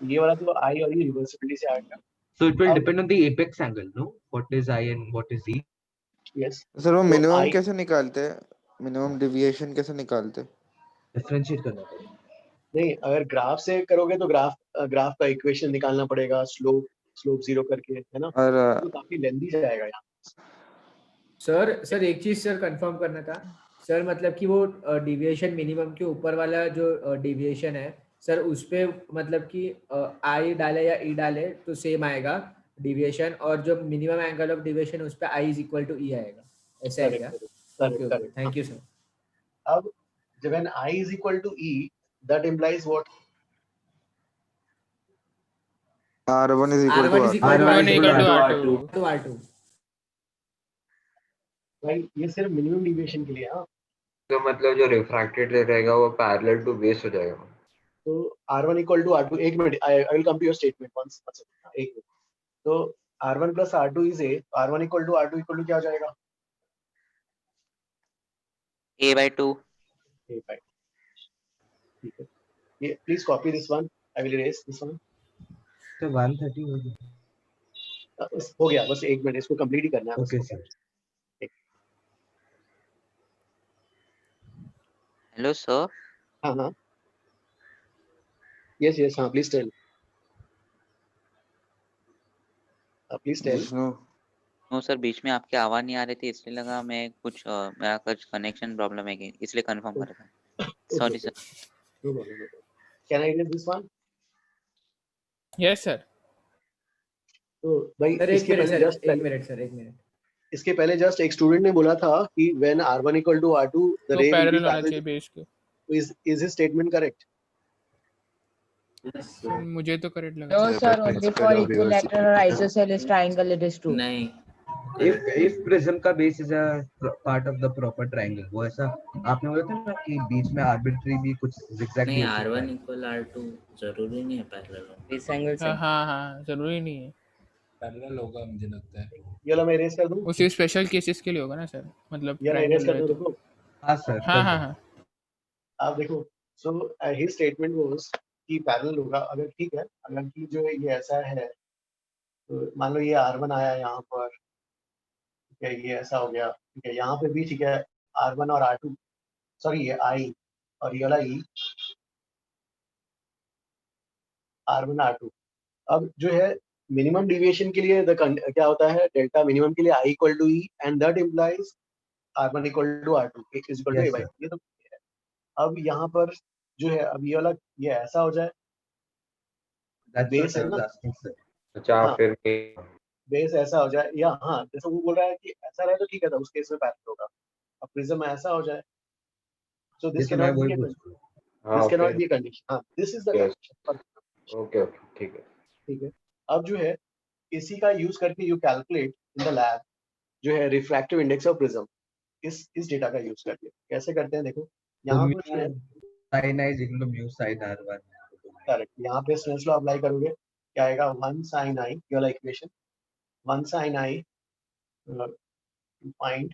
ये वाला तो आई और ई रिवर्सिबिलिटी से आएगा। So it will depend on the apex angle, no? What is I and what is E? Yes. Sir वो तो मिनिमम I कैसे निकालते हैं, मिनिमम डेविएशन कैसे निकालते हैं? Differentiate करना पड़ेगा। नहीं, अगर ग्राफ से करोगे तो ग्राफ का इक्वेशन निकालना पड़ेगा, स्लोप जीरो करके, है ना? और तो काफी लेंथी जाएगा यहाँ। सर एक चीज सर कंफर्म करना था सर, मतलब कि वो डिविएशन मिनिमम के ऊपर वाला जो डिविएशन है सर, उस पे मतलब कि आई डाले या ई डाले तो सेम आएगा डिविएशन, और जो मिनिमम एंगल ऑफ डिविएशन उस पे आई इज इक्वल टू ई आएगा, ऐसा है क्या? Okay, thank you sir. अब जब when I is equal to E, that implies what? R1 is equal R1 to is equal R2 to R2। भाई ये सिर्फ मिनिमम डेविएशन के लिए। हाँ, तो मतलब जो रिफ्रैक्टेड रे रहेगा वो पैरेलल टू बेस हो जाएगा। तो R1 equal to R2, एक minute, I will come to your statement once, एक मिनट। तो R1 plus R2 is A, R1 equal to R2 equal to क्या हो जाएगा? A/2। A/2, ठीक है। ये please copy this one, I will erase this one। तो 130 हो गया। हो गया, बस एक मिनट, इसको कंप्लीट ही करना है। Okay sir. Hello sir. हाँ yes हाँ, please tell नो सर, बीच में आपकी आवाज नहीं आ रही थी, इसलिए लगा मैं कुछ मेरा कुछ कनेक्शन प्रॉब्लम है कि, इसलिए कंफर्म कर रहा था। Sorry sir. Can I erase this one? Yes sir. तो भाई सर इसके पहले जस्ट एक मिनट इसके पहले जस्ट एक स्टूडेंट ने बोला था कि when R1 equal to R2 the तो ray will be पैरेलल होना parallel। चाहिए बेस के। Is his statement correct? मुझे तो करेक्ट लगा। No sir, only for equilateral or isosceles triangle it is true. नहीं, If prism का base is a part of the proper triangle, वो ऐसा आपने बोला था ना कि बीच में arbitrary भी कुछ zigzag नहीं भी हो सकता R1 है। इक्वल R2 जरूरी नहीं है पैरेलल। इस एंगल से हाँ जरूरी नहीं है। पैरेलल होगा मुझे लगता है। ये लो मैं erase कर दूं? उसी स्पेशल केसेस के लिए होगा ना सर, मतलब ये मैं erase कर दूं? तो। देखो। हाँ सर। हाँ। आप देखो, so his statement was कि पैरेलल होगा। अगर ठीक है, अगर कि जो है ये ऐसा है, तो मान लो ये R1 आया यहाँ पर, ठीक है, ये ऐसा हो गया, ठीक है, यहाँ पे भी ठीक है R1 और R2, सॉरी ये I और ये वाला E, R1 R2। अब जो है मिनिमम डिविएशन के लिए क्या होता है, डेल्टा मिनिमम के लिए I equal to E and that implies R1 equal to R2 is equal to A/2। ये तो है। अब यहाँ पर जो है, अब ये वाला ये ऐसा हो जाए, बेस है ना। अच्छा फिर बेस ऐसा हो जाए, या हाँ जैसे वो बोल रहा है कि ऐसा रहे तो ठीक है, तो उस केस में पैरेलल होगा। अब प्रिज्म ऐसा हो जाए, so this can not be a condition. हाँ, this is the condition. Okay ठीक है। अब जो है इसी का यूज करके you calculate in the lab जो है रिफ्रैक्टिव इंडेक्स ऑफ प्रिज्म, इस डेटा का यूज करके कैसे करते हैं, देखो यहाँ पर sin I is equal to mu sin R1। Correct, यहाँ पे स्नेल्स लॉ अप्लाई करोगे, क्या आएगा 1 sin I, ये वाला equation 1 sin I find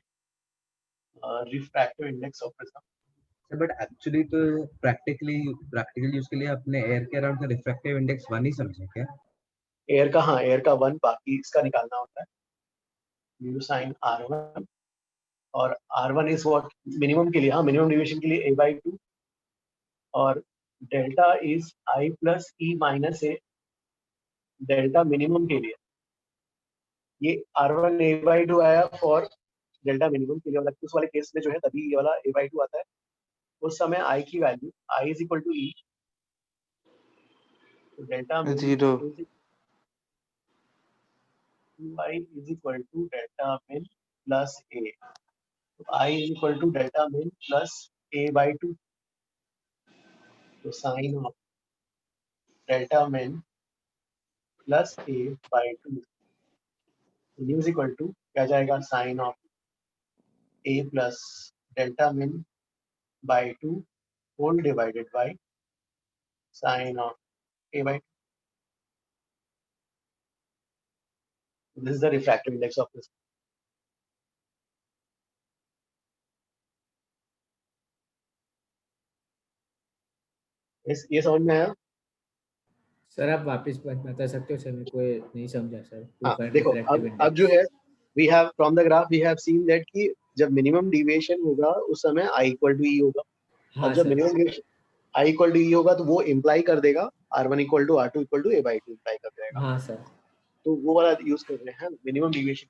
refractive index of prism. But actually तो प्रैक्टिकल यूज के लिए अपने एयर के अराउंड का रिफ्रैक्टिव इंडेक्स 1 ही समझे क्या? एयर का, हाँ एयर का 1, बाकी इसका निकालना होता है। म्यू साइन R1 और R1 इज व्हाट मिनिमम के लिए, हाँ मिनिमम डिविएशन के लिए a/2 और delta is I plus E minus A delta minimum के लिए। ये R1 a/2 आया फॉर डेल्टा मिनिमम के लिए, और उस वाले केस में जो है तभी ये वाला a/2 आता है। उस समय I की value I is equal to E, तो delta zero I is equal to delta min plus A, तो I is equal to delta min plus A/2, तो sine of delta min plus A/2 is equal to क्या जाएगा, sine of A plus delta min by 2 whole divided by sine of A/2. This is the refractive index of this. ये समझ में आया? सर आप वापस बता सकते हो सर, मेरे को ये नहीं समझा सर। हाँ देखो अब जो है we have from the graph we have seen that कि जब मिनिमम डिविएशन होगा उस समय I इक्वल टू E होगा, हाँ और जब sir. Minimum deviation I equal to E होगा तो वो इम्प्लाई कर देगा R1 equal to R2 equal to A/2 imply कर देगा। हाँ सर। तो वो वाला यूज कर रहे हैं मिनिमम डिविएशन।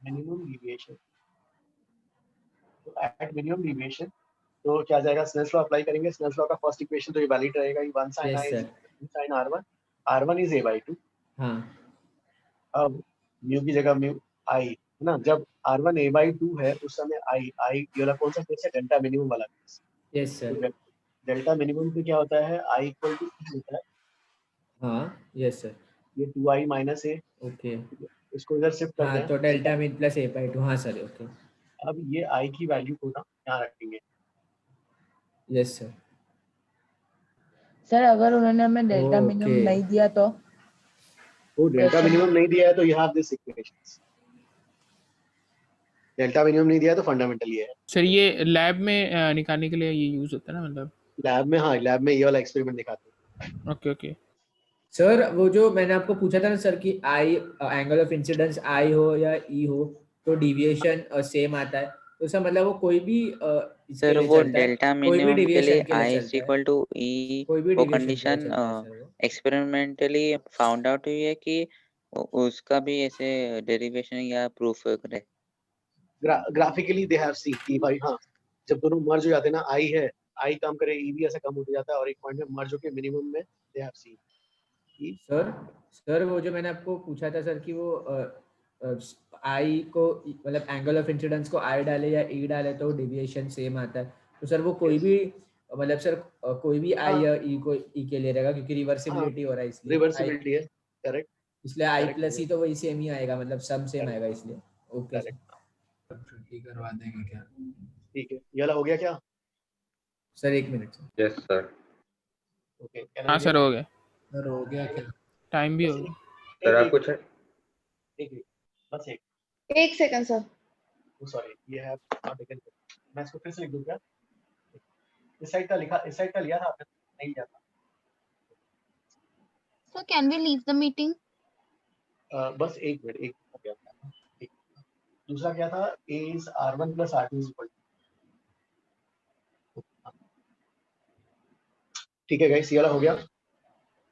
मिनिमम डिविएशन तो एट मिनिमम डिविएशन तो क्या जाएगा, स्नेल्स लॉ अप्लाई करेंगे। स्नेल्स लॉ का फर्स्ट इक्वेशन तो ये वैलिड रहेगा, ये 1 sin I sin R1, R1 is A/2। हाँ अब म्यू की जगह म्यू I है ना, जब R1 A/2 है उस समय I ये वाला कौन सा केस है, डेल्टा मिनिमम वाला case. Yes sir. Delta minimum पे क्या होता है, I इक्वल टू E होता है। हाँ यस सर। ये 2I माइनस A, ओके। इसको इधर शिफ्ट करते हाँ हैं तो डेल्टा मिन प्लस A/2, हाँ सर ओके। अब ये I की वैल्यू को ना यहाँ रखेंगे। Yes sir. सर अगर उन्होंने हमें डेल्टा मिनिमम नहीं दिया तो वो डेल्टा मिनिमम नहीं दिया है तो you have this equations. Delta minimum नहीं दिया है तो फंडामेंटल ये है। सर ये लैब में निकालने के लिए ये यूज होता है ना, मतलब लैब में, हाँ लैब में ये वाला एक्सपेरिमेंट दिखाते हैं। ओके ओके सर वो जो मैंने आपको पूछा था ना सर कि आई एंगल ऑफ इंसिडेंस आई हो या ई हो तो डिविएशन सेम आता है, तो सर मतलब वो कोई भी इसके सर लिए वो चलता है, डेल्टा कोई भी मिनिमम के लिए डिविएशन के I लिए इज चलता है, इक्वल टू E कोई भी वो डिविएशन के लिए कंडीशन चलता है सर वो। एक्सपेरिमेंटली फाउंड आउट हुई है कि उसका भी ऐसे डेरिवेशन या प्रूफ करे। ग्राफिकली दे हैव सीन कि भाई हाँ जब दोनों मर्ज हो जाते हैं ना, आई है आई कम करे ई भी ऐसा कम होते जाता है, और एक पॉइंट में मर्ज होके मिनिमम में दे हैव सीन। सर वो जो मैंने आपको पूछा था सर कि वो आई को मतलब एंगल ऑफ इंसिडेंस को आई डाले या ई डाले तो डिविएशन सेम आता है, तो सर वो कोई भी मतलब सर कोई भी आई या ई को ई के लिए रहेगा क्योंकि रिवर्सिबिलिटी हो रहा है इसलिए। रिवर्सिबिलिटी है, करेक्ट। इसलिए आई प्लस ई तो वही सेम ही आएगा, मतलब सब सेम आएगा इसलिए। ओके छुट्टी करवा देंगे क्या? ठीक है, ये वाला हो गया क्या सर? एक मिनट सर। Yes sir. ओके हाँ सर हो गया। सर हो गया क्या? टाइम भी हो गया सर आप कुछ एक बस एक सेकंड सर। सॉरी ये है नॉट टेकन। मैं इसको फिर से लिख दूं क्या? इस साइड का लिखा, इस साइड का लिया था आपने, नहीं लिया था। So can we leave the meeting? बस एक मिनट, एक हो गया। एक दूसरा क्या था, a is R1 plus R2 is equal to, ठीक है गाइस ये वाला हो गया।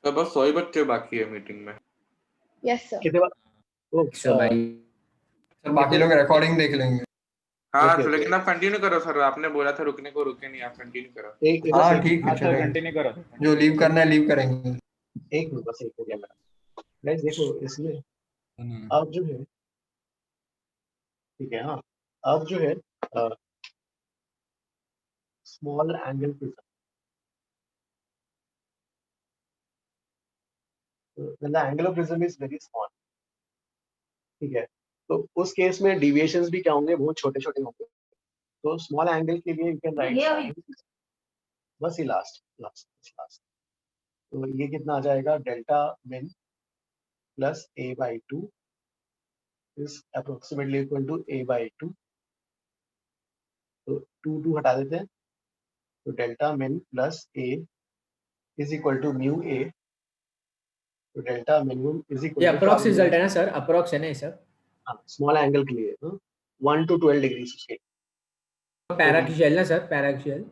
तो बस 100 बच्चे बाकी है मीटिंग में। Yes sir. कितने बार सर बाकी लोग रिकॉर्डिंग देख लेंगे। हाँ Okay, तो okay. लेकिन आप कंटिन्यू करो सर, आपने बोला था रुकने को, रुके नहीं, आप कंटिन्यू करो। हाँ ठीक है चलो, कंटिन्यू करो। जो लीव करना है लीव करेंगे। एक मिनट बस, एक हो गया मेरा। गाइस देखो इसमें अब जो है, ठीक है हाँ, अब जो है small angle prism, when the angle of prism is very small, ठीक है, तो उस केस में डिविएशंस भी क्या होंगे, बहुत छोटे छोटे होंगे। तो स्मॉल एंगल के लिए यू कैन राइट बस ये लास्ट तो ये कितना आ जाएगा, delta min plus A/2 is approximately equal to A/2। तो 2 हटा देते हैं, तो delta min plus A is equal to mu A तो डेल्टा मिनिमम इज ये इक्वल टू अप्रोक्स रिजल्ट है ना सर, अप्रोक्स है ना ये सब? हाँ, स्मॉल एंगल के लिए 1 to 12 डिग्रीज उसके पैराक्सियल ना सर, पैराक्सियल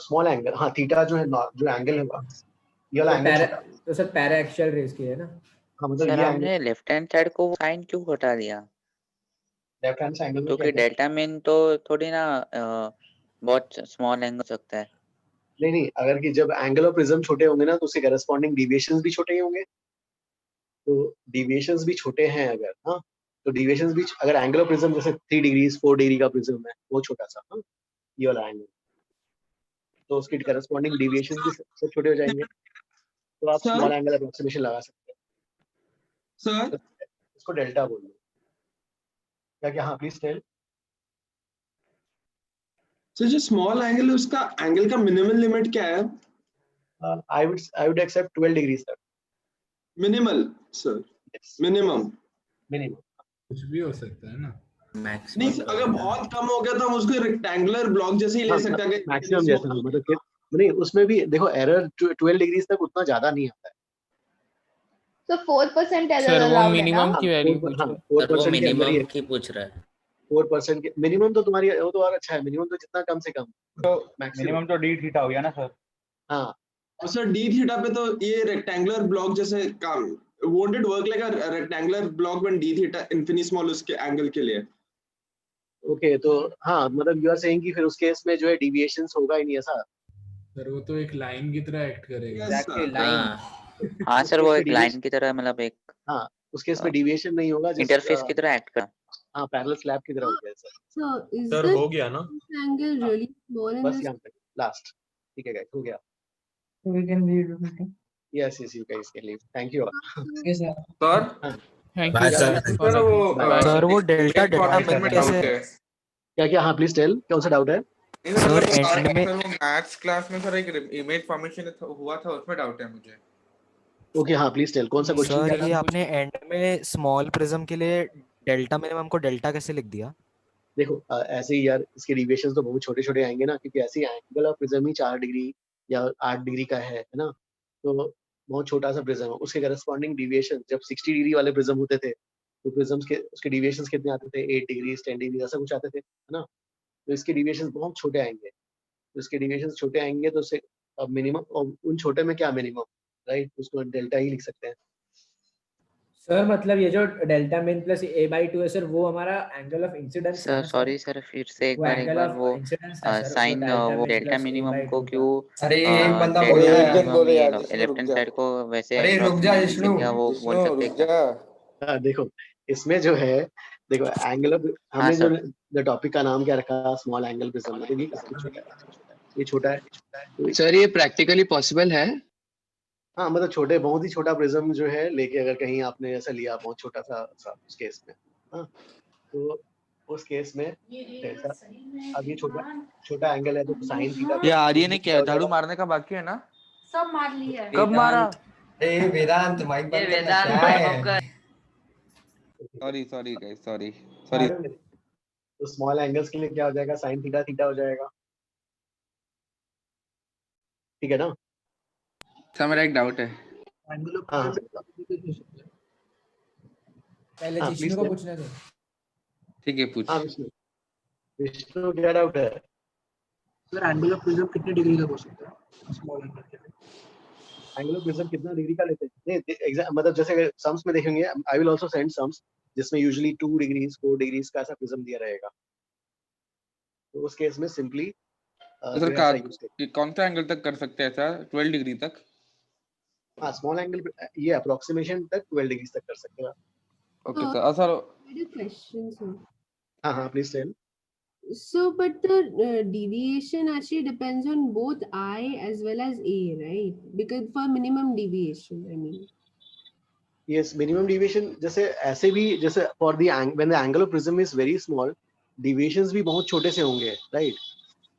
स्मॉल एंगल, हाँ थीटा जो है जो एंगल होगा ये वाला एंगल छोटा है। तो सर पैराक्सियल रेस की है ना? हाँ मतलब सर ये हमने लेफ्ट हैंड साइड को साइन क्यों हटा दिया? लेफ्ट हैंड एंगल में क्योंकि क्या डेल्टा मीन तो थोड़ी ना बहुत स्मॉल एंगल हो सकता है। नहीं अगर कि जब एंगल ऑफ प्रिज्म छोटे होंगे ना तो उसके करस्पॉन्डिंग डिविएशंस भी छोटे ही होंगे। तो डिविएशंस भी छोटे हैं अगर, हाँ तो डिविएशंस भी, अगर एंगल ऑफ प्रिज्म जैसे 3 डिग्री 4 डिग्री का प्रिज्म है वो छोटा सा, हाँ ये वाला एंगल, तो उसके करस्पॉन्डिंग डिविएशंस भी सब छोटे हो जाएंगे। तो आप स्मॉल एंगल अप्रोक्सीमेशन लगा सकते हैं सर। इसको डेल्टा बोल दो। क्या हाँ प्लीज टेल। सर जो स्मॉल एंगल है उसका एंगल का मिनिमल लिमिट क्या है? I would accept 12 degrees तक। मिनिमल सर, मिनिमम कुछ भी हो सकता है ना। नहीं अगर बहुत कम हो गया तो हम उसको रेक्टेंगुलर ब्लॉक जैसे ही ले सकते हैं। मैक्सिमम जैसा मतलब कि नहीं, उसमें भी देखो एरर 12 डिग्रीज तक उतना ज्यादा नहीं आता है। तो 4% एरर सर वो अलाउड है ना? मिनिमम की वैल्यू पूछ रहा है। 4% के अंदर ही है। की पूछ रहा है। 4% के मिनिमम तो तुम्हारी वो तो और अच्छा है, मिनिमम तो जितना कम से कम तो मिनिमम तो डी थीटा हो गया ना सर। हाँ और सर डी थीटा पे तो ये रेक्टेंगुलर ब्लॉक जैसे काम won't it work like a rectangular block when D theta infinitesimal उसके एंगल के लिए। ओके तो हाँ मतलब यू आर सेइंग कि फिर उस केस में जो है डिविएशंस होगा ही नहीं ऐसा। सर वो तो एक लाइन की तरह एक्ट करेगा। हाँ सर वो एक लाइन की तरह मतलब एक, हाँ उस केस में डिविएशन नहीं होगा, इंटरफेस की तरह एक्ट कर। हाँ पैरेलल स्लैब की तरह हो गया sir. So is sir the हो गया ना? angle really small in बस this? यहाँ पे लास्ट, ठीक है गाइस हो गया। We can leave the meeting. Yes you guys can leave. Thank you all. Okay sir. Sir thank Bye, you sir. Sir. Sir वो डेल्टा डेल्टा में कैसे क्या हाँ प्लीज टेल, कौन सा डाउट है? सर एंड में सर वो मैथ्स क्लास में सर एक इमेज फॉर्मेशन हुआ था उसमें डाउट है मुझे। ओके हाँ प्लीज टेल, कौन सा क्वेश्चन? सर ये आपने एंड में स्मॉल प्रिज्म के लिए डेल्टा मिनिमम को डेल्टा कैसे लिख दिया? देखो ऐसे ही यार इसके डिविएशंस तो बहुत छोटे छोटे आएंगे ना, क्योंकि ऐसे angle of prism he 4 degree या 8 डिग्री का है ना, तो बहुत छोटा सा प्रिज्म है। उसके करस्पॉन्डिंग डिविएशन जब 60 डिग्री वाले प्रिज्म होते थे तो प्रिज्म्स के उसके डिविएशंस कितने आते थे? 8 डिग्री 10 डिग्री ऐसा कुछ आते थे, है ना। तो इसके डिविएशंस बहुत छोटे आएंगे, तो इसके डिविएशंस छोटे आएंगे तो उससे अब मिनिमम, और उन छोटे में क्या मिनिमम, राइट, उसको डेल्टा ही लिख सकते हैं। सर मतलब ये जो delta mean plus a by 2 है सर, वो हमारा angle of incidence sir sorry sir फिर से एक बार वो साइन वो डेल्टा मिनिमम को क्यों अरे एक बंदा बोल रहा है, बोल रहा है यार, लेफ्ट हैंड साइड को वैसे अरे रुक जा विष्णु, क्या वो बोल सकते हैं क्या? देखो इसमें जो है, देखो एंगल ऑफ हमने जो द टॉपिक का नाम क्या रखा, स्मॉल एंगल प्रिज्म, मतलब ये काफी छोटा है, ये छोटा है सर। ये प्रैक्टिकली पॉसिबल है? हाँ मतलब छोटे, बहुत ही छोटा प्रिज्म जो है लेके अगर कहीं आपने ऐसा लिया बहुत छोटा सा उस केस में, हाँ तो उस केस में ऐसा, अब ये छोटा एंगल है तो साइन थीटा। ये आर्यन ने क्या झाड़ू मारने का बाकी है ना? सब मार लिया है। कब मारा? ए वेदांत माइक बंद करना क्या है? Sorry guys, sorry. तो स्मॉल एंगल्स के लिए क्या हो जाएगा? साइन थीटा थीटा हो जाएगा, ठीक है ना। सर मेरा एक डाउट है। हाँ पहले विष्णु को पूछने दो। ठीक है पूछ। हाँ विष्णु क्या डाउट है? सर एंगल ऑफ प्रिज्म कितने डिग्री का हो सकता है स्मॉल एंगल के लिए? एंगल ऑफ प्रिज्म कितना डिग्री का लेते हैं? नहीं एग्जाम मतलब जैसे समस में देखेंगे, आई विल आल्सो सेंड समस जिसमें यूजुअली 2 डिग्रीज 4 डिग्रीज का ऐसा प्रिज्म दिया रहेगा, तो उस केस में सिंपली सर कौन सा एंगल तक कर सकते हैं सर? 12 डिग्री तक? हाँ स्मॉल एंगल ये अप्रोक्सीमेशन तक 12 डिग्री तक कर सकते हैं। Okay sir. Sir question sir. हाँ please tell. So but the deviation actually depends on both I as well as A, right? Because for minimum deviation I mean. Yes, minimum deviation जैसे ऐसे भी, जैसे for the when the angle of prism is very small, deviations भी बहुत छोटे से होंगे, right?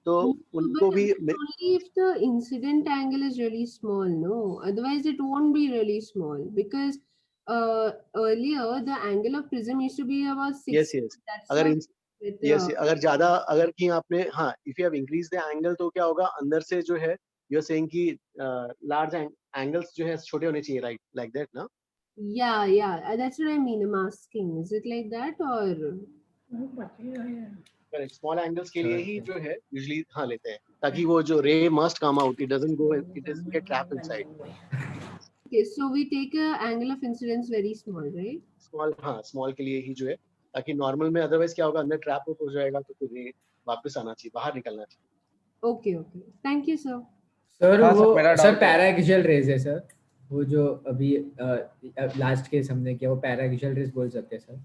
तो उनको भी only if the incident angle is really small, no, otherwise it won't be really small because earlier the angle of prism used to be about 6. yes अगर अगर ज्यादा अगर कि आपने, हाँ if you have increase the angle तो क्या होगा, अंदर से जो है यू आर सेइंग कि लार्ज एंगल्स जो है छोटे होने चाहिए, राइट, लाइक दैट ना? Yeah, that's what I mean. I'm asking, is it like that or? Correct, small angles के लिए ही जो है यूजुअली हाँ लेते हैं, ताकि वो जो ray must come out, it doesn't go, it doesn't get trapped inside. Okay, so we take a angle of incidence very small, right? Small, हाँ स्मॉल के लिए ही जो है, ताकि नॉर्मल में अदरवाइज क्या होगा, अंदर ट्रैप हो जाएगा, तो फिर रे वापस आना चाहिए, बाहर निकलना चाहिए। Okay. Thank you, sir. Sir हाँ, वो सर, मेरा सर doubt है। पैराक्सियल रेज है सर, वो जो अभी लास्ट केस हमने किया वो पैराक्सियल रेज बोल सकते हैं सर।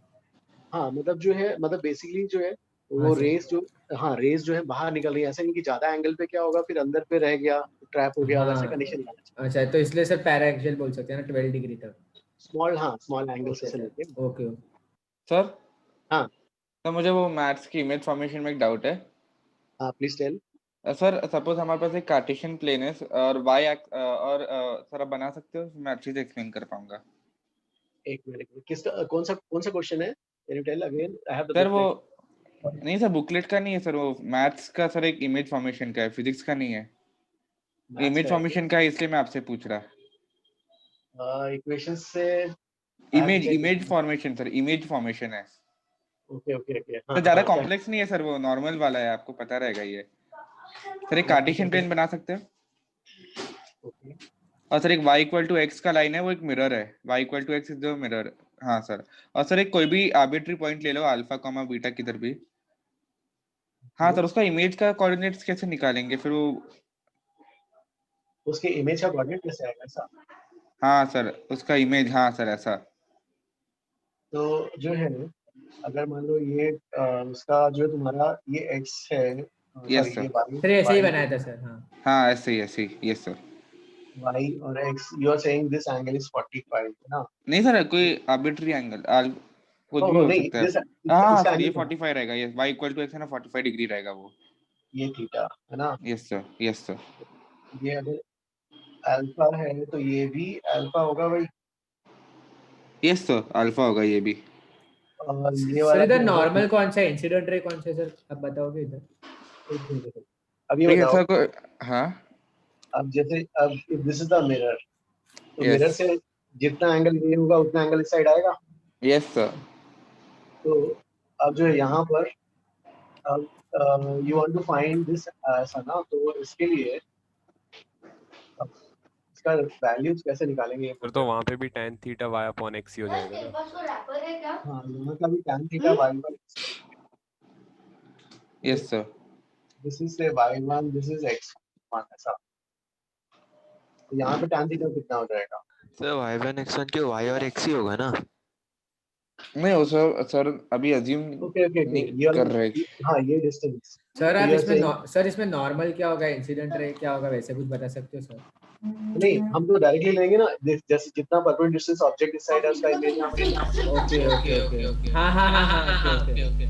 हाँ मतलब जो है, मतलब बेसिकली जो है हाँ वो सर। रेस जो, हाँ रेस जो है बाहर निकल रही है, ऐसा नहीं कि ज्यादा एंगल पे क्या होगा फिर अंदर पे रह गया, ट्रैप हो गया, वैसे कंडीशन लाना चाहिए। अच्छा, तो इसलिए सर पैराक्सियल बोल सकते हैं ना 12 डिग्री तक। स्मॉल, हाँ स्मॉल एंगल से लेके। ओके। सर हाँ तो मुझे वो मैथ्स की इमेज फॉर्मेशन में एक डाउट है। हाँ प्लीज टेल। सर सपोज हमारे पास एक कार्टेशियन प्लेन है और वाई और सर आप बना सकते हो, मैं अच्छे से एक्सप्लेन कर पाऊंगा। एक मिनट, किसका कौन सा क्वेश्चन है? Can you tell again? I have the sir वो नहीं सर, बुकलेट का नहीं है सर, वो मैथ्स का सर, एक इमेज फॉर्मेशन का है, फिजिक्स का नहीं है। इमेज फॉर्मेशन का है, इसलिए मैं आपसे पूछ रहा। इक्वेशन से image formation sir, image formation है। ओके। तो ज्यादा कॉम्प्लेक्स नहीं है सर, वो नॉर्मल वाला है, आपको पता रहेगा ये। सर एक कार्टेशियन प्लेन बना सकते हो। ओके। और सर एक y इक्वल टू एक्स का लाइन है, वो एक मिरर है, y equal to x is the mirror. हाँ सर। और सर एक कोई भी आर्बिट्री पॉइंट ले लो, अल्फा कॉमा बीटा किधर भी। हाँ सर, उसका इमेज का कोऑर्डिनेट्स कैसे निकालेंगे फिर वो? उसके इमेज का कोऑर्डिनेट कैसे आएगा ऐसा? हाँ सर उसका इमेज, हाँ सर ऐसा। तो जो है, अगर मान लो ये उसका जो तुम्हारा ये x है, यस sorry, सर। ये सर ऐसे ही बनाया था सर। हाँ ऐसे ही यस सर। y और x, you are saying this angle is 45 है ना? नहीं सर, कोई आर्बिट्री एंगल कुछ भी हो सकता है। हाँ सर ये 45 रहेगा, ये y इक्वल टू एक्स है ना, 45 डिग्री रहेगा वो। ये थीटा है ना? Yes sir. ये अगर अल्फा है तो ये भी अल्फा होगा भाई। यस सर, अल्फा होगा ये भी। और ये सर वाला इधर नॉर्मल कौन सा है, इंसिडेंट रे कौन सा है सर, आप बताओगे इधर? अब ये बताओ। सर हाँ, अब जैसे अब दिस इज द मिरर, तो Yes. मिरर से जितना एंगल ये होगा उतना एंगल इस साइड आएगा। Yes sir. तो अब जो है यहाँ पर अब you want to find this ऐसा ना, तो इसके लिए अब इसका वैल्यूज कैसे निकालेंगे? फिर तो वहाँ पे भी tan theta y upon x ही हो जाएगा ना। हाँ यहाँ का भी tan theta y1, yes sir. This is से y1, दिस इज x1 ऐसा। तो यहाँ पे tan थीटा कितना हो जाएगा? सर y1 x1 के y और x ही होगा ना। नहीं वो सर अभी अज्यूम नहीं कर रहे। हाँ ये डिस्टेंस सर आप इसमें नॉर्मल क्या होगा, इंसिडेंट रे क्या होगा, वैसे कुछ बता सकते हो सर? नहीं, हम तो डायरेक्टली लेंगे ना, जैसे जितना परपेंडिकुलर डिस्टेंस ऑब्जेक्ट इस साइड है उसका इमेज यहाँ पे। ओके। हाँ ओके।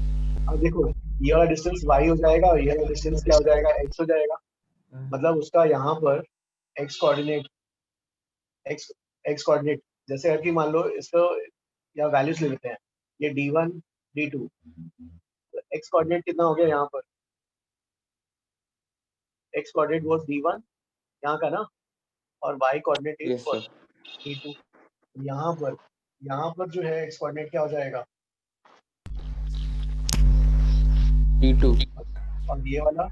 अब देखो ये वाला डिस्टेंस y हो जाएगा और ये वाला डिस्टेंस क्या हो जाएगा, x हो जाएगा। मतलब उसका यहाँ पर x कोऑर्डिनेट जैसे है कि मान लो इसको या वैल्यूज ले लेते हैं, ये d1 d2, तो x कोऑर्डिनेट कितना हो गया यहाँ पर? x कोऑर्डिनेट वाज d1 यहाँ का ना, और y कोऑर्डिनेट इज d2। यहाँ पर जो है x कोऑर्डिनेट क्या हो जाएगा? d2 और ये वाला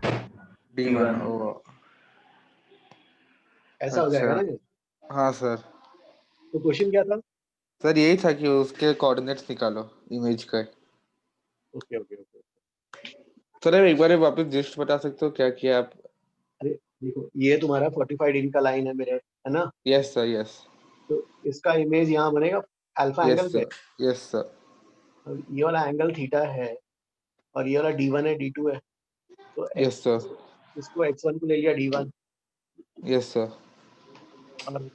d1। ऐसा हो जाएगा ना? हाँ सर। तो क्वेश्चन क्या था सर? यही था कि उसके कोऑर्डिनेट्स निकालो इमेज का। ओके। सर एक बार वापस जिस्ट बता सकते हो क्या किया आप? अरे देखो ये तुम्हारा 45 डिग्री का लाइन है मेरे, है ना? Yes sir yes. तो इसका इमेज यहाँ बनेगा अल्फा एंगल पे। Yes sir. ये वाला एंगल थीटा है और ये वाला d1 है d2 है, तो यस सर। इसको x1 को ले लिया d1। Yes sir. और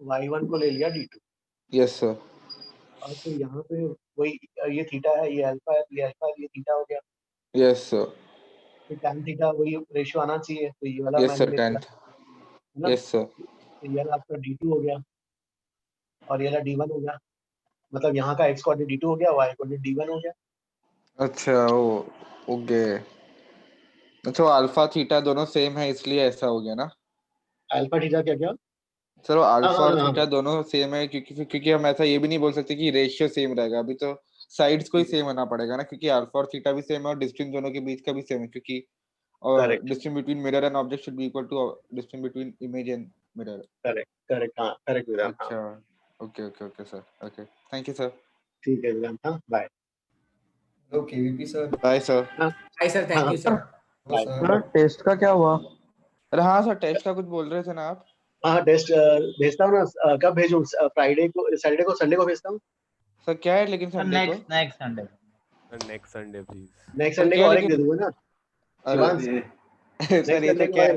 y1 को ले लिया d2। Yes sir. और तो यहाँ पे वही ये थीटा है, ये अल्फा है, ये अल्फा, ये थीटा हो गया। Yes sir. फिर tan थीटा वही रेशियो आना चाहिए, तो ये वाला yes sir tan। Yes sir. तो ये वाला आपका d2 हो गया और ये वाला d1 हो गया। मतलब यहाँ का x कोऑर्डिनेट d2 हो गया, y कोऑर्डिनेट d1 हो गया। अच्छा ओके। अच्छा अल्फा थीटा दोनों सेम है इसलिए ऐसा हो गया ना? अल्फा थीटा क्या क्या? सर वो अल्फा और हाँ, थीटा दोनों सेम है, क्योंकि हम ऐसा ये भी नहीं बोल सकते कि रेशियो सेम रहेगा। अभी तो साइड्स को ही सेम होना पड़ेगा ना, क्योंकि अल्फा और थीटा भी सेम है और डिस्टेंस दोनों के बीच का भी सेम है, क्योंकि और correct distance between mirror and object should be equal to distance between image and mirror. Correct हाँ करेक्ट विधान। हाँ अच्छा okay sir, okay thank you sir. ठीक है विधान, हाँ bye. Hello KVP sir. Bye sir. Hi sir, thank you sir. Bye. Sir test का क्या हुआ? अरे हाँ सर, टेस्ट का कुछ बोल रहे थे ना आप? हाँ टेस्ट भेजता हूँ ना, कब भेजूँ? फ्राइडे को, सैटरडे को, संडे को भेजता हूँ। सर क्या है लेकिन संडे को? Next Sunday next Sunday please. Next sir Sunday को क्या और एक दे लेकिन? दूंगा ना शिवांश। अरे सर ये संडे तो को क्या और है?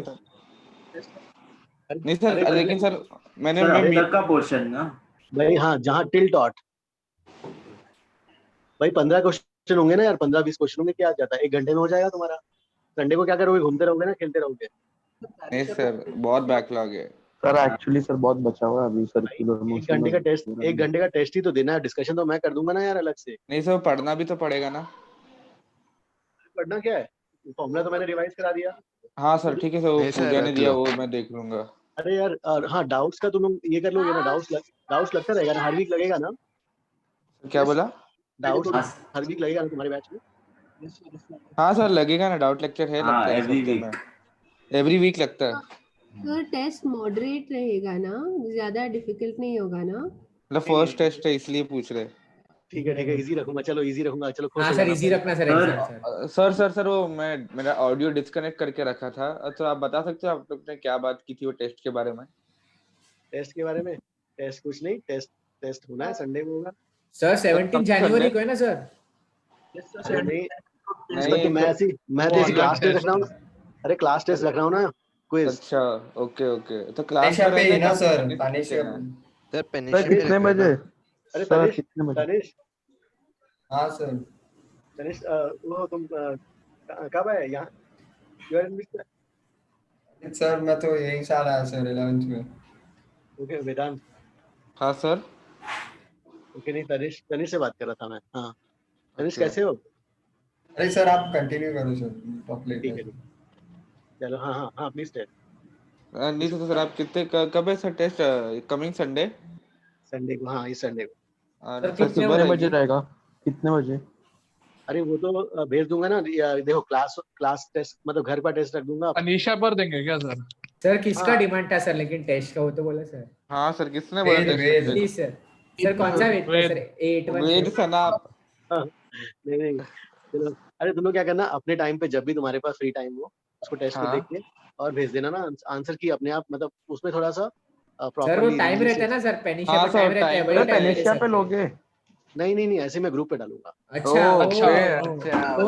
नहीं अरे सर, लेकिन सर मैंने सर मैं अभी तक का पोर्शन ना। भाई हाँ, जहाँ टिल डॉट भाई 15 क्वेश्चन होंगे ना यार, 15-20 क्वेश्चन होंगे, क्या जाता है, 1 घंटे में हो जाएगा तुम्हारा। संडे को क्या करोगे? घूमते रहोगे ना, खेलते रहोगे। नहीं सर, बहुत बैकलॉग है। सर एक्चुअली सर बहुत बचा हुआ है अभी सर की एक घंटे का टेस्ट, 1 घंटे का टेस्ट ही तो देना है, डिस्कशन तो मैं कर दूंगा ना यार अलग से। नहीं सर, पढ़ना भी तो पड़ेगा ना। पढ़ना क्या है, फॉर्मूला तो मैंने रिवाइज करा दिया। हाँ सर ठीक है सर, वो नहीं सर, पूजा ने रख दिया लो। वो मैं देख लूंगा। अरे यार हाँ, डाउट्स का तुम ये कर लोगे ना, डाउट्स लगता रहेगा ना, हर वीक लगेगा ना? क्या बोला? डाउट्स हर वीक लगेगा ना तुम्हारे बैच में? हाँ सर लगेगा ना, डाउट लेक्चर है, हाँ, लगता है every हफ्ते week। में, एवरी वीक लगता है। सर टेस्ट मॉडरेट रहेगा ना, ज्यादा डिफिकल्ट नहीं होगा ना? मतलब फर्स्ट टेस्ट है इसलिए पूछ रहे। ठीक है इजी रखूंगा, चलो इजी रखूंगा, चलो खुश हाँ हो सर, जाना। इजी रखना सर, एग्जाम सर। सर वो मैं मेरा ऑडियो डिस्कनेक्ट करके रखा था, तो आप बता सकते हो आप लोग ने क्या बात की थी वो टेस्ट के बारे में? टेस्ट के बारे में? टेस्ट कुछ नहीं, टेस्ट होना है, संडे को होगा सर 17 जनवरी को है ना सर? अरे नहीं नहीं, तो मैं तो ऐसी क्लास टेस्ट रख रहा हूँ। अरे क्लास टेस्ट रख रहा हूँ ना, क्विज। अच्छा ओके तो क्लास पे में ना सर, सर कितने बजे? अरे सर तनिष, कितने बजे? हाँ सर। तनिष वो तुम कब आए यहाँ? You are in which- sir मैं तो यही साल आया सर 11th में। ओके वेदांत। हाँ सर। ओके नहीं, तनिष से बात कर रहा था मैं। हाँ तनिष Okay. कैसे हो? अरे सर आप कंटिन्यू करो सर, टॉप ठीक है लेकर। चलो, हाँ प्लीज टेस्ट। नहीं तो सर आप कब है sir test? Coming Sunday? Sunday को, हाँ इस संडे को। सर सर कितने सुबह बजे रहेगा? कितने बजे? अरे वो तो भेज दूंगा ना, देखो क्लास टेस्ट मतलब घर पर टेस्ट रख दूंगा। अनीशा पर देंगे क्या सर? सर किसका हाँ। डिमांड था सर लेकिन टेस्ट का, वो तो बोला सर। हाँ सर, किसने बोला टेस्ट? प्लीज सर कौन सा वेट था सर? 8-1 वेद सना आप। नहीं चलो, अरे तुम लोग क्या करना, अपने टाइम पे जब भी तुम्हारे पास फ्री टाइम हो उसको टेस्ट को हाँ। देख के और भेज देना ना आंसर की अपने आप, मतलब उसमें थोड़ा सा सर वो प्रॉपर्ली टाइम रहता है ना सर, पेनिशा हाँ पे सर, टाइम रहता है, time वही रहता है। टाइम पेनिशा पे लोगे? नहीं ऐसे मैं ग्रुप पे डालूंगा। अच्छा वो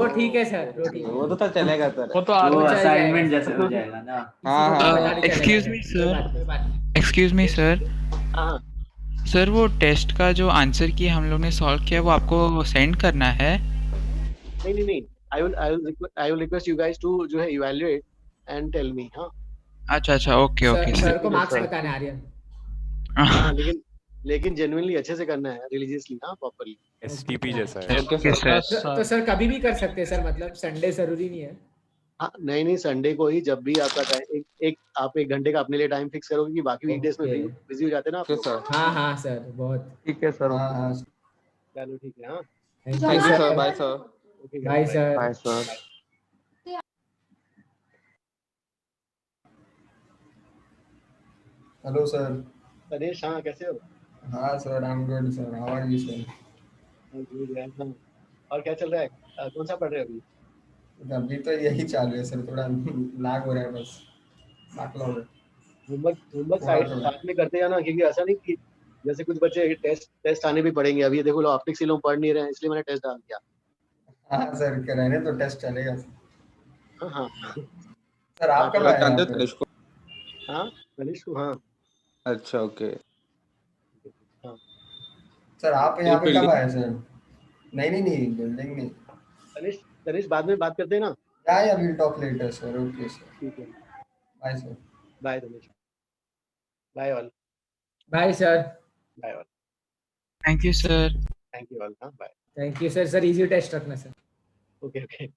ठीक है सर, वो ठीक है। वो तो सर चलेगा सर। वो तो वो आज असाइनमेंट जैसे हो जाएगा ना। हाँ excuse me sir, excuse me sir, हाँ सर वो टेस्ट का जो आंसर की हम लोग ने सॉल्व किया वो आपको सेंड करना है? नहीं I will request you guys to जो है इवैल्यूएट एंड टेल मी। हाँ अच्छा ओके सर सर। को मार्क्स बताना है आर्यन। हाँ लेकिन जेन्युइनली अच्छे से करना है, रिलीजियसली, हाँ प्रॉपर्ली। एसटीपी जैसा है। Okay sir. तो सर कभी भी कर सकते हैं सर, मतलब संडे जरूरी नहीं है। हाँ नहीं संडे को ही, जब भी आपका टाइम आप 1 घंटे का अपने लिए टाइम फिक्स करोगे कि बाकी वीकडेज में बिजी हो जाते हैं ना आप ओके लोग। सर। हाँ सर बहुत ठीक है सर। हाँ चलो ठीक है। हाँ thank you sir, bye sir. Okay bye sir. Bye sir. Hello sir. Tanesh, हाँ कैसे हो? हाँ sir, I am good sir, how are you sir? हाँ, और क्या चल रहा है? कौन सा पढ़ रहे हो अभी? अभी तो यही चालू है सर, थोड़ा लैग हो रहा है बस, बैकलॉग है। होमवर्क साथ में करते जाना, क्योंकि ऐसा नहीं कि जैसे कुछ बच्चे टेस्ट आने भी पड़ेंगे। अभी ये देखो लो, ऑप्टिक्स ये लोग पढ़ नहीं रहे हैं, इसलिए मैंने टेस्ट डाल दिया। हाँ सर, रहने तो टेस्ट चलेगा सर। हाँ सर आप कब आए यहाँ पे? तनिष को? हाँ तनिष को, हाँ अच्छा ओके। हाँ सर आप यहाँ पे कब building? आए सर? नहीं बिल्डिंग नहीं। तनिष बाद में बात करते हैं ना। Yeah will talk later sir. Okay sir, ठीक है, bye sir. Bye Tanish, bye all. Bye sir. Bye all. Thank you sir. Thank you all. हाँ bye. Thank you sir. Easy test रखना सर। ओके